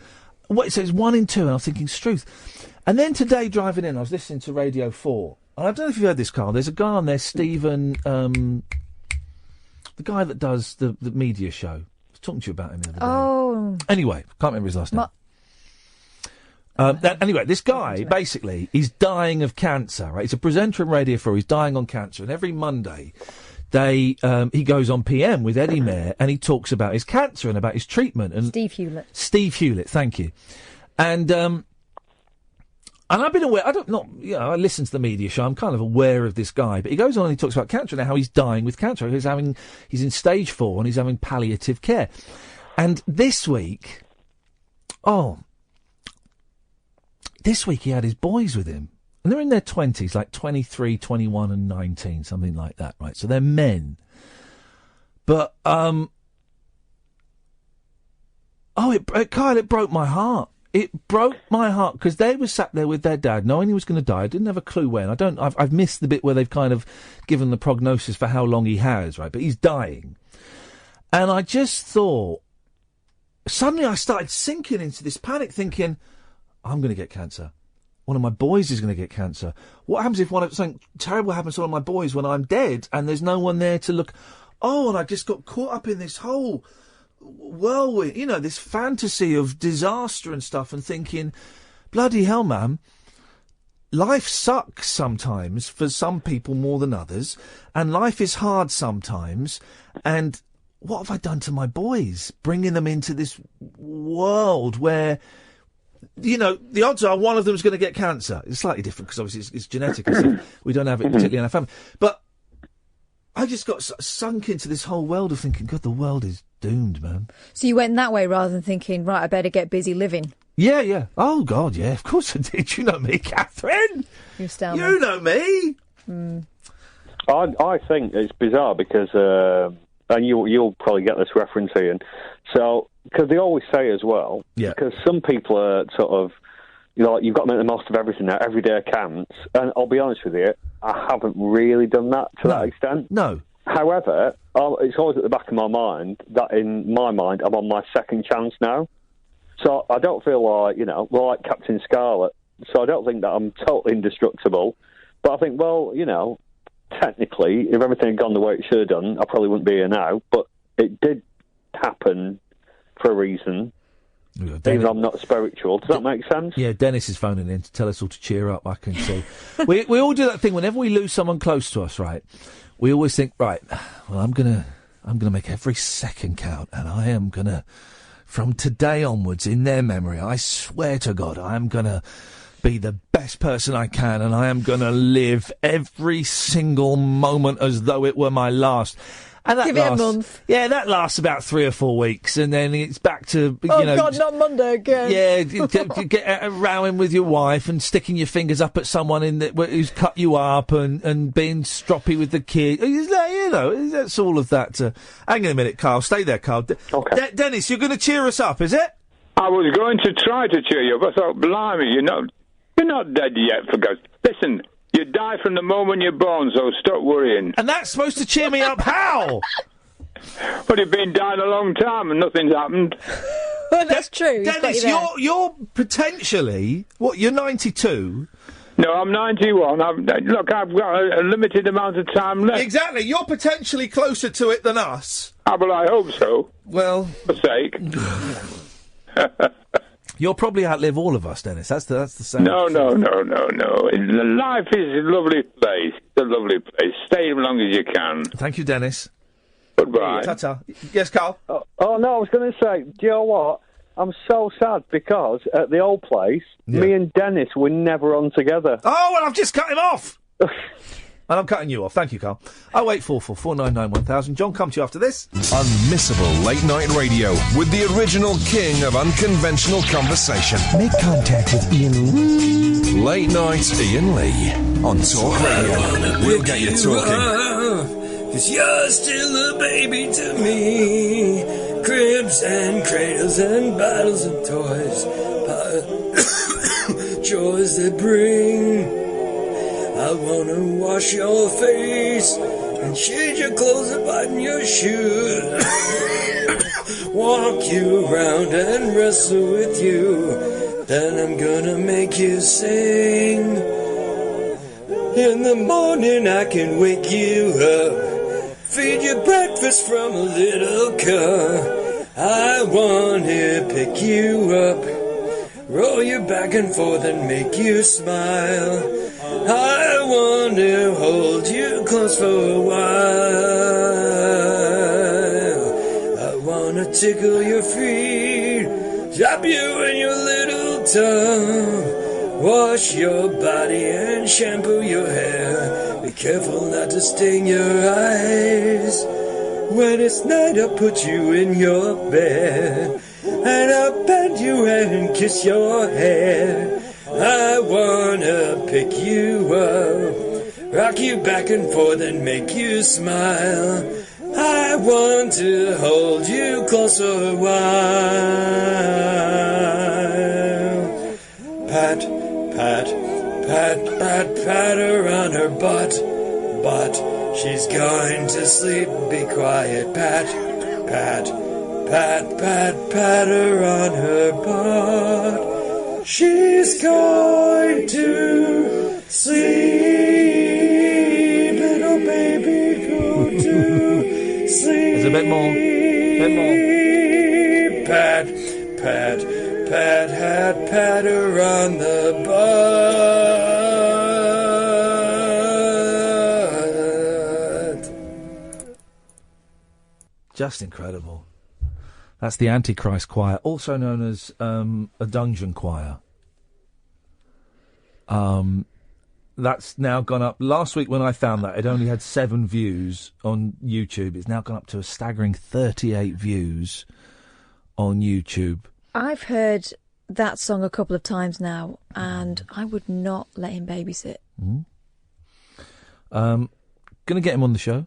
Well, it says 1 in 2, and I'm thinking, Struth. And then today, driving in, I was listening to Radio 4. And I don't know if you've heard this, Carl. There's a guy on there, Stephen, the guy that does the media show. I was talking to you about him the other day. Oh. Anyway, can't remember his last name. Anyway, this guy, basically, he's dying of cancer, right? He's a presenter on Radio 4. He's dying on cancer. And every Monday, he goes on PM with Eddie Mair, and he talks about his cancer and about his treatment. And Steve Hewlett, thank you. And I've been aware, I listen to the media show, I'm kind of aware of this guy, but he goes on and he talks about cancer and how he's dying with cancer. He's in stage 4 and he's having palliative care. And this week, this week he had his boys with him. And they're in their 20s, like 23, 21 and 19, something like that, right? So they're men. But, Kyle, it broke my heart. It broke my heart because they were sat there with their dad, knowing he was going to die. I didn't have a clue when. I've missed the bit where they've kind of given the prognosis for how long he has, right? But he's dying. And I just thought, suddenly I started sinking into this panic, thinking, I'm going to get cancer. One of my boys is going to get cancer. What happens if something terrible happens to one of my boys when I'm dead and there's no one there to look? Oh, and I just got caught up in this whole whirlwind, this fantasy of disaster and stuff, and thinking, bloody hell, man, life sucks sometimes for some people more than others, and life is hard sometimes, and what have I done to my boys, bringing them into this world where, the odds are one of them is going to get cancer. It's slightly different because obviously it's genetic and stuff. We don't have it particularly in our family. But I just got sunk into this whole world of thinking, God, the world is doomed, man. So you went that way rather than thinking, right, I better get busy living. Yeah. Oh, God, yeah, of course I did. You know me, Catherine. You know me. I think it's bizarre because, and you'll probably get this reference, Ian. So, because they always say as well, because some people are sort of, you've got to make the most of everything now. Every day counts. And I'll be honest with you, I haven't really done that to that extent. No. However, it's always at the back of my mind that in my mind I'm on my second chance now. So I don't feel like, we're like Captain Scarlet. So I don't think that I'm totally indestructible. But I think, well, technically, if everything had gone the way it should have done, I probably wouldn't be here now. But it did happen for a reason. Even though I'm not spiritual. Does that make sense? Yeah, Dennis is phoning in to tell us all to cheer up, I can see. we all do that thing whenever we lose someone close to us, right? We always think, right, well, I'm gonna make every second count, and I am gonna, from today onwards, in their memory, I swear to God, I am gonna be the best person I can, and I am gonna live every single moment as though it were my last. And that Give it a month. Yeah, that lasts about 3 or 4 weeks, and then it's back to, God, not Monday again. Yeah, get rowing with your wife and sticking your fingers up at someone who's cut you up and being stroppy with the kid. That's all of that. Hang on a minute, Carl. Stay there, Carl. Okay. Dennis, you're going to cheer us up, is it? I was going to try to cheer you up. I thought, blimey, you're not dead yet, for God's... Listen... You die from the moment you're born, so stop worrying. And that's supposed to cheer me up how? Well, you've been dying a long time and nothing's happened. Well, that's true. Dennis, you're potentially... What, you're 92? No, I'm 91. I've got a limited amount of time left. Exactly. You're potentially closer to it than us. Well, I hope so. Well... For sake. You'll probably outlive all of us, Dennis. That's the same. No. Life is a lovely place. It's a lovely place. Stay as long as you can. Thank you, Dennis. Goodbye. Ta-ta. Yes, Carl? Oh, no, I was going to say, do you know what? I'm so sad because at the old place, me and Dennis were never on together. Oh, well, I've just cut him off. And I'm cutting you off. Thank you, Carl. 0844 499 1000. John, come to you after this. Unmissable late night radio with the original king of unconventional conversation. Make contact with Iain Lee. Late night Iain Lee on Talk Radio. We'll get you talking. 'Cause you're still a baby to me. Cribs and cradles and bottles and toys. Joys that bring. I wanna wash your face and shade your clothes and button your shoes. Walk you around and wrestle with you. Then I'm gonna make you sing. In the morning I can wake you up, feed you breakfast from a little cup. I wanna pick you up, roll you back and forth and make you smile. I want to hold you close for a while. I want to tickle your feet, drop you in your little tub, wash your body and shampoo your hair. Be careful not to sting your eyes. When it's night, I'll put you in your bed. and I'll bend you and kiss your hair. I wanna pick you up, rock you back and forth and make you smile. I want to hold you close a while. Pat, pat, pat, pat, pat her on her butt. She's going to sleep, be quiet. Pat, pat, pat, pat, pat her on her butt. She's going to sleep, little baby, go to sleep. There's a bit more. Pat, pat, pat, pat her on the butt. Just incredible. That's the Antichrist Choir, also known as a dungeon choir. That's now gone up. Last week when I found that, it only had 7 views on YouTube. It's now gone up to a staggering 38 views on YouTube. I've heard that song a couple of times now, and I would not let him babysit. Gonna get him on the show.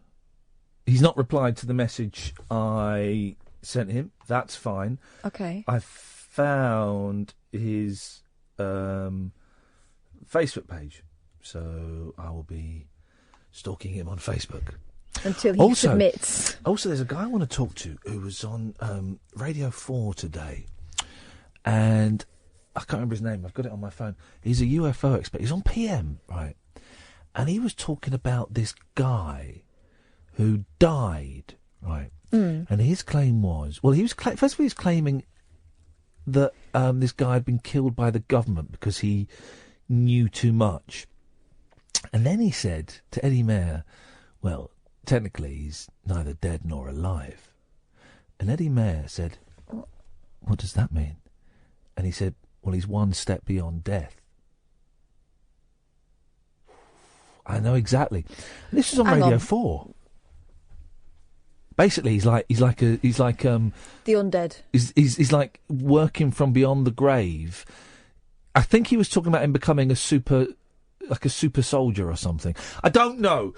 He's not replied to the message I sent him. That's fine. Okay. I found his Facebook page, so I will be stalking him on Facebook. Until he submits. Also, there's a guy I want to talk to who was on Radio 4 today, and I can't remember his name. I've got it on my phone. He's a UFO expert. He's on PM, right? And he was talking about this guy who died, right? And his claim was, well, he was first of all, he was claiming that this guy had been killed by the government because he knew too much. And then he said to Eddie Mair, well, technically he's neither dead nor alive. And Eddie Mair said, what does that mean? And he said, well, he's one step beyond death. I know exactly. And this was on Radio 4. Basically, he's like the undead. He's like working from beyond the grave. I think he was talking about him becoming a super soldier or something. I don't know.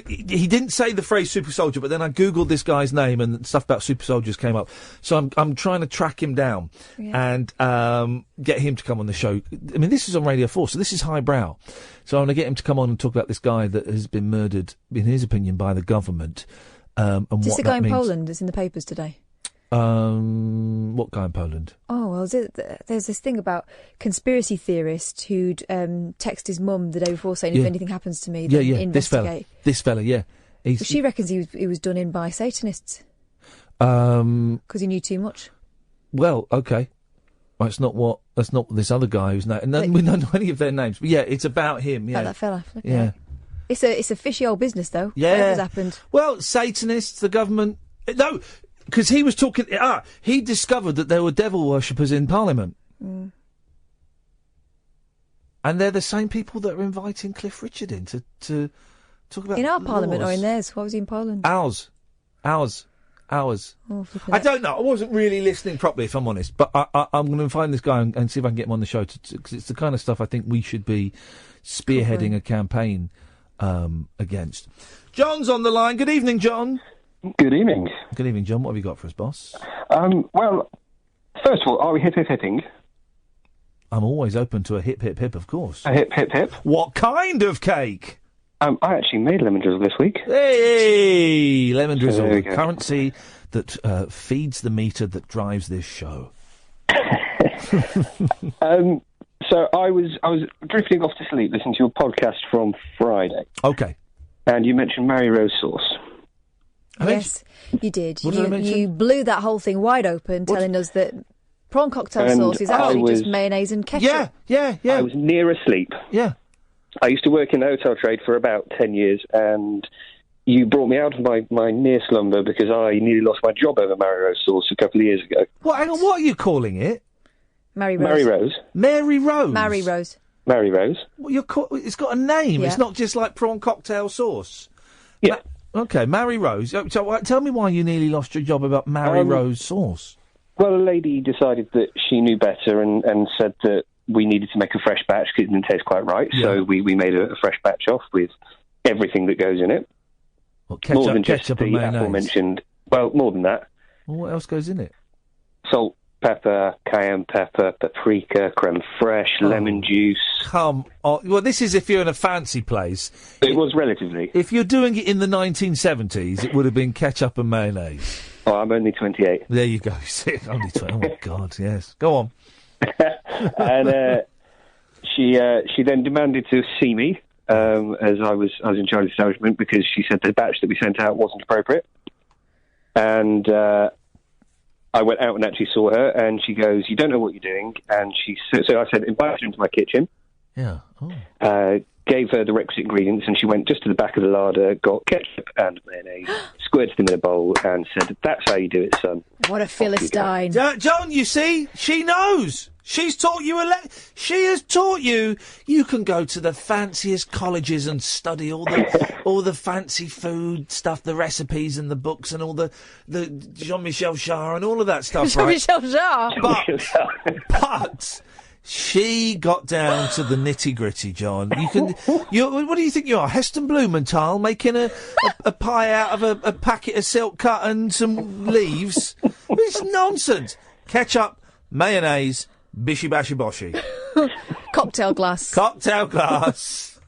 He didn't say the phrase super soldier, but then I googled this guy's name and stuff about super soldiers came up. So I'm trying to track him down and get him to come on the show. I mean, this is on Radio 4, so this is highbrow. So I want to get him to come on and talk about this guy that has been murdered, in his opinion, by the government. And is this what the guy that in means. Poland that's in the papers today? What guy in Poland? Oh, well, there's this thing about conspiracy theorist who'd text his mum the day before saying, if anything happens to me, then investigate. This fella, yeah. She reckons he was done in by Satanists. Because he knew too much. Well, okay. Well, that's not what this other guy who's we don't know any of their names. But yeah, it's about him, yeah. About that fella. Okay. Yeah. It's a fishy old business, though. Yeah. Whatever's happened. Well, Satanists, the government... No, because he was talking... he discovered that there were devil worshippers in Parliament. Mm. And they're the same people that are inviting Cliff Richard in to talk about in our Parliament laws. or in theirs? What was he in Poland? Ours. Oh, I don't know. I wasn't really listening properly, if I'm honest. But I'm going to find this guy and see if I can get him on the show, because it's the kind of stuff I think we should be spearheading a campaign against. John's on the line. Good evening, John. Good evening. Good evening, John. What have you got for us, boss? Well, first of all, are we hitting? I'm always open to a hip, hip, hip, of course. A hip, hip, hip? What kind of cake? I actually made lemon drizzle this week. Hey! Lemon drizzle, there we the go. currency that feeds the meter that drives this show. So I was drifting off to sleep listening to your podcast from Friday. Okay. And you mentioned Mary Rose sauce. Yes, you did. What did I mention? You blew that whole thing wide open, telling us that prawn cocktail sauce is actually just mayonnaise and ketchup. Yeah. I was near asleep. Yeah. I used to work in the hotel trade for about 10 years, and you brought me out of my near slumber because I nearly lost my job over Mary Rose sauce a couple of years ago. What? Hang on, what are you calling it? Mary Rose. Mary Rose. Mary Rose. Mary Rose. Mary Rose. Well, it's got a name. Yeah. It's not just like prawn cocktail sauce. Yeah. Okay, Mary Rose. So tell me why you nearly lost your job about Mary Rose sauce. Well, a lady decided that she knew better and said that we needed to make a fresh batch because it didn't taste quite right. Yeah. So we made a fresh batch off with everything that goes in it. What, ketchup, more than just ketchup the and mayonnaise? aforementioned. Well, more than that. Well, what else goes in it? Salt, pepper, cayenne pepper, paprika, creme fraiche, lemon juice. Come on. Well, this is if you're in a fancy place. It was relatively. If you're doing it in the 1970s, it would have been ketchup and mayonnaise. Oh, I'm only 28. There you go. See, only 20. Oh, my God, yes. Go on. And she then demanded to see me as I was in charge of the establishment because she said the batch that we sent out wasn't appropriate. And I went out and actually saw her, and she goes, "You don't know what you're doing." And so I said, "Invite her into my kitchen." Yeah. Oh. Gave her the requisite ingredients, and she went just to the back of the larder, got ketchup and mayonnaise, squirted them in a bowl, and said, "That's how you do it, son." What a Philistine. John, you see? She knows. She's taught you she has taught you can go to the fanciest colleges and study all the fancy food stuff, the recipes and the books and all the Jean-Michel Jarre and all of that stuff, right? Jean-Michel Jarre. But she got down to the nitty-gritty, John. What do you think you are, Heston Blumenthal, making a pie out of a packet of silk cut and some leaves? It's nonsense. Ketchup, mayonnaise, bishy bashy boshy. Cocktail glass. Cocktail glass.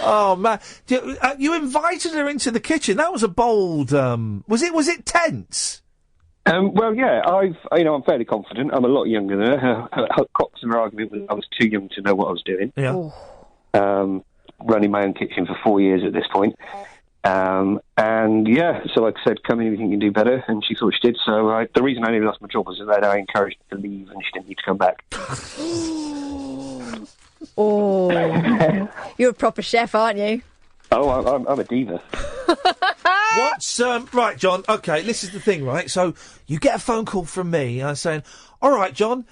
Oh man, you invited her into the kitchen. That was a bold. Was it tense? Well, yeah, I'm fairly confident. I'm a lot younger than her. Her cops and her argument was I was too young to know what I was doing. Yeah. Running my own kitchen for 4 years at this point. And yeah, so I said, "Come in if you think you can do better," and she thought she did. So the reason I nearly lost my job was that I encouraged her to leave, and she didn't need to come back. Oh, you're a proper chef, aren't you? Oh, I'm a diva. What's right, John? Okay, this is the thing, right? So you get a phone call from me saying, "All right, John,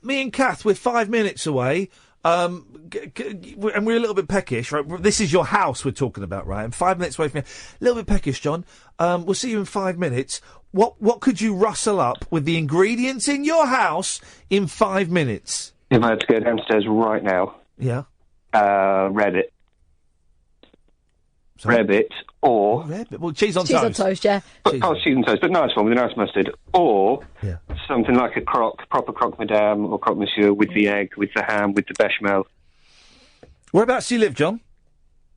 me and Kath, we're 5 minutes away." And we're a little bit peckish, right? This is your house we're talking about, right? I'm 5 minutes away from you. A little bit peckish, John. We'll see you in 5 minutes. What could you rustle up with the ingredients in your house in 5 minutes? If I had to go downstairs right now. Yeah. Rabbit. Rabbit or... Rabbit? Well, cheese on toast. Cheese on toast, yeah. Cheese on toast, but nice one with a nice mustard. Or something like a proper croque madame or croque monsieur with the egg, with the ham, with the bechamel. Whereabouts do you live, John?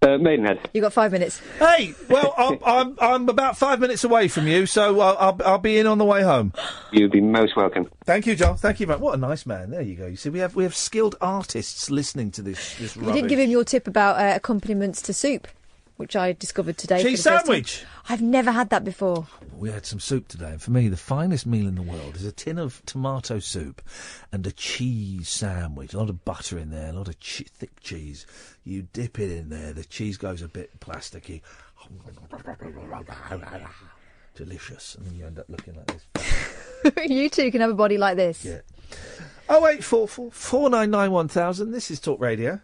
Maidenhead. You got 5 minutes. Hey, well, I'm about 5 minutes away from you, so I'll be in on the way home. You'd be most welcome. Thank you, John. Thank you, mate. What a nice man. There you go. You see, we have skilled artists listening to this You rubbish. didn't give him your tip about accompaniments to soup, which I discovered today. Cheese for the first sandwich. time. I've never had that before. We had some soup today, and for me, the finest meal in the world is a tin of tomato soup and a cheese sandwich. A lot of butter in there, a lot of thick cheese. You dip it in there, the cheese goes a bit plasticky. Delicious. And then you end up looking like this. You two can have a body like this. Yeah. 0844 499 1000. This is Talk Radio.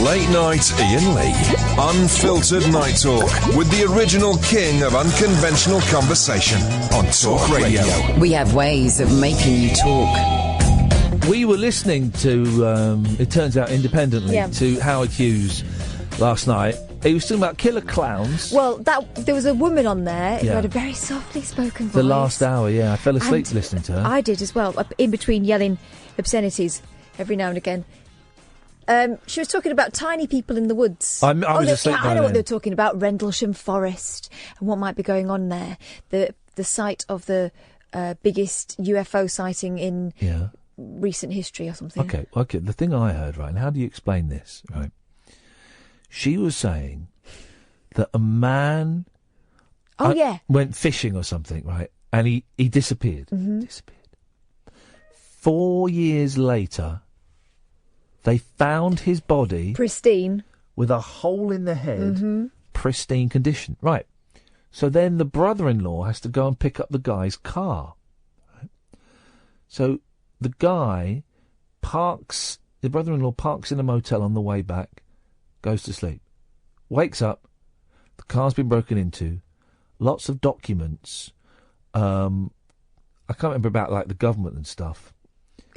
Late Night Iain Lee. Unfiltered night talk with the original king of unconventional conversation on Talk Radio. We have ways of making you talk. We were listening to, it turns out independently, Yeah. to Howard Hughes last night. He was talking about killer clowns. Well, there was a woman on there who Yeah. had a very softly spoken voice. The last hour, yeah. I fell asleep And listening to her. I did as well, in between yelling obscenities every now and again. She was talking about tiny people in the woods. I was asleep by I know what then. they were talking about, Rendlesham Forest, and what might be going on there. The site of the biggest UFO sighting in recent history or something. Okay. The thing I heard, right, and how do you explain this, right? She was saying that a man went fishing or something, right, and he disappeared. Mm-hmm. Disappeared. 4 years later, they found his body pristine, with a hole in the head, Mm-hmm. pristine condition. Right. So then the brother-in-law has to go and pick up the guy's car. Right? So the brother-in-law parks in a motel on the way back, goes to sleep, wakes up, the car's been broken into, lots of documents I can't remember about like the government and stuff.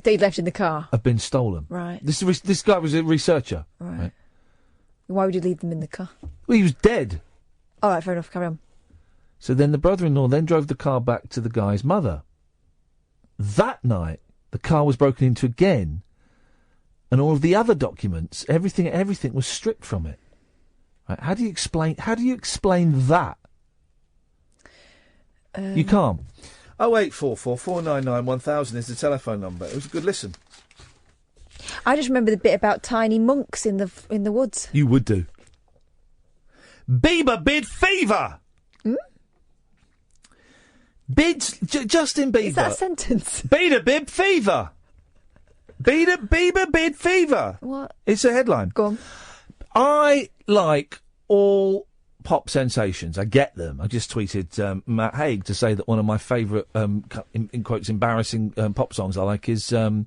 That he'd left in the car. Have been stolen. Right. This guy was a researcher. Right. Why would you leave them in the car? Well, he was dead. All right, fair enough. Carry on. So then the brother-in-law then drove the car back to the guy's mother. That night, the car was broken into again, and all of the other documents, everything was stripped from it. Right? How do you explain that? You can't. 0844 499 1000 is the telephone number. It was a good listen. I just remember the bit about tiny monks in the woods. You would do. Bieber bid fever. Bids Justin Bieber. Is that a sentence? Bieber bid fever. Bieber bid fever. What? It's a headline. Go on. I like all pop sensations. I get them. I just tweeted Matt Haig to say that one of my favourite, in quotes, embarrassing pop songs I like is When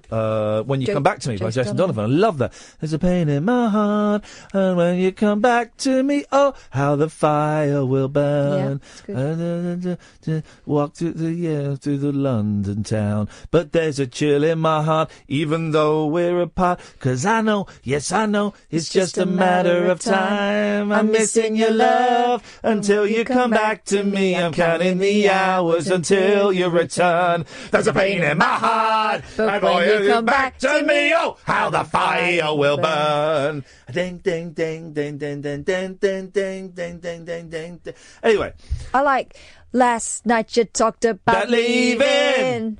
You Come Back to Me by Jason Donovan. I love that. There's a pain in my heart, and when you come back to me, oh, how the fire will burn. Yeah, walk through the London town, but there's a chill in my heart, even though we're apart. 'Cause I know, yes I know, it's just a matter of time. I'm missing your love until you come back to me. I'm counting the hours until you return. There's a pain in my heart, and boy, you come back to me, oh, how the fire will burn. Ding, ding, ding, ding, ding, ding, ding, ding, ding, ding, ding, ding, ding. Anyway. I like, last night you talked about leaving.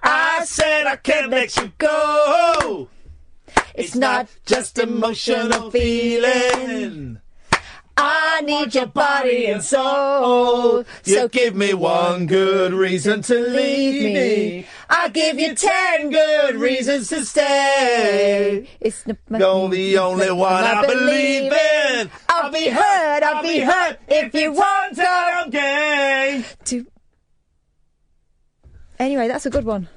I said I can't let you go. It's not just emotional feeling. I need your body and soul. So give me one good reason to leave me. I'll give you 10 good reasons to stay. It's the only one I believe in. I'll be hurt if you want to. I'm gay. Anyway, that's a good one.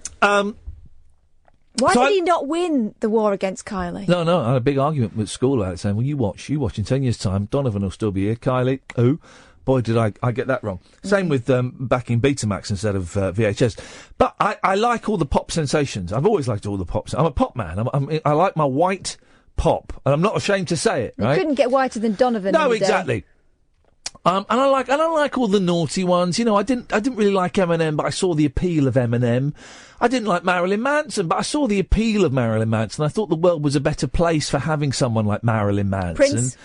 Why did he not win the war against Kylie? No, I had a big argument with school about it, saying, well, you watch in 10 years' time, Donovan will still be here, Kylie, oh, boy, did I get that wrong. Same with backing Betamax instead of VHS. But I like all the pop sensations. I've always liked all the pop. I'm a pop man. I like my white pop, and I'm not ashamed to say it, right? You couldn't get whiter than Donovan. No, exactly. And I like all the naughty ones. You know, I didn't really like Eminem, but I saw the appeal of Eminem. I didn't like Marilyn Manson, but I saw the appeal of Marilyn Manson. I thought the world was a better place for having someone like Marilyn Manson. Prince?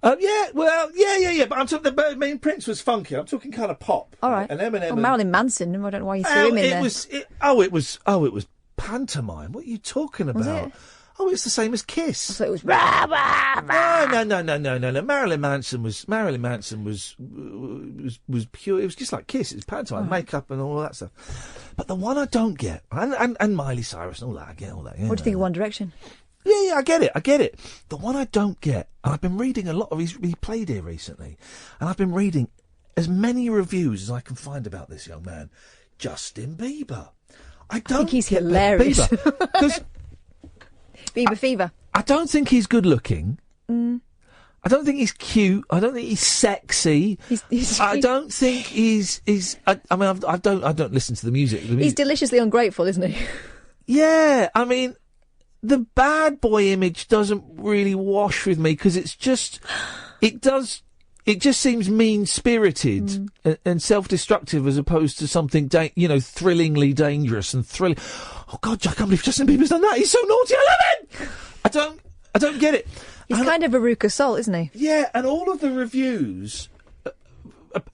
Yeah. But I'm talking. I mean, Prince was funky. I'm talking kind of pop. All right. And Eminem. Well, Marilyn Manson. I don't know why you threw him in there. It was pantomime. What are you talking about? Was it? Oh, it's the same as Kiss. I thought it was rah, rah, rah. No. Marilyn Manson was pure. It was just like Kiss. It was pantomime, makeup, and all that stuff. But the one I don't get, and Miley Cyrus and all that, I get all that. What do you think of One Direction? Yeah, I get it. The one I don't get, and I've been reading a lot of. He played here recently, and I've been reading as many reviews as I can find about this young man, Justin Bieber. I think he's hilarious. Because Bieber fever. I don't think he's good looking. I don't think he's cute. I don't think he's sexy. I don't think he's. I don't listen to the music. He's deliciously ungrateful, isn't he? Yeah, I mean, the bad boy image doesn't really wash with me because it just seems mean-spirited and self-destructive as opposed to something, thrillingly dangerous and thrilling. Oh God, I can't believe Justin Bieber's done that. He's so naughty. I love it. I don't get it. He's kind of Veruca Salt, isn't he? Yeah, and all of the reviews.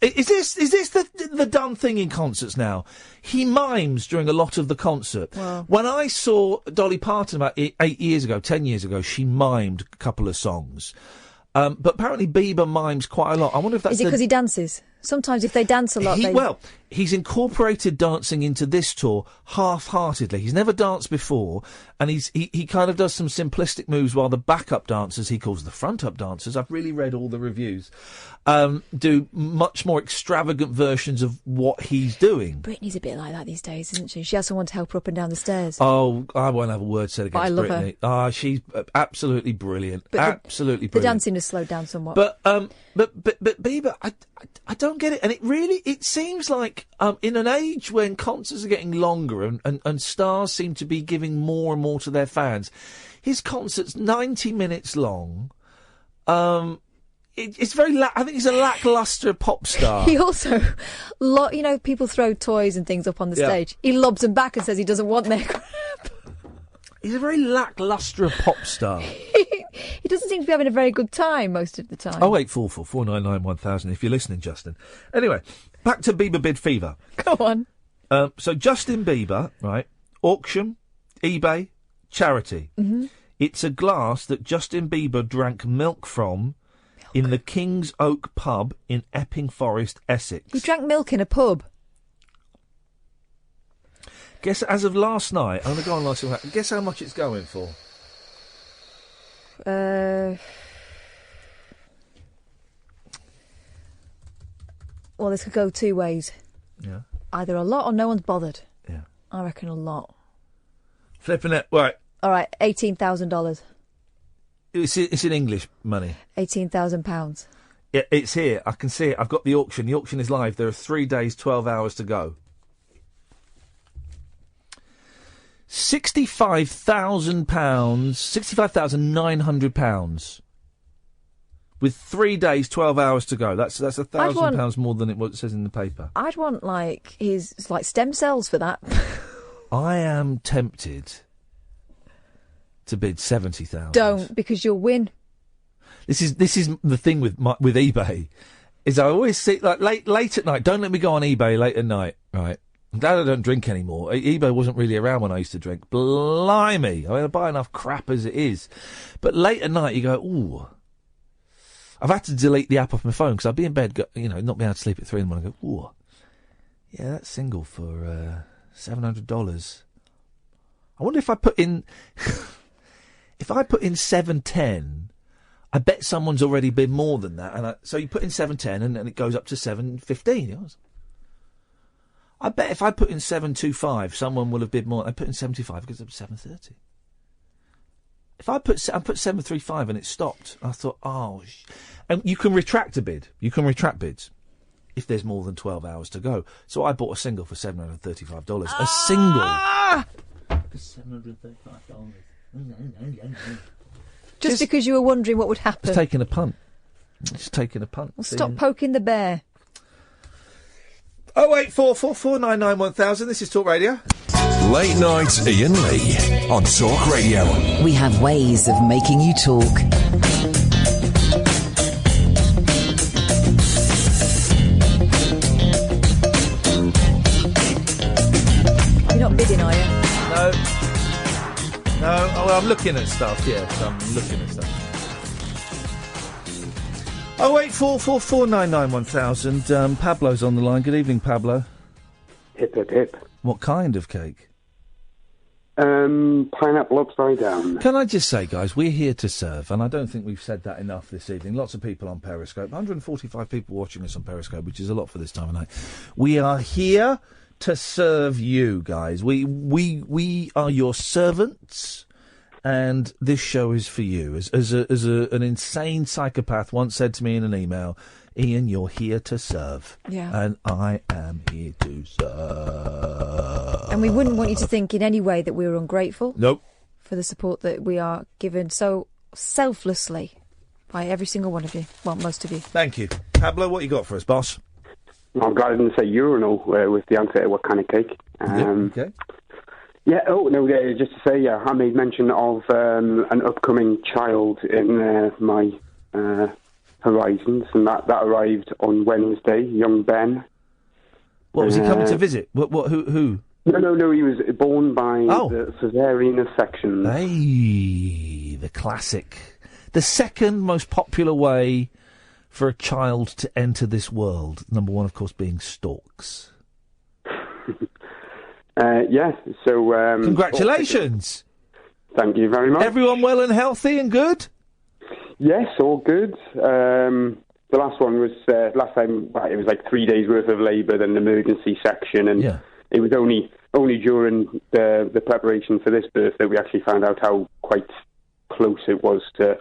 Is this the done thing in concerts now? He mimes during a lot of the concert. Wow. When I saw Dolly Parton about 10 years ago, she mimed a couple of songs. But apparently Bieber mimes quite a lot. I wonder if that's... Is it because he dances? Sometimes if they dance a lot, Well, he's incorporated dancing into this tour half-heartedly. He's never danced before, and he kind of does some simplistic moves while the backup dancers, he calls the front-up dancers, I've really read all the reviews, do much more extravagant versions of what he's doing. Britney's a bit like that these days, isn't she? She has someone to help her up and down the stairs. Oh, I won't have a word said against Britney. But I love her. She's absolutely brilliant. But absolutely the brilliant. dancing has slowed down somewhat. But Bieber, I don't don't get it. And it seems like in an age when concerts are getting longer and stars seem to be giving more and more to their fans, his concert's 90 minutes long. It's very. I think he's a lacklustre pop star. He also, people throw toys and things up on the stage. He lobs them back and says he doesn't want their crap. He's a very lacklustre pop star. He doesn't seem to be having a very good time most of the time. 0844 499 1000 if you're listening, Justin. Anyway, back to Bieber bid fever. Go on. So Justin Bieber, right? Auction, eBay, charity. Mm-hmm. It's a glass that Justin Bieber drank milk from in the King's Oak pub in Epping Forest, Essex. He drank milk in a pub. Guess as of last night, I'm going to go on last night. Guess how much it's going for? Well, this could go two ways. Yeah. Either a lot or no one's bothered. Yeah. I reckon a lot. Flipping it. Right. All right, $18,000. It's in English money. £18,000. Yeah, it's here. I can see it. I've got the auction. The auction is live. There are 3 days, 12 hours to go. £65,000, £65,900. With 3 days, 12 hours to go. That's £1,000 more than it says in the paper. I'd want his stem cells for that. I am tempted to bid £70,000. Don't, because you'll win. This is the thing with eBay, is I always see late at night. Don't let me go on eBay late at night, right? I'm glad I don't drink anymore. eBay wasn't really around when I used to drink. Blimey, I buy enough crap as it is. But late at night, you go, ooh. I've had to delete the app off my phone because I'd be in bed, not being able to sleep at 3 in the morning. I go, ooh, yeah, that's single for $700. I wonder if I put in, if I put in 710, I bet someone's already bid more than that. And so you put in 710 and it goes up to 715. I bet if I put in 725, someone will have bid more. I put in 75, it goes up to 730. If I put 735 and it stopped, I thought, and you can retract a bid. You can retract bids if there's more than 12 hours to go. So I bought a single for $735. A single. $735. Just because you were wondering what would happen. Just taking a punt. Well, stop poking the bear. 0844 499 1000. This is Talk Radio. Late night Iain Lee on Talk Radio. We have ways of making you talk. You're not bidding, are you? No. Well, I'm looking at stuff. Yeah, I'm looking at stuff. 0844 499 1000. Pablo's on the line. Good evening, Pablo. Hip, hip, hip. What kind of cake? Pineapple upside down. Can I just say, guys, we're here to serve, and I don't think we've said that enough this evening. Lots of people on Periscope. 145 people watching us on Periscope, which is a lot for this time of night. We are here to serve you, guys. We are your servants. And this show is for you. As an insane psychopath once said to me in an email, Iain, you're here to serve. Yeah. And I am here to serve. And we wouldn't want you to think in any way that we were ungrateful. Nope. For the support that we are given so selflessly by every single one of you. Well, most of you. Thank you. Pablo, what you got for us, boss? I'm glad I didn't say urinal with the answer to what kind of cake. Okay. Yeah, just to say, I made mention of an upcoming child in my horizons, and that arrived on Wednesday, young Ben. What, was he coming to visit? Who? No, he was born by the caesarean section. Hey, the classic. The second most popular way for a child to enter this world. Number one, of course, being storks. So... Congratulations! Thank you very much. Everyone well and healthy and good? Yes, all good. The last one was... last time, it was like 3 days worth of labour, then an emergency section, and it was only during the preparation for this birth that we actually found out how quite close it was to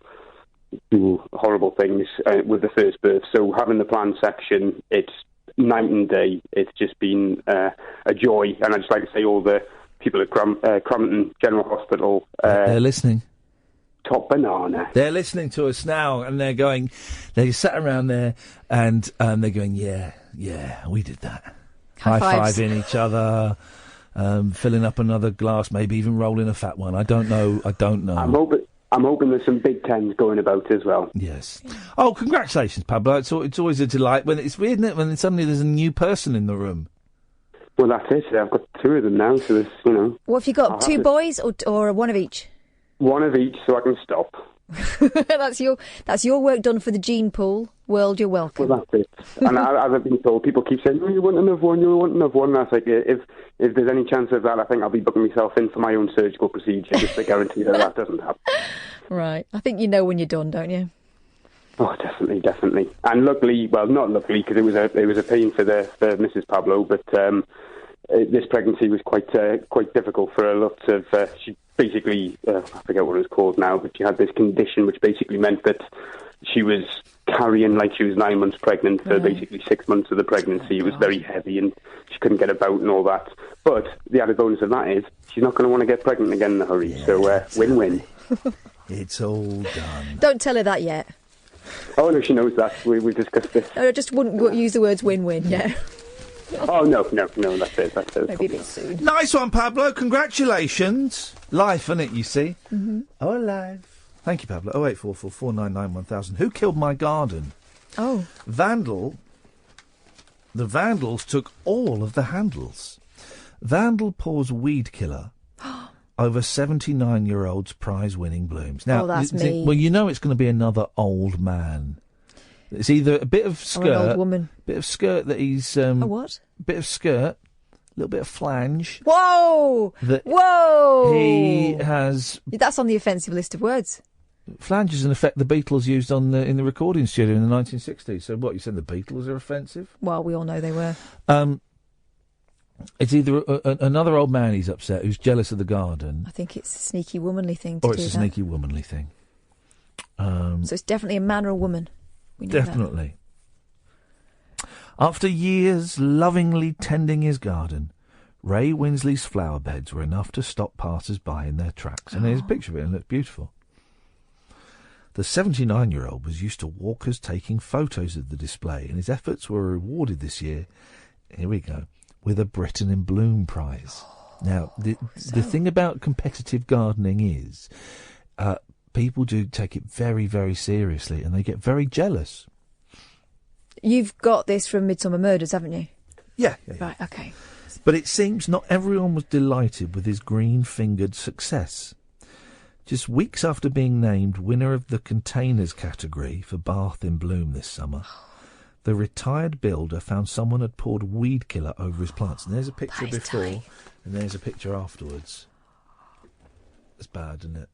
do horrible things with the first birth. So having the planned section, it's night and day. It's just been a joy, and I'd just like to say all the people at Crompton General Hospital. They're listening. Top banana. They're listening to us now, and they're going. They sat around there, and they're going, "Yeah, we did that." High fives. High-fiving each other, filling up another glass, maybe even rolling a fat one. I don't know. I'm hoping there's some Big Tens going about as well. Yes. Oh, congratulations, Pablo. It's always a delight when it's weird, isn't it? When suddenly there's a new person in the room. Well, that's it. I've got two of them now, so there's, What have you got? Two boys or one of each? One of each, so I can stop. That's your work done for the gene pool world. You're welcome. Well, that's it. And as I've been told, people keep saying, you want another one, And I was like, if there's any chance of that, I think I'll be booking myself in for my own surgical procedure, just to guarantee that doesn't happen. Right. I think you know when you're done, don't you? Oh, definitely. And luckily, well, not luckily, because it was a pain for Mrs. Pablo, but this pregnancy was quite difficult for her. Lots of she basically, I forget what it was called now, but she had this condition which basically meant that she was carrying like she was 9 months pregnant for basically 6 months of the pregnancy. It was very heavy and she couldn't get about and all that. But the added bonus of that is she's not going to want to get pregnant again in a hurry. Yeah, so win-win. It's all done. Don't tell her that yet. Oh, no, she knows that. We discussed this. I just wouldn't use the words win-win, yeah. Oh, no, that's it. Maybe a bit soon. Nice one, Pablo. Congratulations. Life, isn't it, you see? Mm-hmm. Oh, life. Thank you, Pablo. 0844 499 1000. Who killed my garden? Oh. The vandals took all of the handles. Vandal pours weed killer over 79-year-old's prize-winning blooms. Now, that's me. Well, you know it's going to be another old man. It's either a bit of skirt, or an old woman. Bit of skirt that he's a what? Bit of skirt, a little bit of flange. Whoa! Whoa! He has. That's on the offensive list of words. Flange is an effect the Beatles used in the recording studio in the 1960s. So what, you said the Beatles are offensive? Well, we all know they were. It's either another old man he's upset who's jealous of the garden. I think it's a sneaky womanly thing to do. Or it's a sneaky womanly thing. So it's definitely a man or a woman. We know definitely. That. After years lovingly tending his garden, Ray Winsley's flower beds were enough to stop passers-by in their tracks. And there's a picture of it and it looks beautiful. The 79-year-old was used to walkers taking photos of the display, and his efforts were rewarded this year, here we go, with a Britain in Bloom prize. Now, the thing about competitive gardening is people do take it very, very seriously, and they get very jealous. You've got this from Midsummer Murders, haven't you? Yeah. Right, okay. But it seems not everyone was delighted with his green-fingered success. Just weeks after being named winner of the containers category for Bath in Bloom this summer, the retired builder found someone had poured weed killer over his plants. And there's a picture before, and there's a picture afterwards. It's bad, isn't it?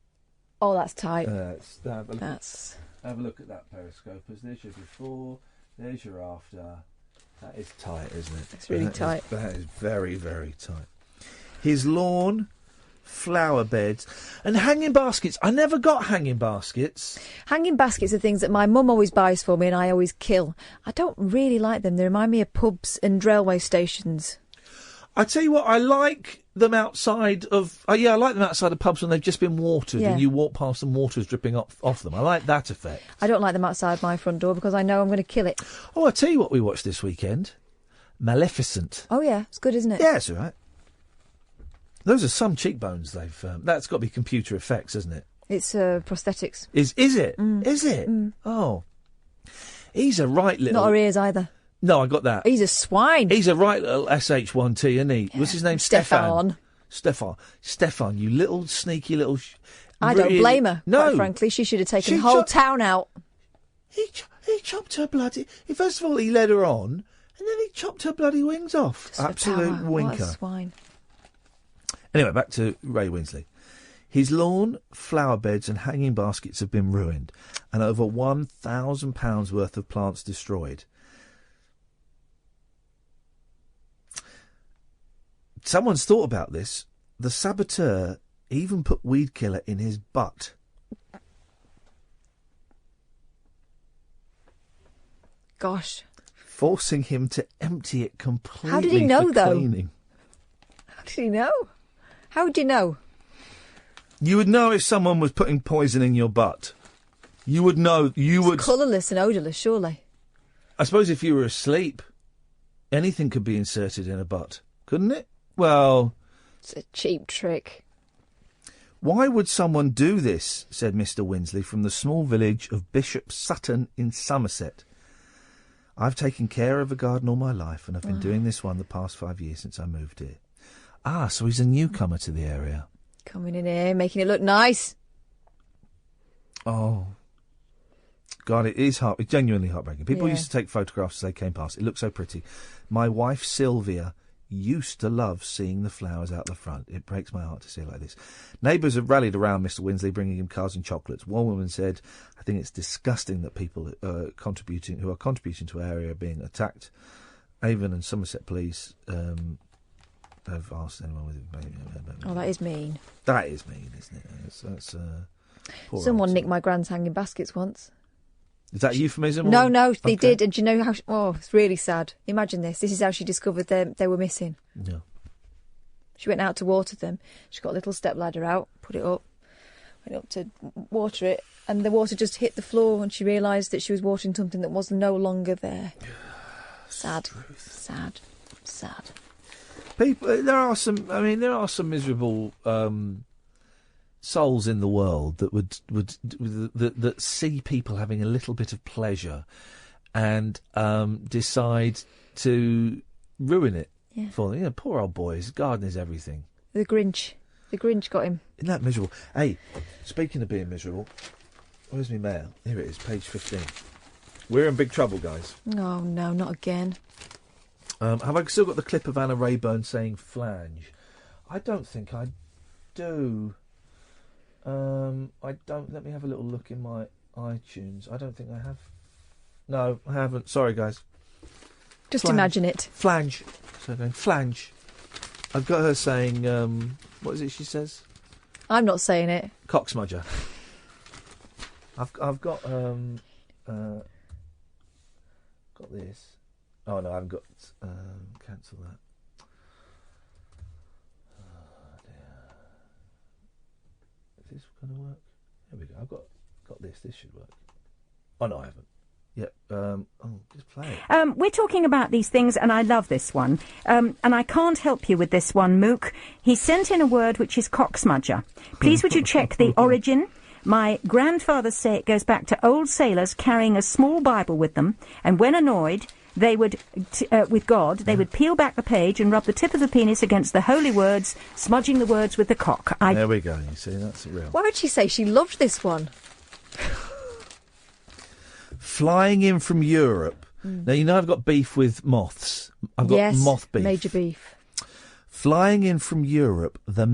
Oh, that's tight. Have a look at that periscopers. There's your before, there's your after. That is tight, isn't it? It's really tight. That is very, very tight. His lawn, flower beds, and hanging baskets. I never got hanging baskets. Hanging baskets are things that my mum always buys for me and I always kill. I don't really like them. They remind me of pubs and railway stations. I tell you what, I like them outside of... I like them outside of pubs when they've just been watered and you walk past and water's dripping off them. I like that effect. I don't like them outside my front door because I know I'm going to kill it. Oh, I tell you what we watched this weekend. Maleficent. Oh, yeah. It's good, isn't it? Yeah, it's all right. Those are some cheekbones they've... that's got to be computer effects, isn't it? It's prosthetics. Is it? Is it? Oh. He's a right little... Not our ears either. No, I got that. He's a swine. He's a right little SH1T, isn't he? Yeah. What's his name? Stefan, you little sneaky little... I don't blame her, quite frankly. She should have taken the whole town out. He chopped her bloody... First of all, he led her on, and then he chopped her bloody wings off. Absolute winker. What a swine. Anyway, back to Ray Winsley. His lawn, flower beds and hanging baskets have been ruined, and over £1,000 worth of plants destroyed. Someone's thought about this. The saboteur even put weed killer in his butt. Gosh. forcing him to empty it completely. How did he know, for though? cleaning. How did he know? How would you know? You would know if someone was putting poison in your butt. You would know. It's colourless and odourless, surely. I suppose if you were asleep, anything could be inserted in a butt, couldn't it? Well, it's a cheap trick. Why would someone do this, said Mr. Winsley from the small village of Bishop Sutton in Somerset. I've taken care of a garden all my life, and I've been doing this one the past 5 years since I moved here. Ah, so he's a newcomer to the area. Coming in here, making it look nice. Oh. God, it is it's genuinely heartbreaking. People Yeah. used to take photographs as they came past. It looked so pretty. My wife, Sylvia, used to love seeing the flowers out the front. It breaks my heart to see it like this. Neighbours have rallied around Mr. Winsley, bringing him cards and chocolates. One woman said, I think it's disgusting that people who are contributing to our area are being attacked. Avon and Somerset police have asked anyone with it. Oh, that is mean. That is mean, isn't it? That's poor Someone nicked my grand's hanging baskets once. Is that a euphemism? No, they did. And do you know how... it's really sad. Imagine this. This is how she discovered they were missing. Yeah. She went out to water them. She got a little step ladder out, put it up, went up to water it, and the water just hit the floor, and she realised that she was watering something that was no longer there. Sad. Sad. Sad. People, there are some miserable souls in the world that that see people having a little bit of pleasure and decide to ruin it for them. You know, poor old boys. Garden is everything. The Grinch got him. Isn't that miserable? Hey, speaking of being miserable, where's my mail? Here it is, page 15. We're in big trouble, guys. Oh, no, not again. Have I still got the clip of Anna Rayburn saying flange? I don't think I do. I don't. Let me have a little look in my iTunes. I don't think I have. No, I haven't. Sorry, guys. Just Flange. imagine it. Flange. So going flange. I've got her saying. What is it she says? I'm not saying it. Cocksmudger. I've got got this. Oh no, I haven't got. Cancel that. Oh dear. Is this going to work? There we go. I've got this. This should work. Oh no, I haven't. Yep. Just play it. We're talking about these things, and I love this one. And I can't help you with this one, Mook. He sent in a word which is cocksmudger. Please would you check the origin? My grandfathers say it goes back to old sailors carrying a small Bible with them, and when annoyed, they would, with God, they would peel back the page and rub the tip of the penis against the holy words, smudging the words with the cock. There we go. You see, that's real. Why would she say she loved this one? Flying in from Europe. Now, you know I've got beef with moths. I've got moth beef. Major beef. Flying in from Europe, the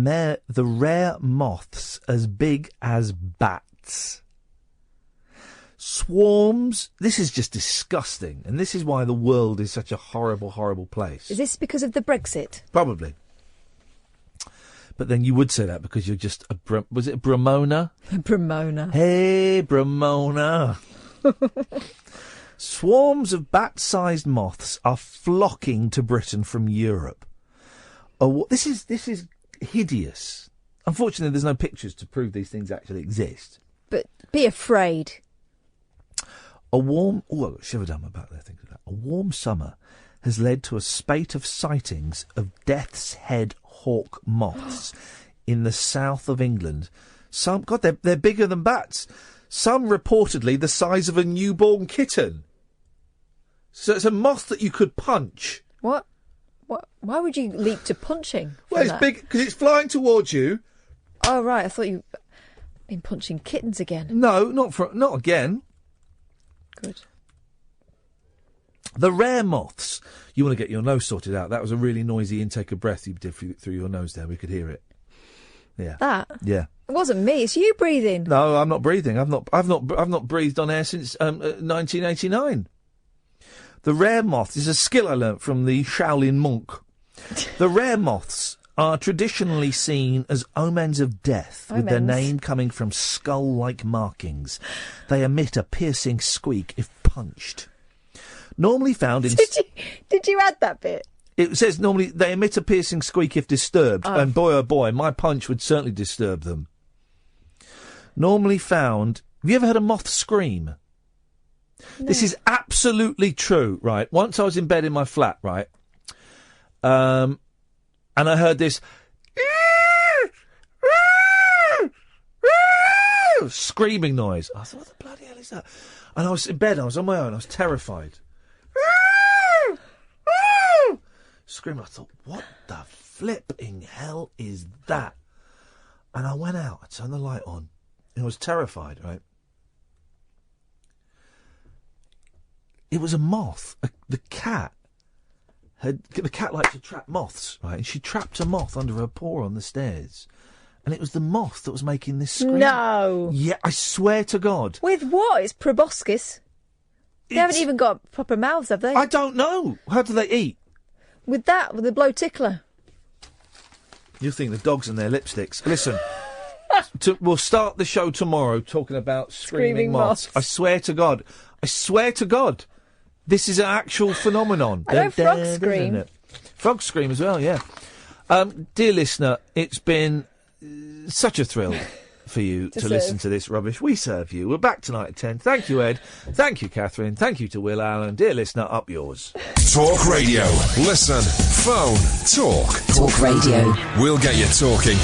rare moths as big as bats. Swarms. This is just disgusting. And this is why the world is such a horrible, horrible place. Is this because of the Brexit? Probably. But then you would say that because you're just was it a Bramona? Bramona. Hey, Bramona. Swarms of bat-sized moths are flocking to Britain from Europe. Oh, this is hideous. Unfortunately, there's no pictures to prove these things actually exist. But be afraid. A warm... Oh, I've got shivered down my back there thinking of that. A warm summer has led to a spate of sightings of death's head hawk moths in the south of England. Some... God, they're bigger than bats. Some reportedly the size of a newborn kitten. So it's a moth that you could punch. What? Why would you leap to punching? Well, it's big because it's flying towards you. Oh, right. I thought you'd been punching kittens again. No, not again. Good. The rare moths. You want to get your nose sorted out. That was a really noisy intake of breath you did through your nose there. We could hear it. Yeah. That? Yeah. It wasn't me. It's you breathing. No, I'm not breathing. I've not breathed on air since 1989. The rare moth is a skill I learnt from the Shaolin monk. The rare moths are traditionally seen as omens of death, with their name coming from skull-like markings. They emit a piercing squeak if punched. Normally found in... Did you add that bit? It says normally they emit a piercing squeak if disturbed, Oh. and boy oh boy, my punch would certainly disturb them. Normally found... Have you ever heard a moth scream? No. This is absolutely true, right? Once I was in bed in my flat, right? And I heard this... screaming noise. I thought, what the bloody hell is that? And I was in bed, I was on my own, I was terrified. Screaming, I thought, what the flipping hell is that? And I went out, I turned the light on, and I was terrified, right? It was a moth. The cat likes to trap moths, right? And she trapped a moth under her paw on the stairs. And it was the moth that was making this scream. No. Yeah, I swear to God. With what? It's proboscis. They haven't even got proper mouths, have they? I don't know. How do they eat? With the blow tickler. You think the dogs and their lipsticks. Listen, we'll start the show tomorrow talking about screaming moths. I swear to God. This is an actual phenomenon. I know frogs scream. Frogs scream as well, yeah. Dear listener, it's been such a thrill for you to listen to this rubbish. We serve you. We're back tonight at 10. Thank you, Ed. Thank you, Catherine. Thank you to Will Allen. Dear listener, up yours. Talk Radio. Listen, phone, talk. Talk Radio. We'll get you talking.